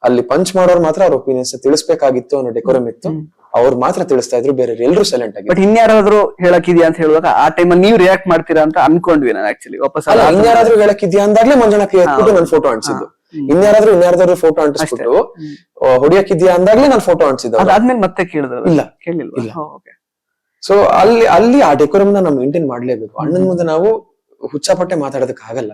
ಅಲ್ಲಿ ಪಂಚ್ ಮಾಡೋರು ಮಾತ್ರ ಅವ್ರ ಒಪಿನಿಯನ್ಸ್ ತಿಳಿಸ್ಬೇಕಾಗಿತ್ತು ಅನ್ನೋ ಡೆಕೋರಮ್ ಇತ್ತು. ಅವ್ರು ಮಾತ್ರ ತಿಳಿಸ್ತಾ ಇದ್ರು, ಬೇರೆ ಎಲ್ಲರೂ ಸೈಲೆಂಟ್ ಆಗಿ. ಬಟ್ ಇನ್ಯಾರಾದ್ರೂ ಹೇಳಕ್ಕಿದ್ಯಾ ಅಂತ ಹೇಳುವಾಗ ಆ ಟೈಮಲ್ಲಿ ನೀವು ರಿಯಾಕ್ಟ್ ಮಾಡ್ತೀರಾ ಅಂತ ಅನ್ಕೊಂಡ್ವಿ ನಾನು ಆಕ್ಚುಲಿ. ವಾಪಸ್ ಇನ್ಯಾರಾದ್ರೂ ಹೇಳಕ್ಕಿದ್ಯಾ ಅಂದಾಗ್ಲೇ ಮಂಜಣ್ಣ ಕೈ ಎತ್ಬಿಟ್ಟು ನನ್ ಫೋಟೋ ಅಂಟಿಸಿದ್ದು. ಇನ್ಯಾರಾದ್ರೂ ಫೋಟೋ ಅಂಟಿಸ್ಬಿಟ್ಟು ಹೊಡಿಯಕ್ಕಿದ್ಯಾ ಅಂದಾಗ್ಲೇ ನಾನು ಫೋಟೋ ಅಂಟಿಸಿದ್ದು. ಅದಾದ್ಮೇಲೆ ಮತ್ತೆ ಕೇಳಿದ್ರು? ಇಲ್ಲ, ಕೇಳಿಲ್ಲ. ಸೊ ಅಲ್ಲಿ ಆ ಡೆಕೋರಮ್ ನಾವು ಮೇಂಟೈನ್ ಮಾಡ್ಲೇಬೇಕು. ಅಣ್ಣನ ಮುಂದೆ ನಾವು ಹುಚ್ಚಾಪಟ್ಟೆ ಮಾತಾಡೋದಕ್ಕೆ ಆಗಲ್ಲ.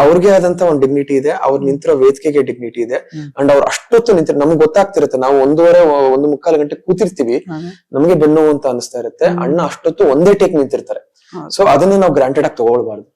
ಅವ್ರಿಗೆ ಆದಂತ ಒಂದು ಡಿಗ್ನಿಟಿ ಇದೆ, ಅವ್ರು ನಿಂತಿರೋ ವೇದಿಕೆಗೆ ಡಿಗ್ನಿಟಿ ಇದೆ. ಅಂಡ್ ಅವ್ರು ಅಷ್ಟೊತ್ತು ನಿಂತಿರೋ ನಮ್ಗೆ ಗೊತ್ತಾಗ್ತಿರುತ್ತೆ. ನಾವು 1.5 ಗಂಟೆ ಕೂತಿರ್ತೀವಿ, ನಮಗೆ ಬೆನ್ನು ಅಂತ ಅನಿಸ್ತಾ ಇರುತ್ತೆ. ಅಣ್ಣ ಅಷ್ಟೊತ್ತು ಒಂದೇ ಟೇಕ್ ನಿಂತಿರ್ತಾರೆ. ಸೊ ಅದನ್ನ ನಾವು ಗ್ರಾಂಟೆಡ್ ಆಗಿ ತಗೊಳ್ಬಾರ್ದು,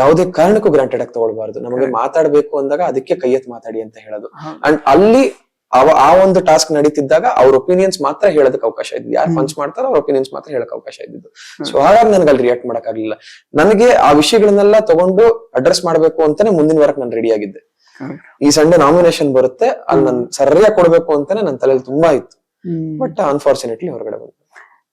ಯಾವುದೇ ಕಾರಣಕ್ಕೂ ಗ್ರಾಂಟೆಡ್ ಆಗಿ ತಗೊಳ್ಬಾರ್ದು. ನಮಗೆ ಮಾತಾಡ್ಬೇಕು ಅಂದಾಗ ಅದಕ್ಕೆ ಕೈ ಎತ್ತಿ ಮಾತಾಡಿ ಅಂತ ಹೇಳೋದು. ಅಂಡ್ ಅಲ್ಲಿ ಆ ಒಂದು ಟಾಸ್ಕ್ ನಡೀತಿದ್ದಾಗ ಅವ್ರ ಒಪಿನಿಯನ್ಸ್ ಮಾತ್ರ ಹೇಳೋದಕ್ಕೆ ಅವಕಾಶ ಇದ್ದು, ಯಾರು ಪಂಚ್ ಮಾಡ್ತಾರೋ ಅವ್ರ ಒಪಿನಿಯನ್ಸ್ ಮಾತ್ರ ಹೇಳಕ್ ಅವಕಾಶ ಇದ್ದಿದ್ದು. ಸೊ ಹಾಗಾಗಿ ನನಗೆ ಅಲ್ಲಿ ರಿಯಾಕ್ಟ್ ಮಾಡಕ್ ಆಗ್ಲಿಲ್ಲ. ನನಗೆ ಆ ವಿಷಯಗಳನ್ನೆಲ್ಲ ತಗೊಂಡು ಅಡ್ರೆಸ್ ಮಾಡ್ಬೇಕು ಅಂತಾನೆ ಮುಂದಿನ ವಾರಕ್ಕೆ ನಾನು ರೆಡಿ ಆಗಿದ್ದೆ. ಈ ಸಂಡೇ ನಾಮಿನೇಷನ್ ಬರುತ್ತೆ, ಅಲ್ಲಿ ನಾನು ಸರಿಯಾಗಿ ಕೊಡ್ಬೇಕು ಅಂತಾನೆ ನನ್ನ ತಲೆಯಲ್ಲಿ ತುಂಬಾ ಇತ್ತು. ಬಟ್ ಅನ್ಫಾರ್ಚುನೇಟ್ಲಿ ಹೊರಗಡೆ ಬಂತು.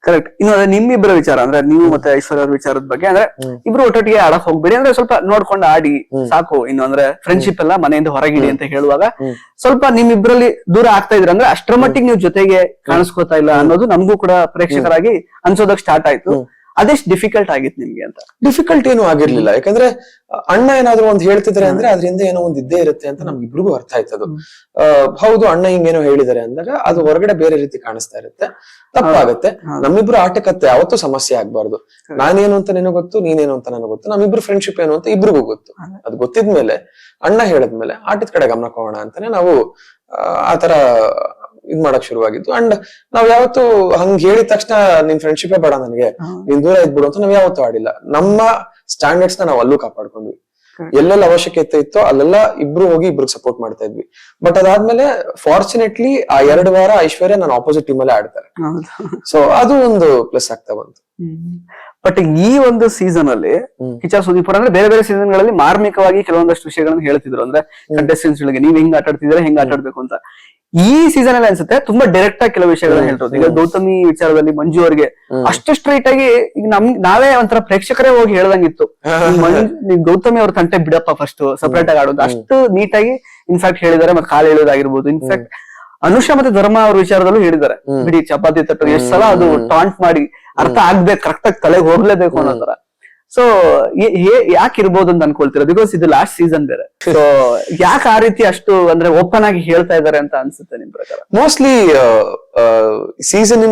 ಕರೆಕ್ಟ್. ಇನ್ನು ಅದೇ ನಿಮ್ಮಿಬ್ಬರ ವಿಚಾರ ಅಂದ್ರೆ ನೀವು ಮತ್ತೆ ಐಶ್ವರ್ಯ ಅವ್ರ ವಿಚಾರದ ಬಗ್ಗೆ ಅಂದ್ರೆ ಇಬ್ರು ಒಟ್ಟೊಟ್ಟಿಗೆ ಆಡಕ್ ಹೋಗ್ಬೇಡಿ, ಅಂದ್ರೆ ಸ್ವಲ್ಪ ನೋಡ್ಕೊಂಡು ಆಡಿ ಸಾಕು. ಇನ್ನು ಅಂದ್ರೆ ಫ್ರೆಂಡ್ಶಿಪ್ ಎಲ್ಲ ಮನೆಯಿಂದ ಹೊರಗಿಡಿ ಅಂತ ಹೇಳುವಾಗ ಸ್ವಲ್ಪ ನಿಮ್ಮಿಬ್ರಲ್ಲಿ ದೂರ ಆಗ್ತಾ ಇದ್ರ ಅಂದ್ರೆ ಅಷ್ಟರ ಮಟ್ಟಿಗೆ ನೀವು ಜೊತೆಗೆ ಕಾಣಿಸ್ಕೋತಾ ಇಲ್ಲ ಅನ್ನೋದು ನಮಗೂ ಕೂಡ ಪ್ರೇಕ್ಷಕರಾಗಿ ಅನ್ಸೋದಕ್ ಸ್ಟಾರ್ಟ್ ಆಯ್ತು. ಅದೆಷ್ಟು ಡಿಫಿಕಲ್ಟ್ ಆಗಿತ್ತು ನಿಮ್ಗೆ ಅಂತ? ಡಿಫಿಕಲ್ಟ್ ಏನು ಆಗಿರ್ಲಿಲ್ಲ, ಯಾಕಂದ್ರೆ ಅಣ್ಣ ಏನಾದ್ರು ಒಂದ್ ಹೇಳ್ತಿದ್ರೆ ಅಂದ್ರೆ ಅದ್ರಿಂದ ಏನೋ ಒಂದ್ ಇದ್ದೇ ಇರುತ್ತೆ ಅಂತ ನಮ್ಗಿಬ್ರಿಗೂ ಅರ್ಥ ಆಯ್ತದು. ಹೌದು, ಅಣ್ಣ ಹಿಂಗೇನೋ ಹೇಳಿದಾರೆ ಅಂದಾಗ ಅದು ಹೊರಗಡೆ ಬೇರೆ ರೀತಿ ಕಾಣಿಸ್ತಾ ಇರುತ್ತೆ, ತಪ್ಪಾಗತ್ತೆ. ನಮ್ಮಿಬ್ರು ಆಟಕತ್ತೆ ಯಾವತ್ತೂ ಸಮಸ್ಯೆ ಆಗ್ಬಾರ್ದು. ನಾನೇನು ಅಂತ ನಿನಗೆ ಗೊತ್ತು, ನೀನೇನು ಅಂತ ನನಗೆ ಗೊತ್ತು, ನಮ್ಮಿಬ್ರು ಫ್ರೆಂಡ್ಶಿಪ್ ಏನು ಅಂತ ಇಬ್ರಿಗೂ ಗೊತ್ತು. ಅದು ಗೊತ್ತಿದ್ಮೇಲೆ ಅಣ್ಣ ಹೇಳದ್ಮೇಲೆ ಆಟದ ಕಡೆ ಗಮನ ಕೊಡೋಣ ಅಂತಾನೆ ನಾವು ಆತರ ಇದ್ ಮಾಡಕ್ ಶುರುವಾಗಿದ್ದು. ಅಂಡ್ ನಾವ್ ಯಾವತ್ತು ಹಂಗ್ ಹೇಳಿದ ತಕ್ಷಣ ನಿನ್ ಫ್ರೆಂಡ್ಶಿಪ್ ಬೇಡ ನನಗೆ, ನೀನ್ ದೂರ ಇದ್ಬಿಡು ಅಂತ ನಾವ್ ಯಾವತ್ತೂ ಆಡಿಲ್ಲ. ನಮ್ಮ ಸ್ಟ್ಯಾಂಡರ್ಡ್ಸ್ ನ ನಾವ್ ಅಲ್ಲೂ ಕಾಪಾಡ್ಕೊಂಡ್ವಿ. ಎಲ್ಲೆಲ್ಲ ಅವಶ್ಯಕತೆ ಇತ್ತೋ ಅಲ್ಲೆಲ್ಲ ಇಬ್ರು ಹೋಗಿ ಇಬ್ರಿಗೆ ಸಪೋರ್ಟ್ ಮಾಡ್ತಾ ಇದ್ವಿ. ಬಟ್ ಅದಾದ್ಮೇಲೆ ಫಾರ್ಚುನೇಟ್ಲಿ ಆ 2 ವಾರ ಐಶ್ವರ್ಯ ನಾನು ಆಪೋಸಿಟ್ ಟೀಮ್ ಅಲ್ಲೇ ಆಡ್ತಾರೆ. ಸೊ ಅದು ಒಂದು ಪ್ಲಸ್ ಆಗ್ತಾ ಬಂತು. ಬಟ್ ಈ ಒಂದು ಸೀಸನ್ ಅಲ್ಲಿ ಕಿಚ್ಚ ಸುದೀಪ್ ಅಂದ್ರೆ ಬೇರೆ ಬೇರೆ ಸೀಸನ್ ಗಳಲ್ಲಿ ಮಾರ್ಮಿಕವಾಗಿ ಕೆಲವೊಂದಷ್ಟು ವಿಷಯಗಳನ್ನ ಹೇಳ್ತಿದ್ರು. ಅಂದ್ರೆ ಕಂಟೆಸ್ಟೆಂಟ್ಸ್ ಗಳಿಗೆ ನೀವ್ ಹೆಂಗ್ ಆಟ ಆಡ್ತಿದ್ರೆ ಹೆಂಗ್ ಆಟ ಆಡ್ಬೇಕು ಅಂತ. ಈ ಸೀಸನ್ ಅಲ್ಲಿ ಅನ್ಸುತ್ತೆ ತುಂಬಾ ಡೈರೆಕ್ಟ್ ಆಗಿ ಕೆಲವು ವಿಷಯಗಳನ್ನ ಹೇಳ್ತಿರೋದು. ಈಗ ಗೌತಮಿ ವಿಚಾರದಲ್ಲಿ ಮಂಜು ಅವ್ರಿಗೆ ಅಷ್ಟು ಸ್ಟ್ರೈಟ್ ಆಗಿ ಈಗ ನಾವೇ ಒಂಥರ ಪ್ರೇಕ್ಷಕರೇ ಹೋಗಿ ಹೇಳ್ದಂಗಿತ್ತು, ನೀವ್ ಗೌತಮಿ ಅವ್ರ ತಂಟೆ ಬಿಡಪ್ಪ ಫಸ್ಟ್ ಸಪರೇಟ್ ಆಗಿ ಆಡೋದು. ಅಷ್ಟು ನೀಟಾಗಿ ಇನ್ಫ್ಯಾಕ್ಟ್ ಹೇಳಿದ್ದಾರೆ. ಮತ್ತೆ ಕಾಲು ಹೇಳೋದಾಗಿರ್ಬೋದು. ಇನ್ಫ್ಯಾಕ್ಟ್ ಅನುಷಾ ಮತ್ತೆ ಧರ್ಮ ಅವ್ರ ವಿಚಾರದಲ್ಲೂ ಹೇಳಿದ್ದಾರೆ, ಬಿಡಿ ಚಪಾತಿ ತಟ್ಟು ಎಷ್ಟ್ ಸಲ ಅದು ಟಾಂಟ್ ಮಾಡಿ ಅರ್ಥ ಆಗ್ಬೇಕು, ಕರೆಕ್ಟ್ ಆಗಿ ತಲೆಗೆ ಹೋಗ್ಲೇಬೇಕು ಅನ್ನೋ ತರ. ಸೊ ಯಾಕೆ ಇರ್ಬೋದು ಅಂತ ಅನ್ಕೊಳ್ತೀರಾ? ಬಿಕಾಸ್ ಇದು ಲಾಸ್ಟ್ ಸೀಸನ್ ಬೇರೆ. ಸೊ ಯಾಕೆ ಆ ರೀತಿ ಅಷ್ಟು ಅಂದ್ರೆ ಓಪನ್ ಆಗಿ ಹೇಳ್ತಾ ಇದಾರೆ ಅಂತ ಅನ್ಸುತ್ತೆ ನಿಮ್ ಪ್ರಕಾರ? ಮೋಸ್ಟ್ಲಿ ಸೀಸನ್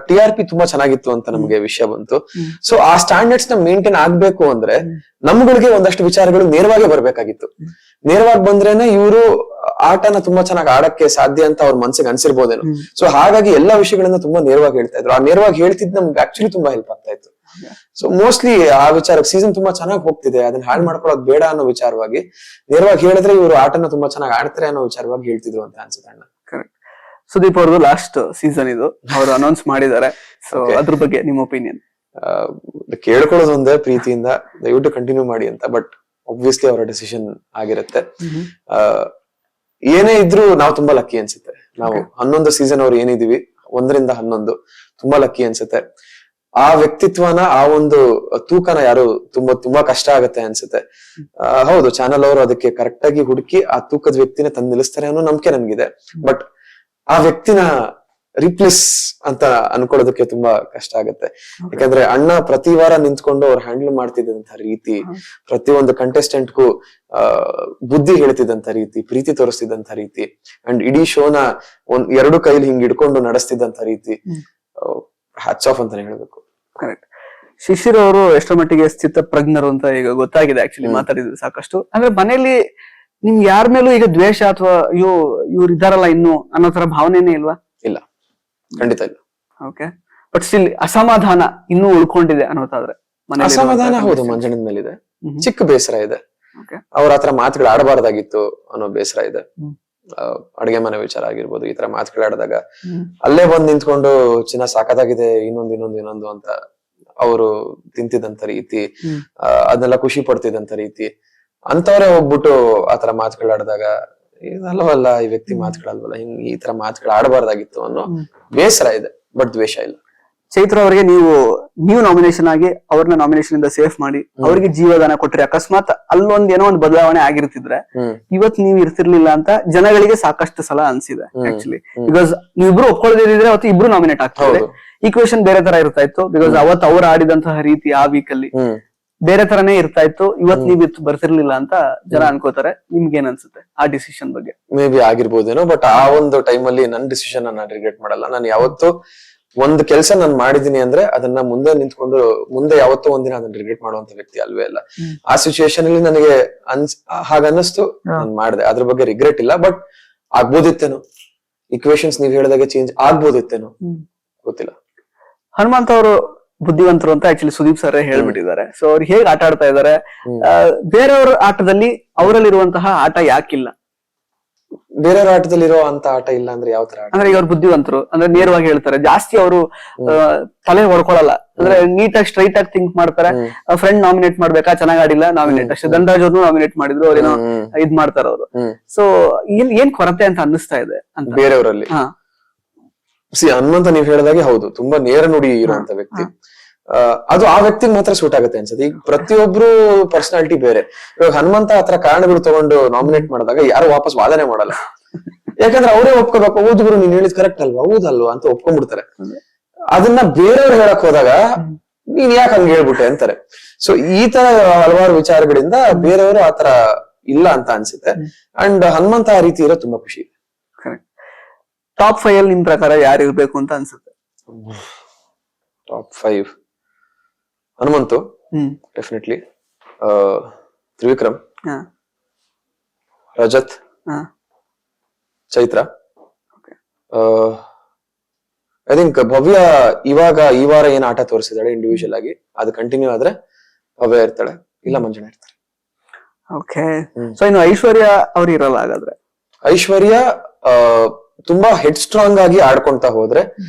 TRP ತುಂಬಾ ಚೆನ್ನಾಗಿತ್ತು ಅಂತ ನಮಗೆ ವಿಷಯ ಬಂತು. ಸೊ ಆ ಸ್ಟ್ಯಾಂಡರ್ಡ್ಸ್ ನ ಮೇಂಟೈನ್ ಆಗ್ಬೇಕು ಅಂದ್ರೆ ನಮ್ಗಳಿಗೆ ಒಂದಷ್ಟು ವಿಚಾರಗಳು ನೇರವಾಗಿ ಬರ್ಬೇಕಾಗಿತ್ತು. ನೇರವಾಗಿ ಬಂದ್ರೇನೆ ಇವರು ಆಟನ ತುಂಬಾ ಚೆನ್ನಾಗಿ ಆಡಕ್ಕೆ ಸಾಧ್ಯ ಅಂತ ಅವ್ರ ಮನ್ಸಿಗೆ ಅನ್ಸಿರ್ಬೋದೇನು. ಸೊ ಹಾಗಾಗಿ ಎಲ್ಲಾ ವಿಷಯಗಳನ್ನ ತುಂಬಾ ನೇರವಾಗಿ ಹೇಳ್ತಾ ಇದ್ರು. ಆ ನೇರವಾಗಿ ಹೇಳ್ತಿದ್ ನಮ್ಗೆ ಆಕ್ಚುಲಿ ತುಂಬಾ ಹೆಲ್ಪ್ ಆಗ್ತಾ ಇತ್ತು. ಸೊ ಮೋಸ್ಟ್ಲಿ ಆ ವಿಚಾರಕ್ಕೆ ಸೀಸನ್ ತುಂಬಾ ಚೆನ್ನಾಗಿ ಹೋಗ್ತಿದೆ, ಅದನ್ನ ಹಾಳು ಮಾಡ್ಕೊಳ್ಳೋದು ಬೇಡ ಅನ್ನೋ ವಿಚಾರವಾಗಿ ನೇರವಾಗಿ ಹೇಳಿದ್ರೆ ಇವರು ಆಟನ ತುಂಬಾ ಚೆನ್ನಾಗಿ ಆಡ್ತಾರೆ ಅನ್ನೋ ವಿಚಾರವಾಗಿ ಹೇಳ್ತಿದ್ರು ಅಂತ ಅನ್ಸುತ್ತೆ ಅಣ್ಣ. ಕರೆಕ್ಟ್. ಸುದೀಪ್ ಅವ್ರದ್ದು ಲಾಸ್ಟ್ ಸೀಸನ್ ಇದು, ಅವರು ಅನೌನ್ಸ್ ಮಾಡಿದ್ದಾರೆ. ಸೊ ಅದ್ರ ಬಗ್ಗೆ ನಿಮ್ಮ ಒಪಿನಿಯನ್? ಕೇಳ್ಕೊಳ್ಳೋದು ಒಂದೇ ಪ್ರೀತಿಯಿಂದ ದಯವಿಟ್ಟು ಕಂಟಿನ್ಯೂ ಮಾಡಿ ಅಂತ. ಬಟ್ ಒಬ್ವಿಯಸ್ಲಿ ಅವರ ಡಿಸಿಷನ್ ಆಗಿರುತ್ತೆ. ಏನೇ ಇದ್ರು ನಾವು ತುಂಬಾ ಲಕ್ಕಿ ಅನ್ಸುತ್ತೆ. ನಾವು 11 ಸೀಸನ್ ಅವ್ರು ಏನಿದೀವಿ 1ರಿಂದ 11 ತುಂಬಾ ಲಕ್ಕಿ ಅನ್ಸುತ್ತೆ. ಆ ವ್ಯಕ್ತಿತ್ವನ ಆ ಒಂದು ತೂಕನ ಯಾರು ತುಂಬಾ ಕಷ್ಟ ಆಗತ್ತೆ ಅನ್ಸುತ್ತೆ. ಹೌದು, ಚಾನಲ್ ಅವರು ಅದಕ್ಕೆ ಕರೆಕ್ಟ್ ಆಗಿ ಹುಡುಕಿ ಆ ತೂಕದ ವ್ಯಕ್ತಿನ ತಂದು ನಿಲ್ಲಿಸ್ತಾರೆ ಅನ್ನೋ ನಂಬಿಕೆ ನನ್ಗಿದೆ. ಬಟ್ ಆ ವ್ಯಕ್ತಿನ ರಿಪ್ಲೇಸ್ ಅಂತ ಅನ್ಕೊಳ್ಳೋದಕ್ಕೆ ತುಂಬಾ ಕಷ್ಟ ಆಗುತ್ತೆ. ಯಾಕಂದ್ರೆ ಅಣ್ಣ ಪ್ರತಿ ವಾರ ನಿಂತ್ಕೊಂಡು ಅವ್ರು ಹ್ಯಾಂಡಲ್ ಮಾಡ್ತಿದ್ದಂತ ರೀತಿ, ಪ್ರತಿಯೊಂದು ಕಂಟೆಸ್ಟೆಂಟ್ಗೂ ಬುದ್ಧಿ ಹೇಳ್ತಿದ್ದಂತ ರೀತಿ, ಪ್ರೀತಿ ತೋರಿಸ್ತಿದ್ದಂತ ರೀತಿ, ಅಂಡ್ ಇಡೀ ಶೋನ 2 ಕೈಲಿ ಹಿಂಗ್ ಹಿಡ್ಕೊಂಡು ನಡೆಸ್ತಿದ್ದಂತ ರೀತಿ, ಹ್ಯಾಟ್ಸ್ ಆಫ್ ಅಂತಾನೆ ಹೇಳ್ಬೇಕು. ಕರೆಕ್ಟ್. ಶಿಶಿರ್ ಅವರು ಎಷ್ಟರ ಮಟ್ಟಿಗೆ ಸ್ಥಿತ ಪ್ರಜ್ಞರು ಅಂತ ಈಗ ಗೊತ್ತಾಗಿದೆ. ಆಕ್ಚುಲಿ ಮಾತಾಡಿದ್ರು ಸಾಕಷ್ಟು. ಅಂದ್ರೆ ಮನೇಲಿ ನಿಮ್ಗೆ ಯಾರ ಮೇಲೂ ಈಗ ದ್ವೇಷ ಅಥವಾ ಇವ್ರು ಇದಾರಲ್ಲ ಇನ್ನು ಅನ್ನೋ ತರ ಭಾವನೆನೇ ಇಲ್ವಾ? ಇಲ್ಲ, ಖಂಡಿತ ಇಲ್ಲ. ಓಕೆ. ಬಟ್ ಸ್ಟಿಲ್ ಅಸಮಾಧಾನ ಇನ್ನೂ ಉಳ್ಕೊಂಡಿದೆ ಅನ್ನೋದಾದ್ರೆ? ಅಸಮಾಧಾನ ಹೌದು, ಮಂಜಣ್ಣನ ಮೇಲಿದೆ. ಚಿಕ್ಕ ಬೇಸರ ಇದೆ. ಅವ್ರ ಹತ್ರ ಮಾತುಗಳು ಆಡಬಾರ್ದಾಗಿತ್ತು ಅನ್ನೋ ಬೇಸರ ಇದೆ. ಅಡುಗೆ ಮನೆ ವಿಚಾರ ಆಗಿರ್ಬೋದು, ಈ ತರ ಮಾತುಗಳಾಡಿದಾಗ ಅಲ್ಲೇ ಬಂದ್ ನಿಂತ್ಕೊಂಡು ಚಿನ್ನ ಸಾಕದಾಗಿದೆ, ಇನ್ನೊಂದು ಅಂತ ಅವರು ತಿಂತಿದಂತ ರೀತಿ, ಅದನ್ನೆಲ್ಲ ಖುಷಿ ಪಡ್ತಿದ್ದಂತ ರೀತಿ, ಅಂತವ್ರೆ ಹೋಗ್ಬಿಟ್ಟು ಆತರ ಮಾತುಗಳಾಡಿದಾಗ ಇದಲ್ವಲ್ಲ ಈ ವ್ಯಕ್ತಿ ಮಾತುಗಳಲ್ವಲ್ಲ, ಈ ತರ ಮಾತುಗಳು ಆಡಬಾರ್ದಾಗಿತ್ತು ಅನ್ನೋ ಬೇಸರ ಇದೆ, ಬಟ್ ದ್ವೇಷ ಇಲ್ಲ. ಚೈತ್ರ ಅವರಿಗೆ ನೀವು ನಾಮಿನೇಷನ್ ಆಗಿ ಅವ್ರನ್ನ ನಾಮಿನೇಷನ್ ಇಂದ ಸೇಫ್ ಮಾಡಿ ಅವ್ರಿಗೆ ಜೀವದಾನ ಕೊಟ್ರಿ. ಅಕಸ್ಮಾತ್ ಅಲ್ಲೊಂದ್ ಏನೋ ಒಂದು ಬದಲಾವಣೆ ಆಗಿರ್ತಿದ್ರೆ ಇವತ್ ನೀವ್ ಇರ್ತಿರ್ಲಿಲ್ಲ ಅಂತ ಜನಗಳಿಗೆ ಸಾಕಷ್ಟು ಸಲ ಅನ್ಸಿದೆ ಆಕ್ಚುಲಿ. ಬಿಕಾಸ್ ನೀವಿಬ್ರು ಒಪ್ಕೊಳ್ಳದಿದ್ರೆ ಅವತ್ತು ಇಬ್ರು ನಾಮಿನೇಟ್ ಆಗ್ತಾರೆ. ಈಕ್ವೇಶನ್ ಬೇರೆ ತರ ಇರ್ತಾ ಇತ್ತು. ಬಿಕಾಸ್ ಅವತ್ತು ಅವ್ರು ಆಡಿದಂತಹ ರೀತಿ ಆ ವೀಕ್ ಅಲ್ಲಿ ಬೇರೆ ತರನೇ ಇರ್ತಾ ಇತ್ತು. ಇವತ್ ನೀವ್ ಬರ್ತಿರ್ಲಿಲ್ಲ ಅಂತ ಜನ ಅನ್ಕೋತಾರೆ. ನಿಮ್ಗೆ ಏನ್ ಅನ್ಸುತ್ತೆ ಆ ಡಿಸಿಷನ್ ಬಗ್ಗೆ? ಮೇ ಬಿ ಆಗಿರ್ಬೋದೇನೋ, ಬಟ್ ಆ ಒಂದು ಟೈಮ್ ಅಲ್ಲಿ ನನ್ನ ಡಿಸಿಷನ್ ನಾನು ರಿಗ್ರೆಟ್ ಮಾಡಲ್ಲ. ನಾನು ಯಾವತ್ತೂ ಒಂದು ಕೆಲಸ ನಾನು ಮಾಡಿದೀನಿ ಅಂದ್ರೆ ಅದನ್ನ ಮುಂದೆ ನಿಂತ್ಕೊಂಡು ಮುಂದೆ ಯಾವತ್ತೋ ಒಂದಿನ ಅದನ್ನ ರಿಗ್ರೆಟ್ ಮಾಡುವಂತ ವ್ಯಕ್ತಿ ಅಲ್ವೇ ಅಲ್ಲ. ಆ ಸಿಚುಯೇಷನ್ ಅಲ್ಲಿ ನನಗೆ ಹಾಗನ್ನಿಸ್ತು, ನಾನು ಮಾಡಿದೆ. ಅದ್ರ ಬಗ್ಗೆ ರಿಗ್ರೆಟ್ ಇಲ್ಲ. ಬಟ್ ಆಗ್ಬೋದಿತ್ತೇನೋ, ಇಕ್ವೇಶನ್ಸ್ ನೀವ್ ಹೇಳಿದಾಗ ಚೇಂಜ್ ಆಗ್ಬೋದಿತ್ತೇನೋ, ಗೊತ್ತಿಲ್ಲ. ಹನುಮಂತ್ ಅವರು ಬುದ್ಧಿವಂತರು ಅಂತ ಆಕ್ಚುಲಿ ಸುದೀಪ್ ಸರ್ ಹೇಳ್ಬಿಟ್ಟಿದ್ದಾರೆ. ಸೊ ಅವ್ರು ಹೇಗ್ ಆಟ ಆಡ್ತಾ ಇದಾರೆ, ಬೇರೆಯವ್ರ ಆಟದಲ್ಲಿ ಅವರಲ್ಲಿರುವಂತಹ ಆಟ ಯಾಕಿಲ್ಲ? ಬೇರೆಯವ್ರ ಆಟದಲ್ಲಿರೋ ಅಂತ ಆಟ ಇಲ್ಲ ಅಂದ್ರೆ ಯಾವ ತರ? ಅಂದ್ರೆ ಈಗ ಅವ್ರು ಬುದ್ಧಿವಂತರು ಅಂದ್ರೆ ನೇರವಾಗಿ ಹೇಳ್ತಾರೆ, ಜಾಸ್ತಿ ಅವರು ತಲೆ ಹೊಡ್ಕೊಳಲ್ಲ. ಅಂದ್ರೆ ನೀಟಾಗಿ ಸ್ಟ್ರೈಟ್ ಆಗಿ ಥಿಂಕ್ ಮಾಡ್ತಾರೆ. ಫ್ರೆಂಡ್ ನಾಮಿನೇಟ್ ಮಾಡ್ಬೇಕಾ, ಚೆನ್ನಾಗ್ ಆಡಿಲ್ಲ ನಾಮಿನೇಟ್ ಅಷ್ಟೇ. ಧನರಾಜ್ ಅವ್ರನ್ನು ನಾಮಿನೇಟ್ ಮಾಡಿದ್ರು, ಅವ್ರೇನೋ ಇದ್ ಮಾಡ್ತಾರ ಅವರು. ಸೊ ಏನ್ ಕೊರತೆ ಅಂತ ಅನ್ನಿಸ್ತಾ ಇದೆ ಅಂತ ಬೇರೆಯವರಲ್ಲಿ? ಹನುಮಂತ ನೀವ್ ಹೇಳಿದಾಗೆ ಹೌದು, ತುಂಬಾ ನೇರ ನುಡಿ ಇರುವಂತ ವ್ಯಕ್ತಿ. ಅದು ಆ ವ್ಯಕ್ತಿಗೆ ಮಾತ್ರ ಸೂಟ್ ಆಗುತ್ತೆ ಅನ್ಸುತ್ತೆ. ಈಗ ಪ್ರತಿಯೊಬ್ರು ಪರ್ಸನಾಲಿಟಿ ಬೇರೆ. ಇವಾಗ ಹನುಮಂತ ಆತರ ಕಾರಣಗಳು ತಗೊಂಡು ನಾಮಿನೇಟ್ ಮಾಡಿದಾಗ ಯಾರು ವಾಪಸ್ ವಾದನೆ ಮಾಡಲ್ಲ. ಯಾಕಂದ್ರೆ ಅವರೇ ಒಪ್ಕೋಬೇಕು, ಹೌದು ನೀನ್ ಹೇಳಿದ್ ಕರೆಕ್ಟ್ ಅಲ್ವಾ, ಹೌದಲ್ವಾ ಅಂತ ಒಪ್ಕೊಂಡ್ಬಿಡ್ತಾರೆ. ಅದನ್ನ ಬೇರೆಯವ್ರು ಹೇಳಕ್ ಹೋದಾಗ ನೀನ್ ಯಾಕೆ ಹಂಗ ಹೇಳ್ಬಿಟ್ಟೆ ಅಂತಾರೆ. ಸೊ ಈ ತರ ಹಲವಾರು ವಿಚಾರಗಳಿಂದ ಬೇರೆಯವರು ಆತರ ಇಲ್ಲ ಅಂತ ಅನ್ಸುತ್ತೆ. ಅಂಡ್ ಹನುಮಂತ ಆ ರೀತಿ ಇರೋ ತುಂಬಾ ಖುಷಿ ಇದೆ. ಟಾಪ್ 5 ಅಲ್ಲಿ ನಿಮ್ ಪ್ರಕಾರ ಯಾರು ಇರ್ಬೇಕು ಅಂತ ಅನ್ಸುತ್ತೆ? Top 5 Hanumanthu definitely, Trivikram, Rajat, Chaitra. I think Bhavya ಈ ವಾರ ಏನ್ ಆಟ ತೋರಿಸಿದಾಳೆ ಇಂಡಿವಿಜುವಲ್ ಆಗಿ, ಅದು ಕಂಟಿನ್ಯೂ ಆದ್ರೆ ಭವ್ಯ ಇರ್ತಾಳೆ, ಇಲ್ಲ ಮಂಜುಳಾ ಇರ್ತಾರೆ. ಓಕೆ. ಸೊ ಇನ್ನು ಐಶ್ವರ್ಯ ಅವ್ರು ಇರಲ್ಲ ಹಾಗಾದ್ರೆ? ಐಶ್ವರ್ಯ ತುಂಬಾ ಹೆಡ್ ಸ್ಟ್ರಾಂಗ್ ಆಗಿ ಆಡ್ಕೊಂತ ಹೋದ್ರೆ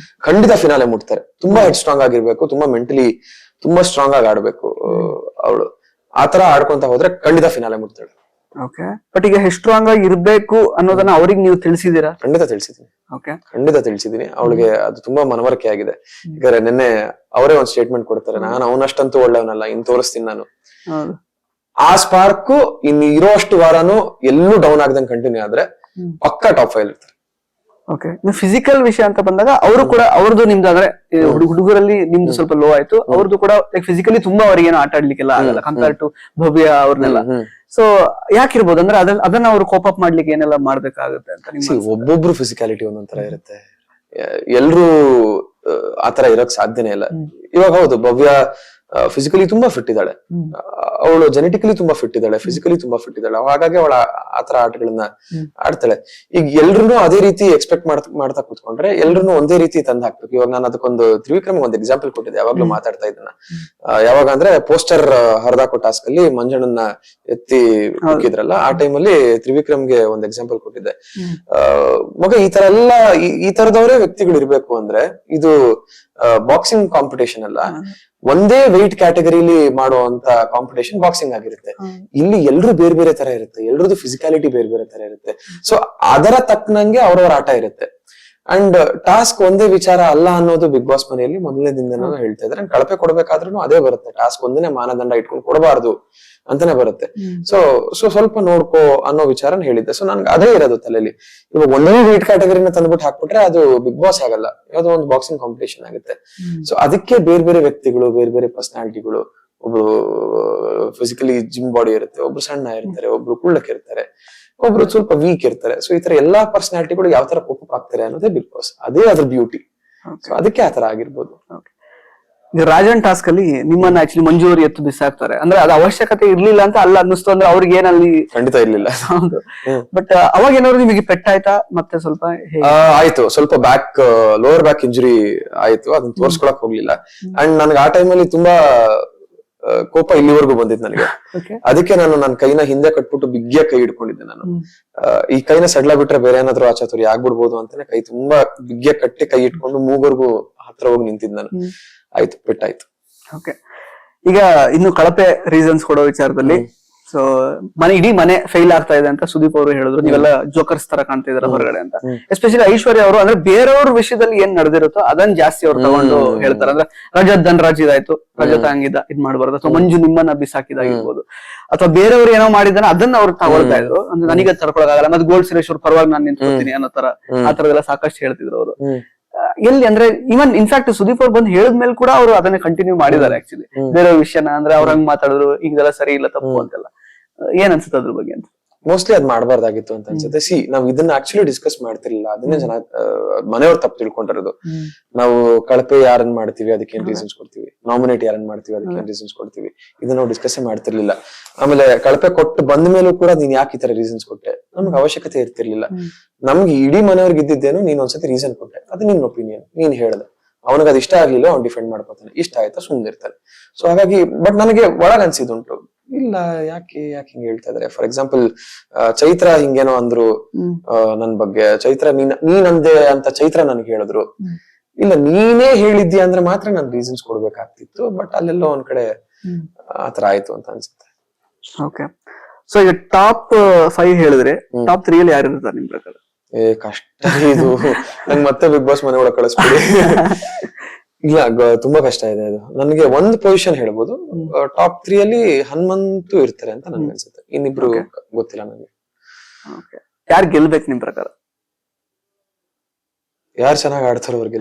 ಖಂಡಿತ ಫಿನಾಲೆ ಮುಟ್ತಾರೆ. ತುಂಬಾ ಹೆಡ್ ಸ್ಟ್ರಾಂಗ್ ಆಗಿರ್ಬೇಕು, ತುಂಬಾ ಮೆಂಟಲಿ ತುಂಬಾ ಸ್ಟ್ರಾಂಗ್ ಆಗಿ ಆಡ್ಬೇಕು ಅವಳು. ಆತರ ಆಡ್ಕೊಂತ ಹೋದ್ರೆ ಖಂಡಿತ ಫಿನಾಲೆ ಮುಟ್ತಾಳೆ. ಓಕೆ. ಬಟ್ ಈಗ ಹೆಡ್ ಸ್ಟ್ರಾಂಗ್ ಆಗಿ ಇರ್ಬೇಕು ಅನ್ನೋದನ್ನ ಅವ್ರಿಗೆ ನೀವು ತಿಳಿಸಿದೀರಾ? ಖಂಡಿತ ತಿಳಿಸಿದೀನಿ. ಓಕೆ, ಖಂಡಿತ ತಿಳಿಸಿದೀನಿ. ಅವಳಿಗೆ ಅದು ತುಂಬಾ ಮನವರಿಕೆ ಆಗಿದೆ. ಯಾಕಂದ್ರೆ ನಿನ್ನೆ ಅವರೇ ಒಂದ್ ಸ್ಟೇಟ್ಮೆಂಟ್ ಕೊಡ್ತಾರೆ, ನಾನು ಅವನಷ್ಟಂತೂ ಒಳ್ಳೆಯವನಲ್ಲ, ಇನ್ ತೋರಿಸ್ತೀನಿ ನಾನು. ಆ ಸ್ಪಾರ್ಕ್ ಇನ್ ಇರೋಷ್ಟು ವಾರನು ಎಲ್ಲೂ ಡೌನ್ ಆಗದಂಗ್ ಕಂಟಿನ್ಯೂ ಆದ್ರೆ ಪಕ್ಕಾ ಟಾಪ್ 5 ಇರ್ತಾರೆ. ಓಕೆ. ಫಿಸಿಕಲ್ ವಿಷಯ ಅಂತ ಬಂದಾಗ ಅವರು ಕೂಡ ಅವ್ರದ್ದು ನಿಮ್ದು ಅಂದ್ರೆ ಹುಡುಗರಲ್ಲಿ ನಿಮ್ದು ಸ್ವಲ್ಪ ಲೋ ಆಯ್ತು, ಅವ್ರದ್ದು ಕೂಡ ಫಿಸಿಕಲಿ ತುಂಬಾ ಅವ್ರಿಗೆ ಏನೋ ಆಟ ಆಡ್ಲಿಕ್ಕೆಲ್ಲ ಆಗಲ್ಲ ಕಂಪೇರ್ ಟು ಭವ್ಯ ಅವ್ರನ್ನೆಲ್ಲ. ಸೊ ಯಾಕಿರ್ಬೋದು ಅಂದ್ರೆ ಅದನ್ನ ಅವ್ರು ಕೋಪ್ ಅಪ್ ಮಾಡ್ಲಿಕ್ಕೆ ಏನೆಲ್ಲ ಮಾಡ್ಬೇಕಾಗುತ್ತೆ ಅಂತ? ಒಬ್ಬೊಬ್ರು ಫಿಸಿಕಾಲಿಟಿ ಒಂದೊಂಥರ ಇರುತ್ತೆ, ಎಲ್ರು ಆತರ ಇರಕ್ ಸಾಧ್ಯನೇ ಇಲ್ಲ. ಇವಾಗ ಹೌದು, ಭವ್ಯ ಫಿಸಿಕಲಿ ತುಂಬಾ ಫಿಟ್ ಇದ್ದಾಳೆ, ಅವಳು ಜೆನೆಟಿಕಲಿ ತುಂಬಾ ಫಿಟ್ ಇದ್ದಾಳೆ, ಫಿಸಿಕಲಿ ತುಂಬಾ ಫಿಟ್ ಇದ್ದಾಳೆ. ಹಾಗಾಗಿ ಅವಳ ಆತರ ಆಟಗಳನ್ನ ಆಡ್ತಾಳೆ. ಈಗ ಎಲ್ರು ಅದೇ ರೀತಿ ಎಕ್ಸ್ಪೆಕ್ಟ್ ಮಾಡ್ತಾ ಕೂತ್ಕೊಂಡ್ರೆ ಎಲ್ರು ಒಂದೇ ರೀತಿ ತಂದ್ ಹಾಕ್ಬೇಕು. ಇವಾಗ ನಾನು ಅದಕ್ಕೊಂದು ತ್ರಿವಿಕ್ರಮ್ ಒಂದು ಎಕ್ಸಾಂಪಲ್ ಕೊಟ್ಟಿದ್ದೆ, ಯಾವಾಗ್ಲೂ ಮಾತಾಡ್ತಾ ಇದ್ದನ್ನ. ಯಾವಾಗ ಅಂದ್ರೆ ಪೋಸ್ಟರ್ ಹರಿದಾಕೋ ಟಾಸ್ಕ್ ಅಲ್ಲಿ ಮಂಜಣ್ಣನ ಎತ್ತಿ ಹಾಕಿದ್ರಲ್ಲ, ಆ ಟೈಮ್ ಅಲ್ಲಿ ತ್ರಿವಿಕ್ರಮ್ಗೆ ಒಂದ್ ಎಕ್ಸಾಂಪಲ್ ಕೊಟ್ಟಿದ್ದೆ. ಮಗ ಈ ತರದವರೇ ವ್ಯಕ್ತಿಗಳು ಇರ್ಬೇಕು ಅಂದ್ರೆ ಇದು ಬಾಕ್ಸಿಂಗ್ ಕಾಂಪಿಟೇಷನ್ ಅಲ್ಲ, ಒಂದೇ ವೆಯ್ಟ್ ಕ್ಯಾಟಗರಿಲಿ ಮಾಡುವಂತ ಕಾಂಪಿಟೇಷನ್ ಬಾಕ್ಸಿಂಗ್ ಆಗಿರುತ್ತೆ. ಇಲ್ಲಿ ಎಲ್ರು ಬೇರೆ ಬೇರೆ ತರ ಇರುತ್ತೆ, ಎಲ್ರದ್ದು ಫಿಸಿಕಾಲಿಟಿ ಬೇರೆ ಬೇರೆ ತರ ಇರುತ್ತೆ. ಸೊ ಅದರ ತಕ್ಕನಂಗೆ ಅವ್ರವ್ರ ಆಟ ಇರುತ್ತೆ. ಅಂಡ್ ಟಾಸ್ಕ್ ಒಂದೇ ವಿಚಾರ ಅಲ್ಲ ಅನ್ನೋದು ಬಿಗ್ ಬಾಸ್ ಮನೆಯಲ್ಲಿ ಮೊದಲನೇ ದಿನದಿಂದ ಹೇಳ್ತಾ ಇದ್ರೆ, ಕಳಪೆ ಕೊಡ್ಬೇಕಾದ್ರೂ ಅದೇ ಬರುತ್ತೆ. ಟಾಸ್ಕ್ ಒಂದನೇ ಮಾನದಂಡ ಇಟ್ಕೊಂಡು ಕೊಡಬಾರ್ದು ಅಂತಾನೆ ಬರುತ್ತೆ. ಸೊ ಸ್ವಲ್ಪ ನೋಡ್ಕೋ ಅನ್ನೋ ವಿಚಾರನ ಹೇಳಿದ್ದೆ. ಸೊ ನನ್ಗೆ ಅದೇ ಇರೋದು ತಲೆಯಲ್ಲಿ. ಇವಾಗ ಒಂದೇ ವೇಟ್ ಕ್ಯಾಟಗರಿನ ತಂದ್ಬಿಟ್ಟು ಹಾಕ್ಬಿಟ್ರೆ ಅದು ಬಿಗ್ ಬಾಸ್ ಆಗಲ್ಲ, ಯಾವ್ದೋ ಒಂದು ಬಾಕ್ಸಿಂಗ್ ಕಾಂಪಿಟೇಷನ್ ಆಗುತ್ತೆ. ಸೊ ಅದಕ್ಕೆ ಬೇರೆ ಬೇರೆ ವ್ಯಕ್ತಿಗಳು, ಬೇರೆ ಬೇರೆ ಪರ್ಸನಾಲಿಟಿಗಳು, ಒಬ್ರು ಫಿಸಿಕಲಿ ಜಿಮ್ ಬಾಡಿ ಇರುತ್ತೆ, ಒಬ್ರು ಸಣ್ಣ ಇರ್ತಾರೆ, ಒಬ್ರು ಕುಳ್ಳಕ್ಕೆ ಇರ್ತಾರೆ, ಒಬ್ರು ಸ್ವಲ್ಪ ವೀಕ್ ಇರ್ತಾರೆ. ಸೊ ಈ ತರ ಎಲ್ಲಾ ಪರ್ಸನಾಲಿಟಿಗಳು ಯಾವ ತರ ಕೋಪ ಆಗ್ತಾರೆ ಅನ್ನೋದೇ ಬಿಗ್ ಬಾಸ್, ಅದೇ ಅದ್ರ ಬ್ಯೂಟಿ. ಸೊ ಅದಕ್ಕೆ ಆತರ ಆಗಿರ್ಬೋದು. ರಾಜನ್ ಟಾಸ್ಕ್ ಅಲ್ಲಿ ನಿಮ್ಮನ್ನ ಆಕ್ಚುಲಿ ಮಂಜು ಅವರು ಎತ್ತು ಬಿಸಾಕ್ತಾರೆ ಅಂದ್ರೆ ಅದು ಅವಶ್ಯಕತೆ ಇರ್ಲಿಲ್ಲ ಅಂತ ಅಲ್ಲ ಅನ್ನಿಸ್ತು ಅಂದ್ರೆ ಅವ್ರಿಗೆ ಏನಲ್ಲಿ ಖಂಡಿತ ಇರ್ಲಿಲ್ಲ. ಹೌದು. ಬಟ್ ಅವಾಗ ಏನಾದ್ರು ನಿಮಗೆ ಪೆಟ್ಟಾಯ್ತಾ? ಮತ್ತೆ ಸ್ವಲ್ಪ ಆಯ್ತು, ಸ್ವಲ್ಪ ಲೋವರ್ ಬ್ಯಾಕ್ ಇಂಜುರಿ ಆಯ್ತು, ಅದನ್ನ ತೋರ್ಸ್ಕೊಳಕ್ ಹೋಗ್ಲಿಲ್ಲ. ಅಂಡ್ ನನ್ಗೆ ಆ ಟೈಮಲ್ಲಿ ತುಂಬಾ ಕೋಪ ಇಲ್ಲಿವರೆಗೂ ಬಂದಿತ್ತು ನನಗೆ. ಅದಕ್ಕೆ ನಾನು ನನ್ನ ಕೈನ ಹಿಂದೆ ಕಟ್ಬಿಟ್ಟು ಬಿಗ್ಗಿಯಾಗಿ ಕೈ ಹಿಡ್ಕೊಂಡಿದ್ದೆ ನಾನು. ಈ ಕೈನ ಸಡ್ಲ ಬಿಟ್ರೆ ಬೇರೆ ಏನಾದ್ರು ಆಚಾತುರ್ಯ ಆಗ್ಬಿಡ್ಬೋದು ಅಂತಾನೆ ಕೈ ತುಂಬಾ ಬಿಗ್ಗಿಯಾಗಿ ಕಟ್ಟಿ ಕೈ ಇಟ್ಕೊಂಡು ಮೂಗರ್ಗೂ ಹತ್ರ ಹೋಗಿ ನಿಂತಿದ್ ನಾನು. ಆಯ್ತು, ಪೆಟ್ಟಾಯ್ತು. ಓಕೆ, ಈಗ ಇನ್ನು ಕಳಪೆ ರೀಸನ್ಸ್ ಕೊಡೋ ವಿಚಾರದಲ್ಲಿ ಸೊ ಇಡೀ ಮನೆ ಫೇಲ್ ಆಗ್ತಾ ಇದೆ ಅಂತ ಸುದೀಪ್ ಅವರು ಹೇಳಿದ್ರು. ನೀವೆಲ್ಲ ಜೋಕರ್ಸ್ ತರ ಕಾಣ್ತಾ ಇದಾರೆ ಹೊರಗಡೆ ಅಂತ. ಎಸ್ಪೆಷಲಿ ಐಶ್ವರ್ಯ ಅವರು ಅಂದ್ರೆ ಬೇರೆಯವ್ರ ವಿಷಯದಲ್ಲಿ ಏನ್ ನಡೆದಿರುತ್ತೋ ಅದನ್ನ ಜಾಸ್ತಿ ಅವ್ರು ತಗೊಂಡು ಹೇಳ್ತಾರೆ. ಅಂದ್ರೆ ರಜತ್ ಧನ್ರಾಜ್ ಇದಾಯ್ತು, ರಜತ್ ಹಂಗಿದ್ದ ಇದ್ ಮಾಡ್ಬಾರ್ದು, ಅಥವಾ ಮಂಜು ನಿಮ್ಮನ್ನ ಬಿಸಾಕಿದಾಗಿರ್ಬೋದು, ಅಥವಾ ಬೇರೆಯವ್ರು ಏನೋ ಮಾಡಿದಾನೆ ಅದನ್ನ ಅವ್ರು ತಗೊಳ್ತಾ ಇದ್ರು. ಅಂದ್ರೆ ನನಗೆ ತಡ್ಕೊಳಕ್ಕಾಗಲ್ಲ, ಮತ್ತೆ ಗೋಲ್ಡ್ ಸುರೇಶ್ ಅವ್ರ ಪರವಾಗಿ ನಾನು ನಿಂತ್ಕೊಳ್ತೀನಿ ಅನ್ನೋ ತರ ಆ ತರದೆಲ್ಲ ಸಾಕಷ್ಟು ಹೇಳ್ತಿದ್ರು ಅವರು. ಎಲ್ಲಿ ಅಂದ್ರೆ ಇವನ್ ಇನ್ಫ್ಯಾಕ್ಟ್ ಸುದೀಪ್ ಅವ್ರು ಬಂದು ಹೇಳಿದ್ಮೇಲೆ ಕೂಡ ಅವರು ಅದನ್ನ ಕಂಟಿನ್ಯೂ ಮಾಡಿದ್ದಾರೆ. ಆಕ್ಚುಲಿ ಬೇರೆ ವಿಷಯನ ಅಂದ್ರೆ ಅವ್ರ ಹಂಗ್ ಮಾತಾಡಿದ್ರು, ಈಗೆಲ್ಲ ಸರಿ ಇಲ್ಲ, ತಪ್ಪು ಅಂತೆಲ್ಲ. ಏನ್ ಅನ್ಸುತ್ತೆ ಅದ್ರ ಬಗ್ಗೆ ಅಂತ? ಮೋಸ್ಟ್ಲಿ ಅದ್ ಮಾಡ್ಬಾರ್ದಾಗಿತ್ತು ಅಂತ ಅನ್ಸುತ್ತೆ. ನಾವ್ ಇದನ್ನ ಆಕ್ಚುಲಿ ಡಿಸ್ಕಸ್ ಮಾಡ್ತಿರ್ಲಿಲ್ಲ, ಅದನ್ನೇ ಜನ ಮನೆಯವ್ರು ತಪ್ಪು ತಿಳ್ಕೊಂಡಿರೋದು. ನಾವು ಕಳಪೆ ಯಾರನ್ನ ಮಾಡ್ತೀವಿ ಅದಕ್ಕೆ ಏನ್ ರೀಸನ್ಸ್ ಕೊಡ್ತೀವಿ, ನಾಮಿನೇಟ್ ಯಾರನ್ನ ಮಾಡ್ತೀವಿ ಅದಕ್ಕೆ ಏನ್ ರೀಸನ್ಸ್ ಕೊಡ್ತೀವಿ, ಇದನ್ನ ನಾವು ಡಿಸ್ಕಸ್ ಮಾಡ್ತಿರ್ಲಿಲ್ಲ. ಆಮೇಲೆ ಕಳಪೆ ಕೊಟ್ಟು ಬಂದ ಮೇಲೂ ಕೂಡ ನೀನ್ ಯಾಕೆ ಈ ತರ ರೀಸನ್ಸ್ ಕೊಟ್ಟೆ, ನಮ್ಗೆ ಅವಶ್ಯಕತೆ ಇರ್ತಿರ್ಲಿಲ್ಲ. ನಮ್ಗೆ ಇಡೀ ಮನೆಯವ್ರಿಗೆ ಇದ್ದಿದ್ದೇನು, ನೀನ್ ಒಂದ್ಸತಿ ರೀಸನ್ ಕೊಟ್ಟೆ, ಅದು ನಿನ್ ಒಪಿನಿಯನ್, ನೀನ್ ಹೇಳ್ದೆ, ಅವನಿಗೆ ಅದು ಇಷ್ಟ ಆಗ್ಲಿಲ್ಲ, ಅವ್ನು ಡಿಫೆಂಡ್ ಮಾಡ್ಕೊತಾನೆ, ಇಷ್ಟ ಆಯ್ತಾ ಸುಮ್ಮನಿರ್ತಾನೆ. ಸೊ ಹಾಗಾಗಿ ಬಟ್ ನನಗೆ ಒಳಗ್ ಅನ್ಸಿದುಂಟು, ಇಲ್ಲ ಯಾಕೆ ಹಿಂಗ್ ಹೇಳ್ತಾ ಇದಾರೆ. ಫಾರ್ ಎಕ್ಸಾಂಪಲ್ ಚೈತ್ರ ಹಿಂಗೇನೋ ಅಂದ್ರು ನನ್ ಬಗ್ಗೆ, ಚೈತ್ರ ನೀನಂದೆ ಅಂತ ಚೈತ್ರ ನನ್ಗೆ ಹೇಳಿದ್ರು. ಇಲ್ಲ ನೀನೇ ಹೇಳಿದ್ಯಾ ಅಂದ್ರೆ ಮಾತ್ರ ನಾನು ರೀಸನ್ಸ್ ಕೊಡ್ಬೇಕಾಗ್ತಿತ್ತು, ಬಟ್ ಅಲ್ಲೆಲ್ಲೋ ಒಂದ್ ಕಡೆ ಆತರ ಆಯ್ತು ಅಂತ ಅನ್ಸುತ್ತೆ. ಓಕೆ, ಸೊ ಈಗ ಟಾಪ್ 5 ಹೇಳಿದ್ರೆ ಟಾಪ್ 3 ಅಲ್ಲಿ ಯಾರು ಇರ್ತಾರೆ ನಿಮ್ ಪ್ರಕಾರ? ಕಷ್ಟ ಇದು, ನಂಗೆ ಮತ್ತೆ ಬಿಗ್ ಬಾಸ್ ಮನೆ ಒಳಗೆ ಕಳಿಸ್ಬಿಡಿ. ಇಲ್ಲ, ತುಂಬಾ ಕಷ್ಟ ಇದೆ ಅದು. ನನಗೆ ಒಂದ್ ಪೊಸಿಷನ್ ಹೇಳ್ಬೋದು, ಟಾಪ್ 3 ಅಲ್ಲಿ ಹನುಮಂತು ಇರ್ತಾರೆ ಅಂತ ನನ್ಗೆ ಅನ್ಸುತ್ತೆ. ಇನ್ನಿಬ್ರು ಗೊತ್ತಿಲ್ಲ ನನಗೆ. ಯಾರು ಗೆಲ್ಬೇಕು ನಿಮ್ ಪ್ರಕಾರ? ಯಾರು ಚೆನ್ನಾಗಿ ಆಡ್ತಾರೋ ಅವ್ರಿಗೆ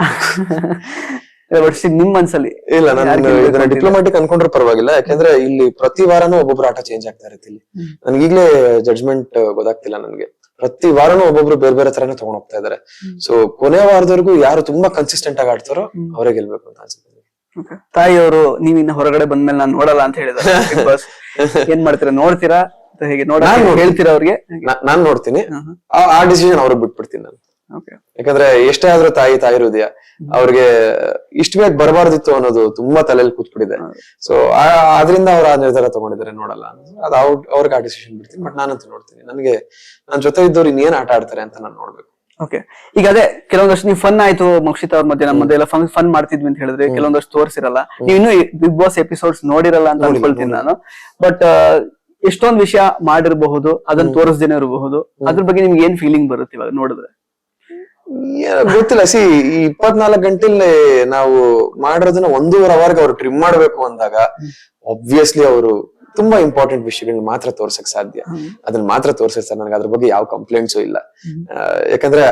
ನಿಮ್ ಮನ್ಸಲ್ಲಿ? ಇಲ್ಲ, ನಾನು ಇದನ್ನ ಡಿಪ್ಲೊಮ್ಯಾಟಿಕ್ ಅನ್ಕೊಂಡ್ರೆ ಪರವಾಗಿಲ್ಲ, ಯಾಕಂದ್ರೆ ಇಲ್ಲಿ ಪ್ರತಿ ವಾರನೂ ಒಬ್ಬೊಬ್ರು ಆಟ ಚೇಂಜ್ ಆಗ್ತಾ ಇರುತ್ತೆ. ಇಲ್ಲಿ ನನ್ಗೆ ಈಗ್ಲೇ ಜಡ್ಜ್ಮೆಂಟ್ ಗೊತ್ತಾಗ್ತಿಲ್ಲ ನನಗೆ. ಪ್ರತಿ ವಾರನೂ ಒಬ್ಬೊಬ್ರು ಬೇರೆ ಬೇರೆ ತರನೇ ತಗೊಂಡ್ ಹೋಗ್ತಾ ಇದಾರೆ. ಸೊ ಕೊನೆ ವಾರದವರೆಗೂ ಯಾರು ತುಂಬಾ ಕನ್ಸಿಸ್ಟೆಂಟ್ ಆಗಿ ಆಡ್ತಾರೋ ಅವರೇ ಗೆಲ್ಬೇಕು ಅಂತ ಅನ್ಸುತ್ತೆ. ತಾಯಿಯವರು ನೀವಿನ್ನ ಹೊರಗಡೆ ಬಂದ್ಮೇಲೆ ನಾನು ನೋಡಲ್ಲ ಅಂತ ಹೇಳಿದಾರೆ ಬಿಗ್ ಬಾಸ್. ಏನ್ ಮಾಡ್ತೀರಾ, ನೋಡ್ತೀರಾ ಹೇಗೆ? ಹೇಳ್ತೀರಾ ಅವ್ರಿಗೆ? ನಾನ್ ನೋಡ್ತೀನಿ, ಆ ಡಿಸಿಷನ್ ಅವ್ರಿಗೆ ಬಿಟ್ಬಿಡ್ತೀನಿ ನಾನು. ಯಾಕಂದ್ರೆ ಎಷ್ಟೇ ಆದ್ರೂ ತಾಯಿ ಹೃದಯ, ಅವ್ರಿಗೆ ಇಷ್ಟ ಬೇಗ ಬರಬಾರ್ದಿತ್ತು ಅನ್ನೋದು ತುಂಬಾ ತಲೆಯಲ್ಲಿ ಕೂತ್ಬಿಟ್ಟಿದೆ. ಸೊ ಆದ್ರಿಂದ ಅವ್ರು ಆ ನಿರ್ಧಾರ ತಗೊಂಡಿದ್ದಾರೆ, ನೋಡಲ್ಲ ಅದು ಅವ್ರಿಗೆ ಆ ಡಿಸಿಷನ್ ಬಿಡ್ತೀನಿ. ಬಟ್ ನಾನಂತೂ ನೋಡ್ತೀನಿ, ನನಗೆ ನನ್ ಜೊತೆ ಇದ್ದವ್ರು ಇನ್ನೇನ್ ಆಟ ಆಡ್ತಾರೆ ಅಂತ ನಾನು ನೋಡ್ಬೇಕು. ಓಕೆ, ಈಗ ಅದೇ ಕೆಲವೊಂದಷ್ಟು ನೀವು ಫನ್ ಆಯ್ತು ಮಕ್ಷಿತಾ ಅವ್ರ ಮಧ್ಯೆ ನಮ್ಮ ಮಧ್ಯೆ ಎಲ್ಲ ಫನ್ ಮಾಡ್ತಿದ್ವಿ ಅಂತ ಹೇಳಿದ್ರೆ ಕೆಲವೊಂದಷ್ಟು ತೋರಿಸಿರಲ್ಲ, ನೀವು ಇನ್ನೂ ಬಿಗ್ ಬಾಸ್ ಎಪಿಸೋಡ್ಸ್ ನೋಡಿರಲ್ಲ ಅಂತ ಅನ್ಕೊಳ್ತೀನಿ ನಾನು. ಬಟ್ ಎಷ್ಟೊಂದ್ ವಿಷಯ ಮಾಡಿರಬಹುದು, ಅದನ್ನ ತೋರಿಸ್ದೇನೆ ಇರಬಹುದು. ಅದ್ರ ಬಗ್ಗೆ ನಿಮ್ಗೆ ಏನ್ ಫೀಲಿಂಗ್ ಬರುತ್ತೆ ಇವಾಗ ನೋಡಿದ್ರೆ? ಗೊತ್ತಿಲ್ಲ. ಈ 24 ಗಂಟೆಲಿ ನಾವು ಮಾಡಿರೋದನ್ನ 1.5 ಅವರ್ಗೆ ಅವ್ರು ಟ್ರಿಮ್ ಮಾಡ್ಬೇಕು ಅಂದಾಗ ಆಬ್ವಿಯಸ್ಲಿ ಅವರು ತುಂಬಾ ಇಂಪಾರ್ಟೆಂಟ್ ವಿಷಯಗಳನ್ನ ಮಾತ್ರ ತೋರ್ಸಕ್ ಸಾಧ್ಯ, ಅದನ್ನ ಮಾತ್ರ ತೋರ್ಸಿರ್ತಾರೆ. ನನಗೆ ಅದ್ರ ಬಗ್ಗೆ ಯಾವ ಕಂಪ್ಲೇಂಟ್ಸು ಇಲ್ಲ. ಯಾಕಂದ್ರೆ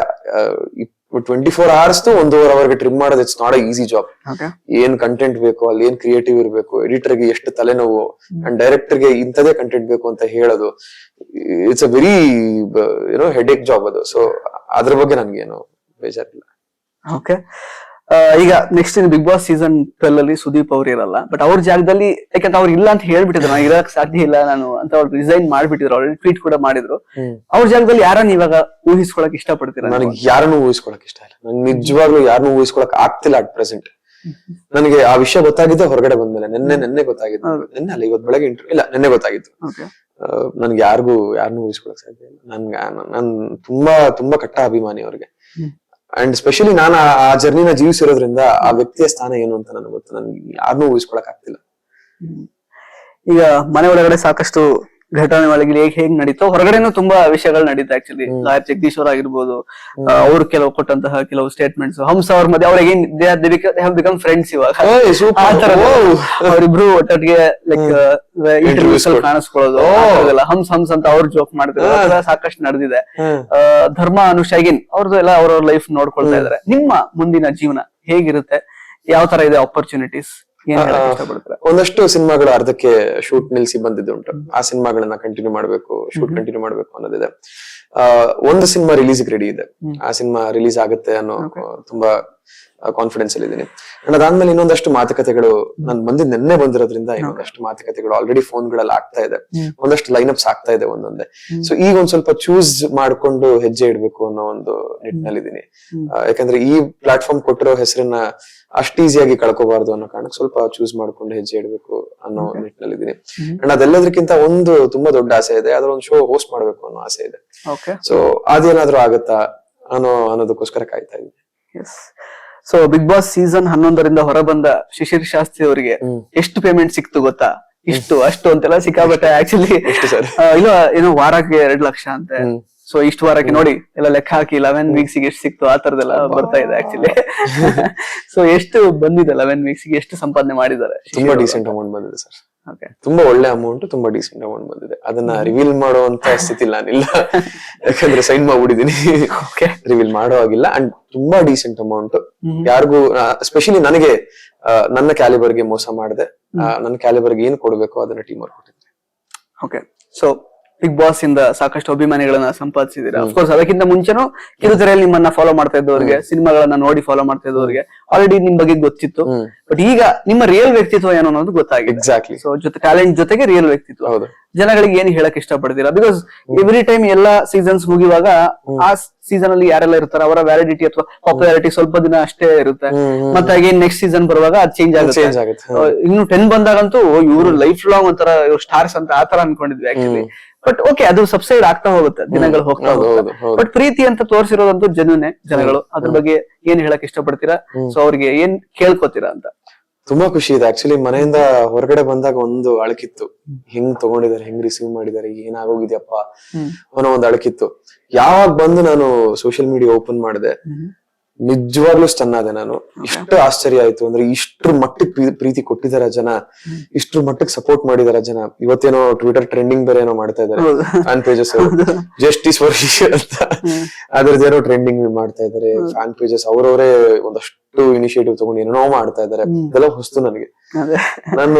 24 hours 1.5 ಅವರ್ಗೆ ಟ್ರಿಮ್ ಮಾಡೋದು it's not a easy job. ಏನ್ ಕಂಟೆಂಟ್ ಬೇಕು, ಅಲ್ಲಿ ಏನ್ ಕ್ರಿಯೇಟಿವ್ ಇರಬೇಕು, ಎಡಿಟರ್ಗೆ ಎಷ್ಟು ತಲೆನೋವು, ಅಂಡ್ ಡೈರೆಕ್ಟರ್ಗೆ ಇಂಥದೇ ಕಂಟೆಂಟ್ ಬೇಕು ಅಂತ ಹೇಳೋದು, it's a very headache job ಅದು. ಸೊ ಅದ್ರ ಬಗ್ಗೆ ನನ್ಗೇನು ಬೇಜಾರಿಲ್ಲ. ಓಕೆ, ಈಗ ನೆಕ್ಸ್ಟ್ ಬಿಗ್ ಬಾಸ್ ಸೀಸನ್ 12 ಅಲ್ಲಿ ಸುದೀಪ್ ಅವ್ರು ಇರಲ್ಲ, ಬಟ್ ಅವ್ರ ಜಾಗದಲ್ಲಿ, ಯಾಕಂದ್ರೆ ಅವ್ರು ಇಲ್ಲ ಅಂತ ಹೇಳ್ಬಿಟ್ಟಿದ್ರು, ನಾನು ಇರಕ್ ಸಾಧ್ಯ ಇಲ್ಲ ನಾನು ಅಂತ ಅವ್ರು ರಿಸೈನ್ ಮಾಡ್ಬಿಟ್ಟಿದ್ರು, ಆಲ್ರೆಡಿ ಟ್ವೀಟ್ ಕೂಡ ಮಾಡಿದ್ರು. ಅವ್ರ ಜಾಗದಲ್ಲಿ ಯಾರನ್ನ ಇವಾಗ ಊಹಿಸ್ಕೊಳಕ್ ಇಷ್ಟ ಪಡ್ತೀರಾ? ನನಗೆ ಯಾರನ್ನೂ ಊಹಿಸ್ಕೊಳಕ್ ಇಷ್ಟ ಇಲ್ಲ. ನನ್ಗೆ ನಿಜವಾಗ್ಲೂ ಯಾರನ್ನೂ ಊಹಿಸ್ಕೊಳಕ್ ಆಗ್ತಿಲ್ಲ ಅಟ್ ಪ್ರೆಸೆಂಟ್. ನನಗೆ ಆ ವಿಷಯ ಗೊತ್ತಾಗಿದ್ದೆ ಹೊರಗಡೆ ಬಂದ್ಮೇಲೆ, ನೆನ್ನೆ ಗೊತ್ತಾಗಿದ್ದು. ನೆನ್ನೆ ಅಲ್ಲ, ಇವತ್ತು ಬೆಳಗ್ಗೆ ಇಂಟರ್ವ್ಯೂ ಇಲ್ಲ, ನೆನ್ನೆ ಗೊತ್ತಾಗಿತ್ತು. ನನ್ಗೆ ಯಾರನ್ನೂ ಊಹಿಸ್ಕೊಳಕ್ ಸಾಧ್ಯ ಇಲ್ಲ. ನನ್ ತುಂಬಾ ಕಟ್ಟ ಅಭಿಮಾನಿ ಅವ್ರಿಗೆ. ಅಂಡ್ ಸ್ಪೆಷಲಿ ನಾನು ಆ ಜರ್ನಿನ ಜೀವಿಸಿರೋದ್ರಿಂದ ಆ ವ್ಯಕ್ತಿಯ ಸ್ಥಾನ ಏನು ಅಂತ ನನಗೆ ಗೊತ್ತು. ನನ್ಗೆ ಯಾರನ್ನೂ ಊಹಿಸ್ಕೊಳಕ್ ಆಗ್ತಿಲ್ಲ. ಈಗ ಮನೆ ಒಳಗಡೆ ಸಾಕಷ್ಟು ಘಟನೆಗಳಿಗೆ ಹೇಗ್ ನಡೀತೋ, ಹೊರಗಡೆನೂ ತುಂಬಾ ವಿಷಯಗಳು ನಡೀತಾ. ಆಕ್ಚುಲಿ ಲಾಯರ್ ಜಗದೀಶ್ ಅವ್ರ ಆಗಿರ್ಬೋದು, ಅವ್ರು ಕೆಲವು ಕೊಟ್ಟಂತಹ ಕೆಲವು ಸ್ಟೇಟ್ಮೆಂಟ್ಸ್, ಹಂಸ ಅವ್ರ ಮಧ್ಯೆ ಅವ್ರಿಗೆ ಬಿಕಮ್ ಫ್ರೆಂಡ್ಸ್ ಇವಾಗ. ಅವರಿಬ್ರು ಒಟ್ಟಿಗೆ ಲೈಕ್ ಇಂಟರ್ವ್ಯೂಸ್ ಅಲ್ಲಿ ಕಾಣಿಸ್ಕೊಳ್ಳೋದು, ಹಂಸ್ ಅಂತ ಅವ್ರು ಜೋಕ್ ಮಾಡ್ತಾರೆ, ಸಾಕಷ್ಟು ನಡೆದಿದೆ. ಧರ್ಮ ಅನುಷಾಗಿನ್ ಅವ್ರದ್ದು ಎಲ್ಲ ಅವ್ರವ್ರ ಲೈಫ್ ನೋಡ್ಕೊಳ್ತಾ ಇದಾರೆ. ನಿಮ್ಮ ಮುಂದಿನ ಜೀವನ ಹೇಗಿರುತ್ತೆ, ಯಾವ ತರ ಇದೆ ಆಪರ್ಚುನಿಟೀಸ್? ಒಂದಷ್ಟು ಸಿನಿಮಾಗಳು ಅರ್ಧಕ್ಕೆ ಶೂಟ್ ನಿಲ್ಸಿ ಬಂದಿದ್ದುಂಟು. ಆ ಸಿನಿಮಾಗಳನ್ನ ಕಂಟಿನ್ಯೂ ಮಾಡ್ಬೇಕು, ಶೂಟ್ ಕಂಟಿನ್ಯೂ ಮಾಡ್ಬೇಕು ಅನ್ನೋದಿದೆ. ಒಂದು ಸಿನಿಮಾ ರಿಲೀಸ್ ರೆಡಿ ಇದೆ, ಆ ಸಿನಿಮಾ ರಿಲೀಸ್ ಆಗುತ್ತೆ ಅನ್ನೋ ತುಂಬಾ ಕಾನ್ಫಿಡೆನ್ಸ್ ಅಲ್ಲಿ ಇದೀನಿ. ಅಂಡ್ ಅದಾದ್ಮೇಲೆ ಇನ್ನೊಂದಷ್ಟು ಮಾತುಕತೆಗಳು ನನ್ ನೆನ್ನೆ ಬಂದಿರೋದ್ರಿಂದ ಇನ್ನೊಂದಷ್ಟು ಮಾತುಕತೆಗಳು ಆಲ್ರೆಡಿ ಫೋನ್ಗಳಲ್ಲಿ ಆಗ್ತಾ ಇದೆ, ಒಂದಷ್ಟು ಲೈನ್ಅಪ್ಸ್ ಆಗ್ತಾ ಇದೆ ಒಂದೊಂದೇ. ಸೊ ಈಗ ಒಂದ್ ಸ್ವಲ್ಪ ಚೂಸ್ ಮಾಡ್ಕೊಂಡು ಹೆಜ್ಜೆ ಇಡ್ಬೇಕು ಅನ್ನೋ ಒಂದು ನಿಟ್ಟಿನಲ್ಲಿ ಇದೀನಿ. ಯಾಕಂದ್ರೆ ಈ ಪ್ಲಾಟ್ಫಾರ್ಮ್ ಕೊಟ್ಟಿರೋ ಹೆಸರನ್ನ ಅಷ್ಟು ಈಸಿಯಾಗಿ ಕಳ್ಕೋಬಾರ್ದು ಅನ್ನೋ ಕಾರಣಕ್ಕೆ ಸ್ವಲ್ಪ ಚೂಸ್ ಮಾಡ್ಕೊಂಡು ಹೆಜ್ಜೆ ಇಡ್ಬೇಕು ಅನ್ನೋ ನಿಟ್ಟಿನಲ್ಲಿ ಇದೀನಿ. ಅಂಡ್ ಅದೆಲ್ಲದಕ್ಕಿಂತ ಒಂದು ತುಂಬಾ ದೊಡ್ಡ ಆಸೆ ಇದೆ, ಅದ್ರ ಒಂದು ಶೋ ಹೋಸ್ಟ್ ಮಾಡ್ಬೇಕು ಅನ್ನೋ ಆಸೆ ಇದೆ. ಸೊ ಅದೇನಾದ್ರೂ ಆಗತ್ತಾ ಅನ್ನೋದಕ್ಕೋಸ್ಕರ ಕಾಯ್ತಾ ಇದ್ದೀನಿ. ಸೊ ಬಿಗ್ ಬಾಸ್ ಸೀಸನ್ 11 ಹೊರ ಬಂದ ಶಿಶಿರ್ ಶಾಸ್ತ್ರಿ ಅವರಿಗೆ ಎಷ್ಟು ಪೇಮೆಂಟ್ ಸಿಕ್ತು ಗೊತ್ತಾ? ಇಷ್ಟು ಅಷ್ಟು ಅಂತೆಲ್ಲ ಸಿಕ್ಕಾಬಟ್ಟೆ ಆಕ್ಚುಲಿ ಇಲ್ಲ ಏನೋ ವಾರಕ್ಕೆ 2 ಲಕ್ಷ ಅಂತೆ. ಸೊ ಇಷ್ಟು ವಾರಕ್ಕೆ ನೋಡಿ ಎಲ್ಲ ಲೆಕ್ಕ ಹಾಕಿ 11 ವೀಕ್ಸ್ ಗೆ ಎಷ್ಟು ಸಿಕ್ತು ಆ ತರದೆಲ್ಲ ಬರ್ತಾ ಇದೆ ಆಕ್ಚುಲಿ. ಸೊ ಎಷ್ಟು ಬಂದಿದೆ 11 ವೀಕ್ಸ್ ಗೆ ಎಷ್ಟು ಸಂಪಾದನೆ ಮಾಡಿದ್ದಾರೆ? ತುಂಬಾ ಡೀಸೆಂಟ್ ಅಮೌಂಟ್ ಬಂದಿದೆ ಸರ್. ತುಂಬಾ ಒಳ್ಳೆ ಅಮೌಂಟ್, ತುಂಬಾ ಡೀಸೆಂಟ್ ಅಮೌಂಟ್ ಬಂದಿದೆ. ಅದನ್ನ ರಿವೀಲ್ ಮಾಡುವಂತ ಸ್ಥಿತಿ ನಾನಿಲ್ಲ, ಯಾಕಂದ್ರೆ ಸೈನ್ ಮಾಡ್ಬಿಟ್ಟಿದೀನಿ. ರಿವೀಲ್ ಮಾಡೋ ಆಗಿಲ್ಲ. ಅಂಡ್ ತುಂಬಾ ಡೀಸೆಂಟ್ ಅಮೌಂಟ್. ಯಾರಿಗೂ ಸ್ಪೆಷಲಿ ನನಗೆ ನನ್ನ ಕ್ಯಾಲಿಬರ್ಗೆ ಮೋಸ ಮಾಡದೆ ನನ್ನ ಕ್ಯಾಲಿಬರ್ಗೆ ಏನ್ ಕೊಡ್ಬೇಕು ಅದನ್ನ ಟೀಮ್ ಅವ್ರು ಕೊಟ್ಟಿದ್ದಾರೆ. ಓಕೆ, ಸೊ ಬಿಗ್ ಬಾಸ್ ಇಂದ ಸಾಕಷ್ಟು ಅಭಿಮಾನಿಗಳನ್ನ ಸಂಪಾದಿಸಿದೀರಾ. ಅಫ್ಕೋರ್ಸ್ ಅದಕ್ಕಿಂತ ಮುಂಚೆನೂ ಕಿರುತೆರೆಯಲ್ಲಿ ನಿಮ್ಮನ್ನ ಫಾಲೋ ಮಾಡ್ತಾ ಇದ್ದವರಿಗೆ, ಸಿನಿಮಾಗಳನ್ನ ನೋಡಿ ಫಾಲೋ ಮಾಡ್ತಾ ಇದ್ದವರಿಗೆ ಆಲ್ರೆಡಿ ನಿಮ್ ಬಗ್ಗೆ ಗೊತ್ತಿತ್ತು. ಬಟ್ ಈಗ ನಿಮ್ಮ ರಿಯಲ್ ವ್ಯಕ್ತಿತ್ವ ಏನು ಅನ್ನೋದು ಗೊತ್ತಾಗಿದೆ. ಎಕ್ಸಾಕ್ಟ್ಲಿ. ಸೊ ಜೊತೆ ಟ್ಯಾಲೆಂಟ್ ಜೊತೆಗೆ ರಿಯಲ್ ವ್ಯಕ್ತಿತ್ವ. ಜನಗಳಿಗೆ ಏನ್ ಹೇಳಕ್ ಇಷ್ಟಪಡ್ತೀರಾ? ಬಿಕಾಸ್ ಎವ್ರಿ ಟೈಮ್ ಎಲ್ಲಾ ಸೀಸನ್ಸ್ ಮುಗಿಯುವಾಗ ಆ ಸೀಸನ್ ಅಲ್ಲಿ ಯಾರೆಲ್ಲ ಇರ್ತಾರೆ ಅವರ ವ್ಯಾಲಿಡಿಟಿ ಅಥವಾ ಪಾಪ್ಯುಲಾರಿಟಿ ಸ್ವಲ್ಪ ದಿನ ಅಷ್ಟೇ ಇರುತ್ತೆ. ಮತ್ತೆ ಅಗೇನ್ ನೆಕ್ಸ್ಟ್ ಸೀಸನ್ ಬರುವಾಗ ಅದು ಚೇಂಜ್ ಆಗುತ್ತೆ. ಇನ್ನು 10 ಬಂದಾಗಂತೂ ಇವರು ಲೈಫ್ ಲಾಂಗ್ ಒಂಥರ ಸ್ಟಾರ್ಸ್ ಅಂತ ಆತರ ಅನ್ಕೊಂಡಿದ್ವಿ ಆಕ್ಚುಲಿ. ಬಟ್ ಓಕೆ, ಅದು ಸಬ್ಸೈಡ್ ಆಗ್ತಾ ಹೋಗುತ್ತೆ, ದಿನಗಳು ಹೋಗ್ತಾ ಹೋಗುತ್ತೆ. ಬಟ್ ಪ್ರೀತಿ ಅಂತ ತೋರಿಸಿರೋದಂತೂ ಜನಗಳು. ಅದ್ರ ಬಗ್ಗೆ ಏನ್ ಹೇಳಕ್ ಇಷ್ಟಪಡ್ತೀರಾ? ಸೊ ಅವ್ರಿಗೆ ಏನ್ ಕೇಳ್ಕೊತೀರಾ ಅಂತ? ತುಂಬಾ ಖುಷಿ ಇದೆ ಆಕ್ಚುಲಿ. ಮನೆಯಿಂದ ಹೊರಗಡೆ ಬಂದಾಗ ಒಂದು ಅಳಕಿತ್ತು, ಹೆಂಗ್ ತಗೊಂಡಿದ್ದಾರೆ, ಹೆಂಗ್ ರಿಸೀವ್ ಮಾಡಿದ್ದಾರೆ, ಏನಾಗೋಗಿದ್ಯಪ್ಪ ಅನ್ನೋ ಒಂದು ಅಳಕಿತ್ತು. ಯಾವಾಗ ಬಂದು ನಾನು ಸೋಷಿಯಲ್ ಮೀಡಿಯಾ ಓಪನ್ ಮಾಡಿದೆ, ನಿಜವಾಗ್ಲೂ ಸ್ಟನ್ ಆದೆ ನಾನು. ಇಷ್ಟು ಆಶ್ಚರ್ಯ ಆಯ್ತು. ಅಂದ್ರೆ ಇಷ್ಟ್ರ ಮಟ್ಟಕ್ಕೆ ಪ್ರೀತಿ ಕೊಟ್ಟಿದಾರ ಜನ, ಇಷ್ಟ್ರ ಮಟ್ಟಕ್ಕೆ ಸಪೋರ್ಟ್ ಮಾಡಿದಾರ ಜನ. ಇವತ್ತೇನೋ ಟ್ವಿಟರ್ ಟ್ರೆಂಡಿಂಗ್ ಬೇರೆ ಏನೋ ಮಾಡ್ತಾ ಇದಾರೆ fan pages, justice for Shishir ಅಂತ ಅದ್ರದ್ದೇನೋ ಟ್ರೆಂಡಿಂಗ್ ಮಾಡ್ತಾ ಇದಾರೆ ಫ್ಯಾನ್ ಪೇಜಸ್. ಅವ್ರವರೇ ಒಂದಷ್ಟು ಇನಿಷಿಯೇಟಿವ್ ತಗೊಂಡು ಏನೋ ಮಾಡ್ತಾ ಇದಾರೆ. ಇದೆಲ್ಲ ಹೊಸ್ತು ನನಗೆ. ನಾನು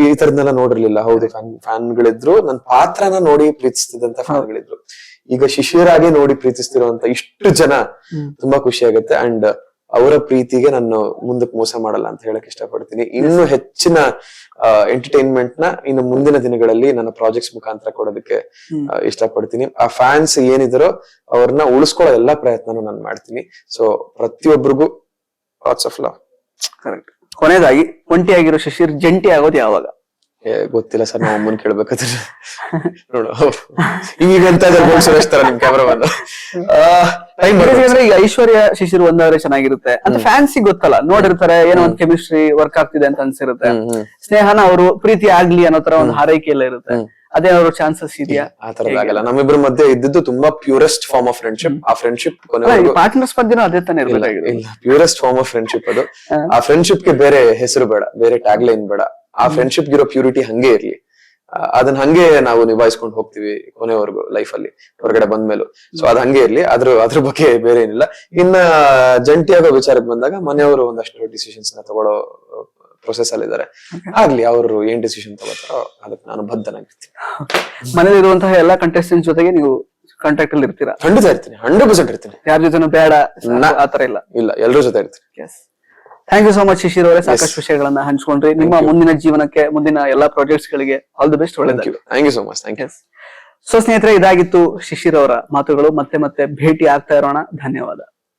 ಈ ತರದ್ನೆಲ್ಲ ನೋಡಿರ್ಲಿಲ್ಲ. ಹೌದು, ಫ್ಯಾನ್ಗಳಿದ್ರು, ನನ್ನ ಪಾತ್ರನ ನೋಡಿ ಪ್ರೀತಿಸ್ತಿದ್ದಂತ ಫ್ಯಾನ್ಗಳಿದ್ರು. ಈಗ ಶಿಶಿರ್ ಆಗಿ ನೋಡಿ ಪ್ರೀತಿಸ್ತಿರುವಂತ ಇಷ್ಟು ಜನ ತುಂಬಾ ಖುಷಿ ಆಗುತ್ತೆ. ಅಂಡ್ ಅವರ ಪ್ರೀತಿಗೆ ನಾನು ಮುಂದಕ್ಕೆ ಮೋಸ ಮಾಡಲ್ಲ ಅಂತ ಹೇಳಕ್ ಇಷ್ಟಪಡ್ತೀನಿ. ಇನ್ನು ಹೆಚ್ಚಿನ ಎಂಟರ್ಟೈನ್ಮೆಂಟ್ ನ ಇನ್ನು ಮುಂದಿನ ದಿನಗಳಲ್ಲಿ ನನ್ನ ಪ್ರಾಜೆಕ್ಟ್ಸ್ ಮುಖಾಂತರ ಕೊಡೋದಕ್ಕೆ ಇಷ್ಟಪಡ್ತೀನಿ. ಆ ಫ್ಯಾನ್ಸ್ ಏನಿದಾರೋ ಅವ್ರನ್ನ ಉಳಿಸ್ಕೊಳ್ಳೋ ಎಲ್ಲಾ ಪ್ರಯತ್ನನೂ ನಾನು ಮಾಡ್ತೀನಿ. ಸೊ ಪ್ರತಿಯೊಬ್ಬರಿಗೂ ಲಾಟ್ಸ್ ಆಫ್ ಲವ್. ಕರೆಕ್ಟ್. ಕೊನೆಯದಾಗಿ, ಒಂಟಿಯಾಗಿರೋ ಶಿಶಿರ್ ಜಂಟಿ ಆಗೋದು ಯಾವಾಗ? ಗೊತ್ತಿಲ್ಲ ಸರ್, ನಾವು ಅಮ್ಮನ್ ಕೇಳ್ಬೇಕಾದ್ರೆ. ನೋಡು ಈಗಂತ ನಿಮ್ ಕ್ಯಾಮ್ರಾಮನ್ ಈಗ ಐಶ್ವರ್ಯ ಶಿಶಿರ್ ಒಂದಾದ್ರೆ ಚೆನ್ನಾಗಿರುತ್ತೆ ಅಂತ ಫ್ಯಾನ್ಸಿಗೆ ಗೊತ್ತಲ್ಲ, ನೋಡಿರ್ತಾರೆ, ಏನೋ ಒಂದು ಕೆಮಿಸ್ಟ್ರಿ ವರ್ಕ್ ಆಗ್ತಿದೆ ಅಂತ ಅನ್ಸಿರುತ್ತೆ. ಸ್ನೇಹನ ಅವರು ಪ್ರೀತಿ ಆಗ್ಲಿ ಅನ್ನೋ ತರ ಒಂದು ಹಾರೈಕೆ ಎಲ್ಲ ಇರುತ್ತೆ. ಅದೇನಾದ್ರು ಚಾನ್ಸಸ್ ಇದೆಯಾ? ಆ ತರದಾಗಲ್ಲ. ನಮ್ಮಿಬ್ರ ಮಧ್ಯೆ ಇದ್ದಿದ್ದು ತುಂಬಾ ಪ್ಯೂರೆಸ್ಟ್ ಫಾರ್ಮ್ ಆಫ್ ಫ್ರೆಂಡ್ಶಿಪ್. ಆ ಫ್ರೆಂಡ್ಶಿಪ್ ಪಾರ್ಟ್ನರ್ಸ್ ಮಧ್ಯೆ ಅದೇ ತಾನೇ ಇರಬೇಕಾಗಿದೆ. ಇಲ್ಲ, ಪ್ಯೂರೆಸ್ಟ್ ಫಾರ್ಮ್ ಆಫ್ ಫ್ರೆಂಡ್ಶಿಪ್ ಅದು. ಆ ಫ್ರೆಂಡ್ಶಿಪ್ ಗೆ ಬೇರೆ ಹೆಸರು ಬೇಡ, ಬೇರೆ ಟ್ಯಾಗ್ ಲೈನ್ ಬೇಡ. ಆ ಫ್ರೆಂಡ್ಶಿಪ್ ಗಿರೋ ಪ್ಯೂರಿಟಿ ಹಂಗೆ ಇರ್ಲಿ. ಅದನ್ನ ಹಂಗೆ ನಾವು ನಿಭಾಯಿಸ್ಕೊಂಡು ಹೋಗ್ತೀವಿ ಕೊನೆವರೆಗೂ ಲೈಫ್ ಅಲ್ಲಿ, ಹೊರಗಡೆ ಬಂದ್ಮೇಲೂ. ಸೊ ಅದ್ ಹಂಗೆ ಇರ್ಲಿ, ಅದ್ರ ಬಗ್ಗೆ ಬೇರೆ ಏನಿಲ್ಲ. ಇನ್ನ ಜಂಟಿಯಾಗೋ ವಿಚಾರಕ್ಕೆ ಬಂದಾಗ ಮನೆಯವರು ಒಂದಷ್ಟು ಡಿಸಿಷನ್ಸ್ ನ ತಗೊಳ್ಳೋ ಪ್ರೊಸೆಸ್ ಅಲ್ಲಿ ಇದಾರೆ. ಆಗ್ಲಿ, ಅವರು ಏನ್ ಡಿಸಿಷನ್ ತಗೋತಾರೋ ಅದಕ್ಕೆ ನಾನು ಬದ್ಧನಾಗಿರ್ತೀನಿ. ಮನೇಲಿ ಇರುವಂತಹ ಎಲ್ಲಾ ಕಂಟೆಸ್ಟೆಂಟ್ಸ್ ಜೊತೆಗೆ ನೀವು ಕಾಂಟ್ಯಾಕ್ಟ್ ಅಲ್ಲಿ ಇರ್ತೀರಾ? ಖಂಡಿತ ಇರ್ತೀನಿ, 100% ಇರ್ತೀನಿ. ಯಾರ ಜೊತೆನೂ ಬೇಡ ಆತರ ಇಲ್ಲ? ಇಲ್ಲ, ಎಲ್ಲರ ಜೊತೆ ಇರ್ತೀನಿ. Thank you so much Shishir ಅವರೇ, ಸಾಕಷ್ಟು ವಿಷಯಗಳನ್ನ ಹಂಚ್ಕೊಂಡ್ರಿ. ನಿಮ್ಮ ಮುಂದಿನ ಜೀವನಕ್ಕೆ, ಮುಂದಿನ ಎಲ್ಲಾ ಪ್ರಾಜೆಕ್ಟ್ಸ್ ಗಳಿಗೆ ಆಲ್ ದಿ ಬೆಸ್ಟ್. ಒಳ್ಳೆಯದಾಗಲಿ. Thank you so much. Thank you. So ಸ್ನೇಹಿತರೆ, ಇದಾಗಿತ್ತು ಶಿಶಿರ್ ಅವರ ಮಾತುಗಳು. ಮತ್ತೆ ಭೇಟಿ ಆಗ್ತಾ ಇರೋಣ. ಧನ್ಯವಾದ.